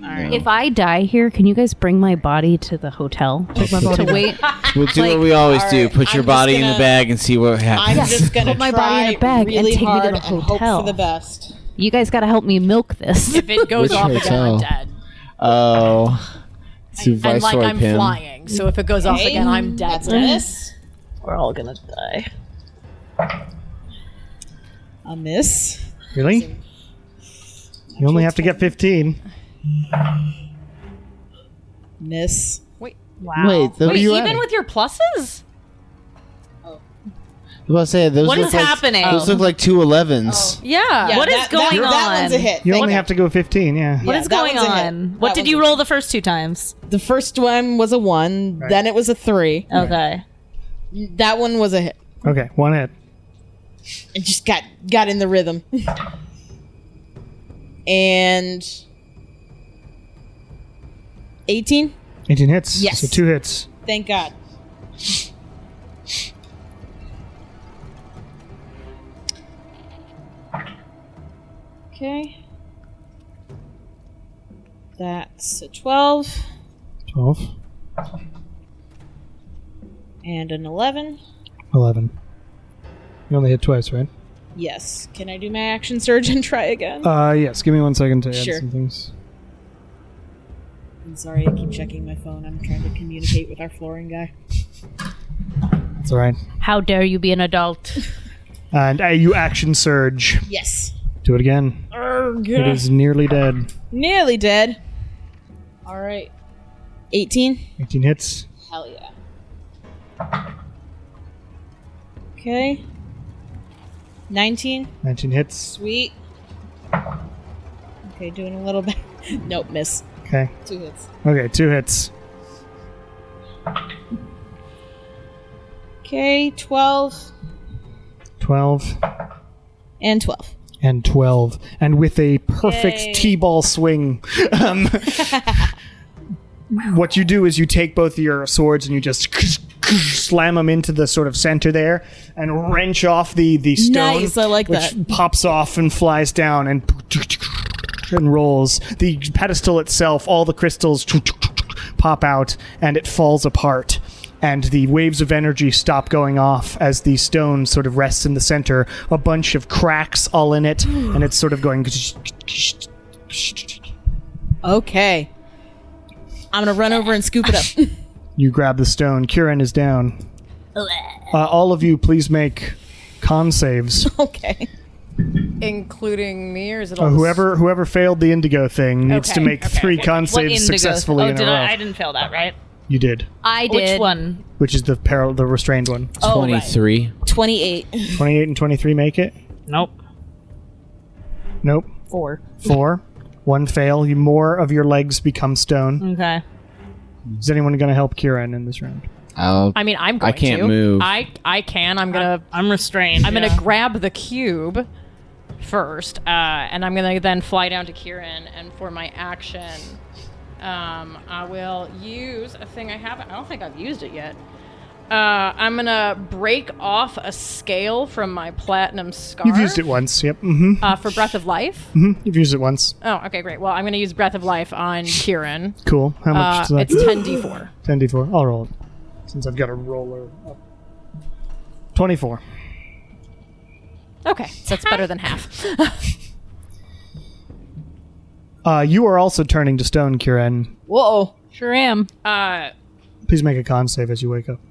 Alright. If I die here, can you guys bring my body to the hotel to wait? We'll do Like, what we always do. alright, Put your I'm body just in the gonna- bag and see what happens. I'm just gonna Put my try body in a bag and really take me to hard the and hope hotel. for the best. You guys got to help me milk this. If it goes Which off again, I'm hotel? dead. Oh. To And like Viceroy I'm Pim. flying, so if it goes off Okay, again, I'm dead. That's a miss. We're all gonna die. A miss. Really? You only have to get 15. Miss. Wait, Wow. the, What are you Even adding? with your pluses? I was about to say, those What look is like, happening? Those look like 2 11s. Yeah. What is going That one's a on? hit. You Thank only you. have to go 15, yeah. What Yeah, is that going one's a hit. on? That What did one's you a roll the first 2 times? The first one was a 1, Right. then it was a 3. Okay. That one was a hit. Okay, 1 hit. I just got in the rhythm. And 18? 18 hits. Yes. So 2 hits. Thank God. Okay. That's a 12 12, and an 11. 11. You only hit twice, right? Yes. Can I do my action surge and try again? Yes. Give me 1 second to add Sure. some things. I'm sorry, I keep checking my phone. I'm trying to communicate with our flooring guy. It's all right. How dare you be an adult? And you action surge. Yes. Do it again. It is nearly dead. Nearly dead. All right. 18. 18 hits. Hell yeah. Okay. 19. 19 hits. Sweet. Okay, doing a little bit. Nope, miss. Okay. 2 hits. Okay, 2 hits. Okay, 12 12 and 12. and 12. And with a perfect Yay. T-ball swing, what you do is you take both of your swords and you just slam them into the sort of center there and wrench off the stone. Nice, I like which that. pops off and flies down and rolls. The pedestal itself, all the crystals pop out and it falls apart. And the waves of energy stop going off as the stone sort of rests in the center. A bunch of cracks all in it, and it's sort of going. Okay. I'm gonna run over and scoop it up. You grab the stone. Kieran is down. All of you, please make con saves. Okay. Including me, or is it all Whoever failed the indigo thing needs to Okay, make 3 con What saves indigo? successfully Oh, in a did row. I didn't fail that, right? You did, I did. Which one? which is the restrained one. Oh, right. 23. 28. 28 and 23 make it. Nope. Nope. 4. 4. 1 fail. More of your legs become stone. Okay. Is anyone going to help Kieran in this round? I mean, I'm going I can't to. move. I can. I'm gonna. I'm restrained. I'm yeah. gonna grab the cube first, and I'm gonna then fly down to Kieran. And for my action, I will use a thing I haven't. I don't think I've used it yet. I'm gonna break off a scale from my platinum scarf. You've used it once. Yep. Mm-hmm. For Breath of Life. You've used it once. Oh, okay, great. Well, I'm gonna use Breath of Life on Kieran. Cool. How much is that? It's 10d4. 10d4. I'll roll it. Since I've got a roller up. 24. Okay, that's better than half. You are also turning to stone, Kieran. Whoa. Sure am. Please make a con save as you wake up.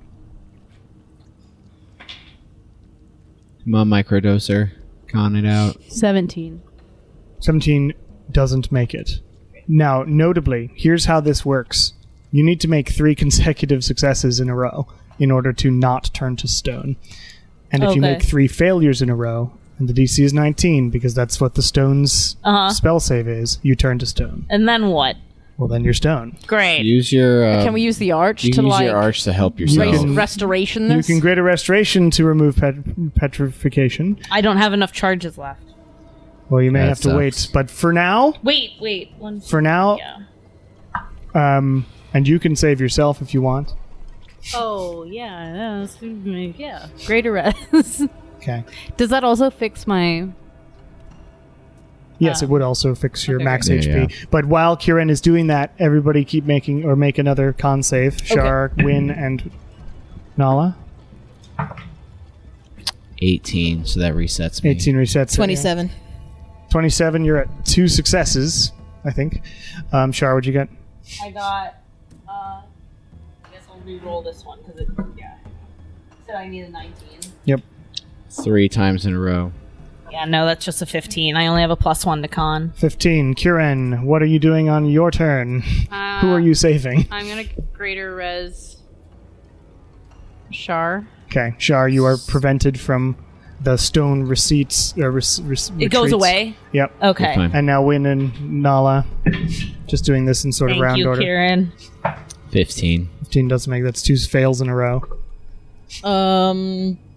Come on, microdoser. Con it out. 17. 17 doesn't make it. Now, notably, here's how this works. You need to make 3 consecutive successes in a row in order to not turn to stone. And if you Okay. make 3 failures in a row, and the DC is 19, because that's what the stone's spell save is, you turn to stone. And then what? Well, then you're stone. Great. Use your. Can we use the arch You to can use like your arch to help yourself. restoration You this? can greater restoration to remove petrification. I don't have enough charges left. Well, you may That have to sucks. wait, but for now, Wait. One. for now, Yeah. and you can save yourself if you want. Oh, yeah. Yeah. Greater res. Okay. Does that also fix my... Yes, it would also fix your Okay, max great. HP. Yeah. But while Kieran is doing that, everybody keep make another con save. Shar, Win, and Nala. 18, so that resets me. 18 resets. it, 27. yeah. 27, you're at 2 successes, I think. Shar, what'd you get? I got. I guess I'll re-roll this one because it. Yeah. So I need a 19. Yep. 3 times in a row. Yeah, no, that's just a 15. I only have a +1 to con. 15. Kieran, what are you doing on your turn? Who are you saving? I'm going to greater res... Shar. Okay, Shar, you are prevented from the stone receipts. It goes retreats. away. Yep. Okay. Fine. And now Win and Nala, just doing this in sort of Thank round you, order. Kieran. 15. 15 doesn't make that's 2 fails in a row.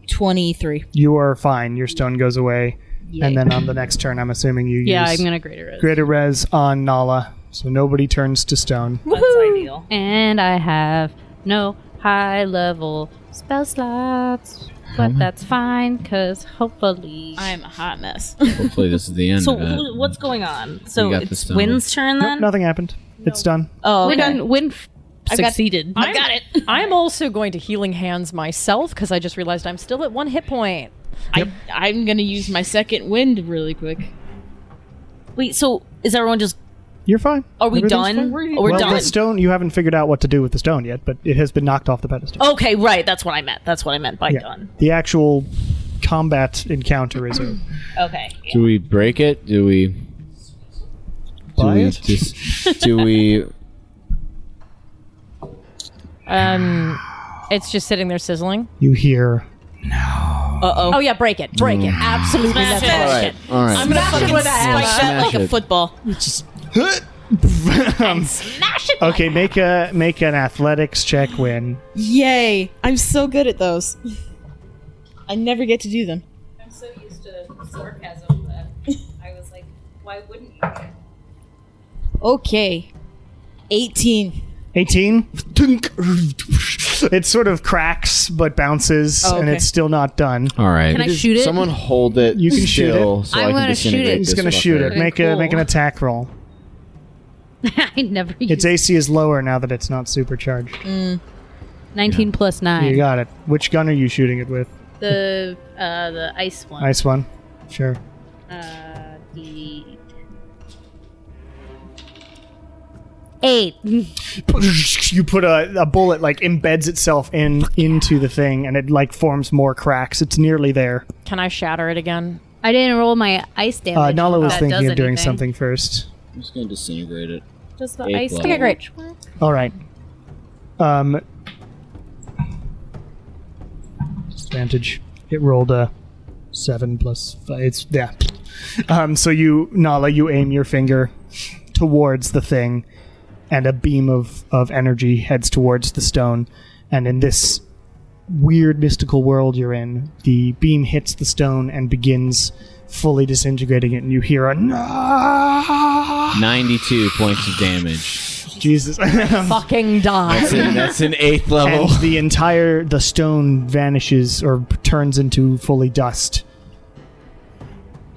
23. You are fine. Your stone goes away. And then on the next turn, I'm assuming you Yeah, use I'm gonna greater res. Greater Res on Nala, so nobody turns to stone. That's ideal. And I have no high level spell slots. But that's fine, because hopefully... I'm a hot mess. Hopefully this is the end So of it. what's going on? So got the it's stone. Wynn's turn Nope, then? nothing happened. It's done. Oh, okay. Win succeeded. I got it. I'm also going to healing hands myself because I just realized I'm still at 1 hit point. I'm gonna use my second wind really quick. Wait, so is everyone just... You're fine. Are we Everything's done? fine. We're well, done. the stone, you haven't figured out what to do with the stone yet, but it has been knocked off the pedestal. Okay, right. That's what I meant. That's what I meant by Yeah. done. The actual combat encounter is over. Okay. Do we break it? Do we Buy it? just do we It's just sitting there sizzling. You hear Uh-oh. Oh yeah, break it. Break it. Absolutely. Smash Let's it. break All right. it. All right. I'm gonna Smash it fucking with a hammer. spike that like Smash a it. football. okay, make an athletics check. Win. Yay! I'm so good at those. I never get to do them. I'm so used to sarcasm that I was like, why wouldn't you? Okay. 18. 18. It sort of cracks but bounces, Oh, and okay. it's still not done. All right. Can I shoot it? Someone hold it. You can shoot still it. So I'm I can gonna shoot disintegrate it. He's this gonna without shoot it. hurting. Make an attack roll. I never Its used AC is lower now that it's not supercharged. 19 plus 9. You got it. Which gun are you shooting it with? The ice one. Nice one. Sure. The 8. You put a bullet like embeds itself into the thing, and it like forms more cracks. It's nearly there. Can I shatter it again? I didn't roll my ice damage. Nala was that thinking does of doing anything. something first. I'm just gonna disintegrate it. does the Eight ice level. Okay, great. All right. Disadvantage. It rolled a 7 plus 5. It's yeah. So Nala, you aim your finger towards the thing, and a beam of energy heads towards the stone. And in this weird mystical world you're in, the beam hits the stone and begins fully disintegrating it, and you hear a 92 points of damage. Jesus. Fucking die. That's an 8th level. And the stone vanishes or turns into fully dust.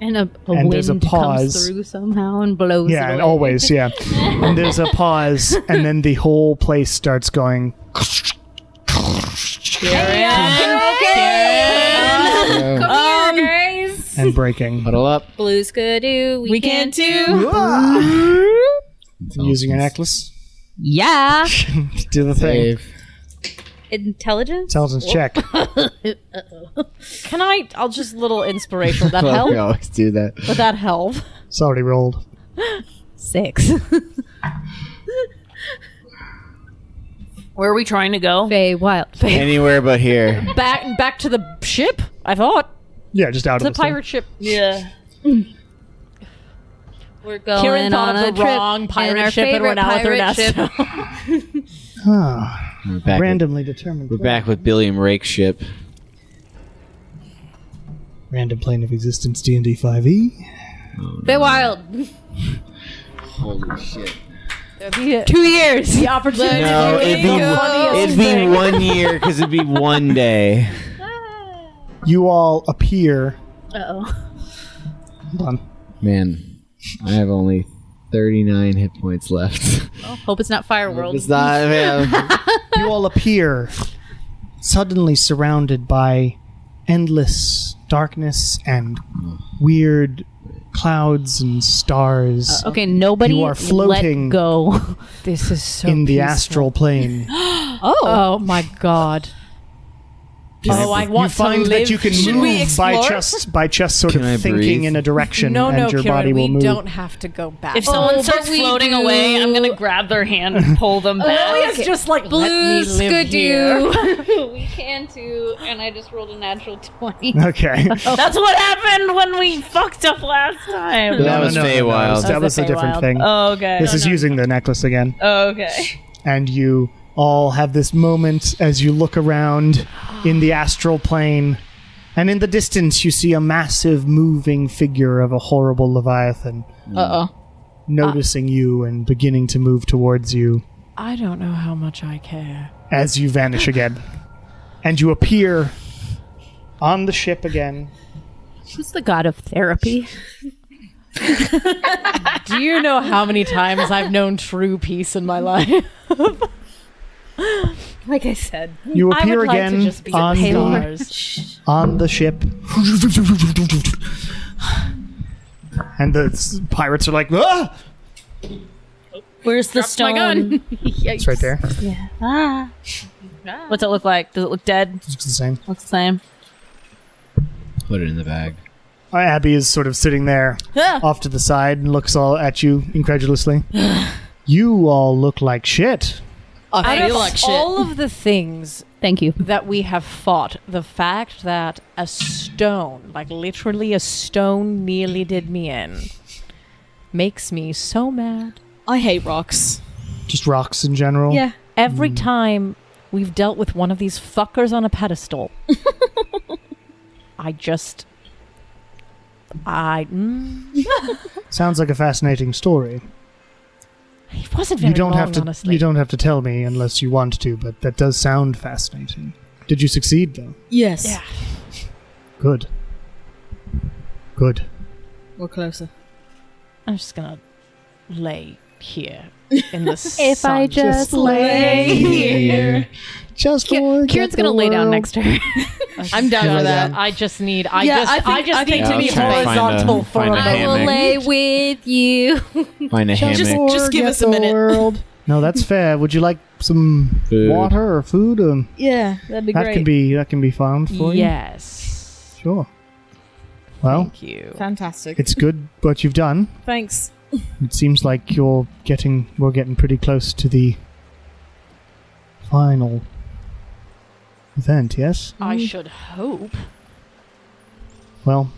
And a And wind there's a pause. comes through somehow and blows it Yeah, and away. always, yeah. And there's a pause, and then the whole place starts going. And breaking. Huddle up. Blues could do. We can too. Using your necklace. Yeah. Do the thing. Save. Intelligence? Intelligence check. Can I'll just little inspirational. That We help? always do that. Would that help? It's already rolled. 6. Where are we trying to go? Fey Wild. Anywhere but here. Back to the ship? I thought. Yeah, just out The of the thing. pirate ship. Yeah. We're going Kieran thought on of a the trip wrong in pirate our ship, and we're favorite now with pirate ship. Ernesto. We're back. Randomly determined. We're back with Billiam Rake ship. Random plane of existence D&D 5e. Fey Wild. Holy shit. 2 years. The opportunity. No, it'd be 1 year because it'd be 1 day. You all appear. Uh-oh. Hold on. Man, I have only 39 hit points left. Hope it's not Fireworld. It's not, man. You all appear suddenly surrounded by endless darkness and weird clouds and stars Okay, nobody You are floating let go. This is so in the peaceful. astral plane. Oh my god. I want you find to that live. you can Should we move by explore? just sort Can I of thinking breathe? in a direction, No, and your Kieran, body will we move. don't have to go back. If someone but starts we floating away, I'm gonna grab their hand and pull them back. Lilia's just like, Blue let me live here. skidoo. We can too, and I just rolled a natural 20. Okay. That's what happened when we fucked up last time. That was Feywild. That was a different Feywild. thing. Oh, okay. This is using the necklace again. Oh, okay. And you all have this moment as you look around in the astral plane, and in the distance you see a massive moving figure of a horrible leviathan noticing you and beginning to move towards you I don't know how much I care. as you vanish again. And you appear on the ship again. Who's the god of therapy? Do you know how many times I've known true peace in my life? Like I said. You I appear would like again to just be on a the, stars. on the ship. And the pirates are like, ah! Where's the stone? My gun. It's right there. Ah. What's it look like? Does it look dead? It's the same. Looks the same. Put it in the bag. Abby is sort of sitting there off to the side and looks all at you incredulously. You all look like shit. I Out feel of like shit. all of the things Thank you. that we have fought, the fact that a stone, like literally a stone, nearly did me in, makes me so mad. I hate rocks. Just rocks in general. Yeah. Every time we've dealt with one of these fuckers on a pedestal, Sounds like a fascinating story. It wasn't very You don't long, have to. honestly. You don't have to tell me unless you want to. But that does sound fascinating. Did you succeed though? Yes. Yeah. Good. Good. We're closer. I'm just gonna lay here in the sun. If I just lay here. Just for Kieran's gonna lay down next to her. I'm down Yeah, for yeah. that. I just need. I I think need to to be be fair, horizontal for a find a I will hammock. lay with you. Find a hammock. Just give us a minute. No, that's fair. Would you like some Food. water or food? Yeah, that'd be That great. can be found for you. Yes. Sure. Well, Thank you. Fantastic. it's good what you've done. Thanks. It seems like we're getting pretty close to the final event, yes? I should hope. Well,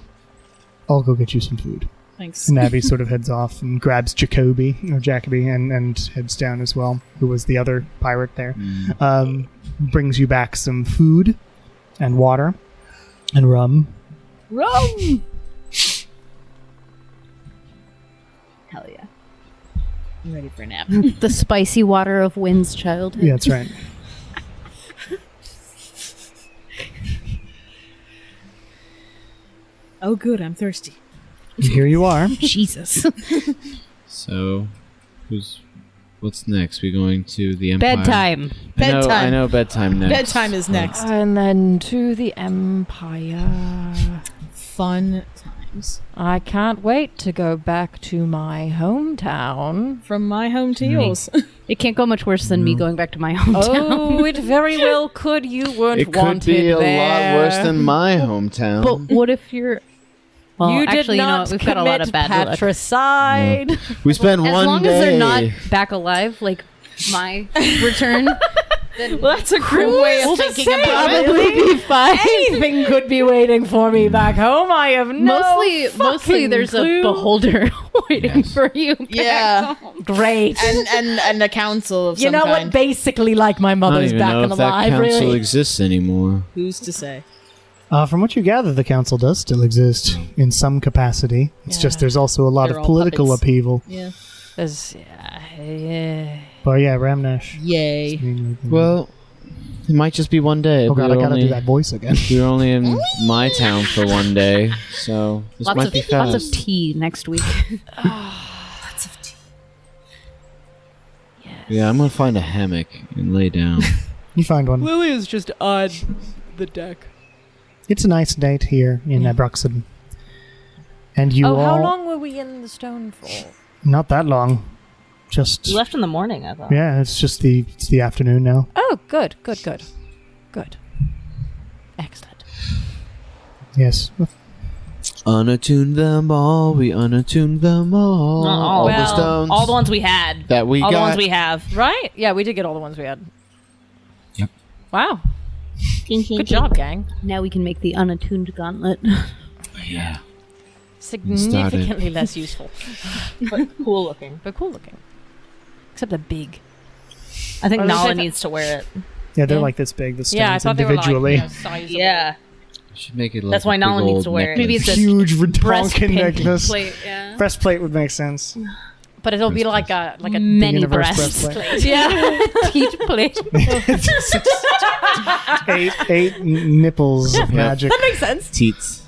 I'll go get you some food. Thanks. And Abby sort of heads off and grabs Jacoby and heads down as well, who was the other pirate there. Brings you back some food and water and rum. Rum! Hell yeah. I'm ready for a nap. The spicy water of Wynn's childhood. Yeah, that's right. Oh, good. I'm thirsty. And here you are. Jesus. So, what's next? We going to the Empire? Bedtime. I Bedtime. know bedtime next. Bedtime is next. And then to the Empire. Fun times. I can't wait to go back to my hometown. From my home to yours. It can't go much worse than me going back to my hometown. Oh, it very well could. You weren't It could wanted be a there. lot worse than my hometown. But what if you're... Well, You actually, did you know not what? We've got a lot of commit bad luck. patricide. We spent As one long day. as they're not back alive, like my return, then Well, that's a cruel way of thinking about it. Probably be fine. Anything could be waiting for me back home. I have no mostly fucking there's clue. a beholder waiting for you. back Yeah. home. Great. And a council of you some know kind. what? Basically, like my I don't mother's even back know and if that alive. council Really. exists anymore. Who's to say? From what you gather, the council does still exist in some capacity. It's just there's also a lot They're of all political puppets. upheaval. Yeah. There's- yeah. But yeah, Ramnesh. Yay. mainly the- Well, it might just be one day. oh god, I gotta do that voice again. We were only in my town for one day, so this might be fast. Lots of tea next week. Yeah, I'm gonna find a hammock and lay down. You find one. Lily is just on the deck. It's a nice date here in Abruxan. And you Oh, all... how long were we in the stone for? Not that long. Just... We left in the morning, I thought. Yeah, it's the afternoon now. Oh, good. Yes. Unattuned them all. We unattuned them all. All the stones. All the ones we had. That we all got. the ones we have. Right? Yeah, we did get all the ones we had. Yep. Wow. Good job, gang. Now we can make the unattuned gauntlet. Yeah. Significantly less useful, But cool looking. but cool looking. Except the big. I think Oh, Nala they- needs to wear it. Yeah, they're Yeah. like this big. The stones Yeah, I thought they were like individually. sizable. Yeah. Should make it. Like That's why a Nala big needs old to wear it. Maybe necklace. it's a Huge redonkin breastplate. necklace. Yeah. Breastplate would make sense. But it'll be like a Many universe breasts. breastplate. yeah teeth plate. eight nipples of magic. That makes sense. Teats.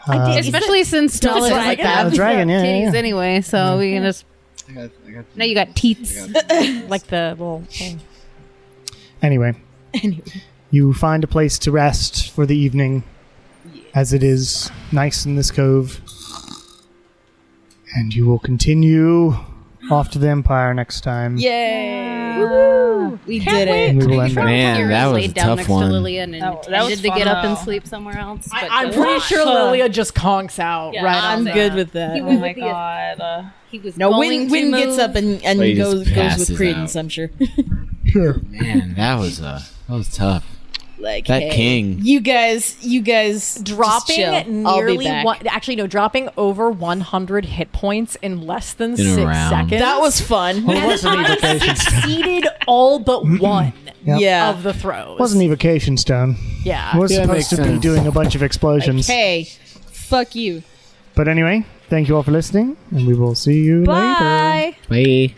Especially since Nala dragon. doesn't like Yeah, have the dragon, yeah, titties yeah. anyway, so we can just. I got Now you got teats. Like the little thing. Anyway, you find a place to rest for the evening, as it is nice in this cove, and you will continue off to the Empire next time. Yay! We Can't did wait. it. And we will end there. Man, that was a laid down tough next one. to Lillian and That was intended to fun, get up and though. sleep somewhere else. But I'm pretty sure Lilia just conks out Yeah, right I'm on there. good with that. Oh my god. he was No, going Win to gets move. up and But he just goes passes with credence, out. I'm sure. Sure. Man, that was tough. Like That hey, king. You guys just Dropping chill. I'll be nearly back. dropping over 100 hit points in less than In a 6 round. seconds. That was fun. Well, it was an evocation stone. Succeeded all but one Yep. Yeah. of the throws. It was an evocation stone. Yeah. It was Yeah, supposed to makes be sense. doing a bunch of explosions. Hey, fuck you. But anyway, thank you all for listening, and we will see you later. Bye. Bye.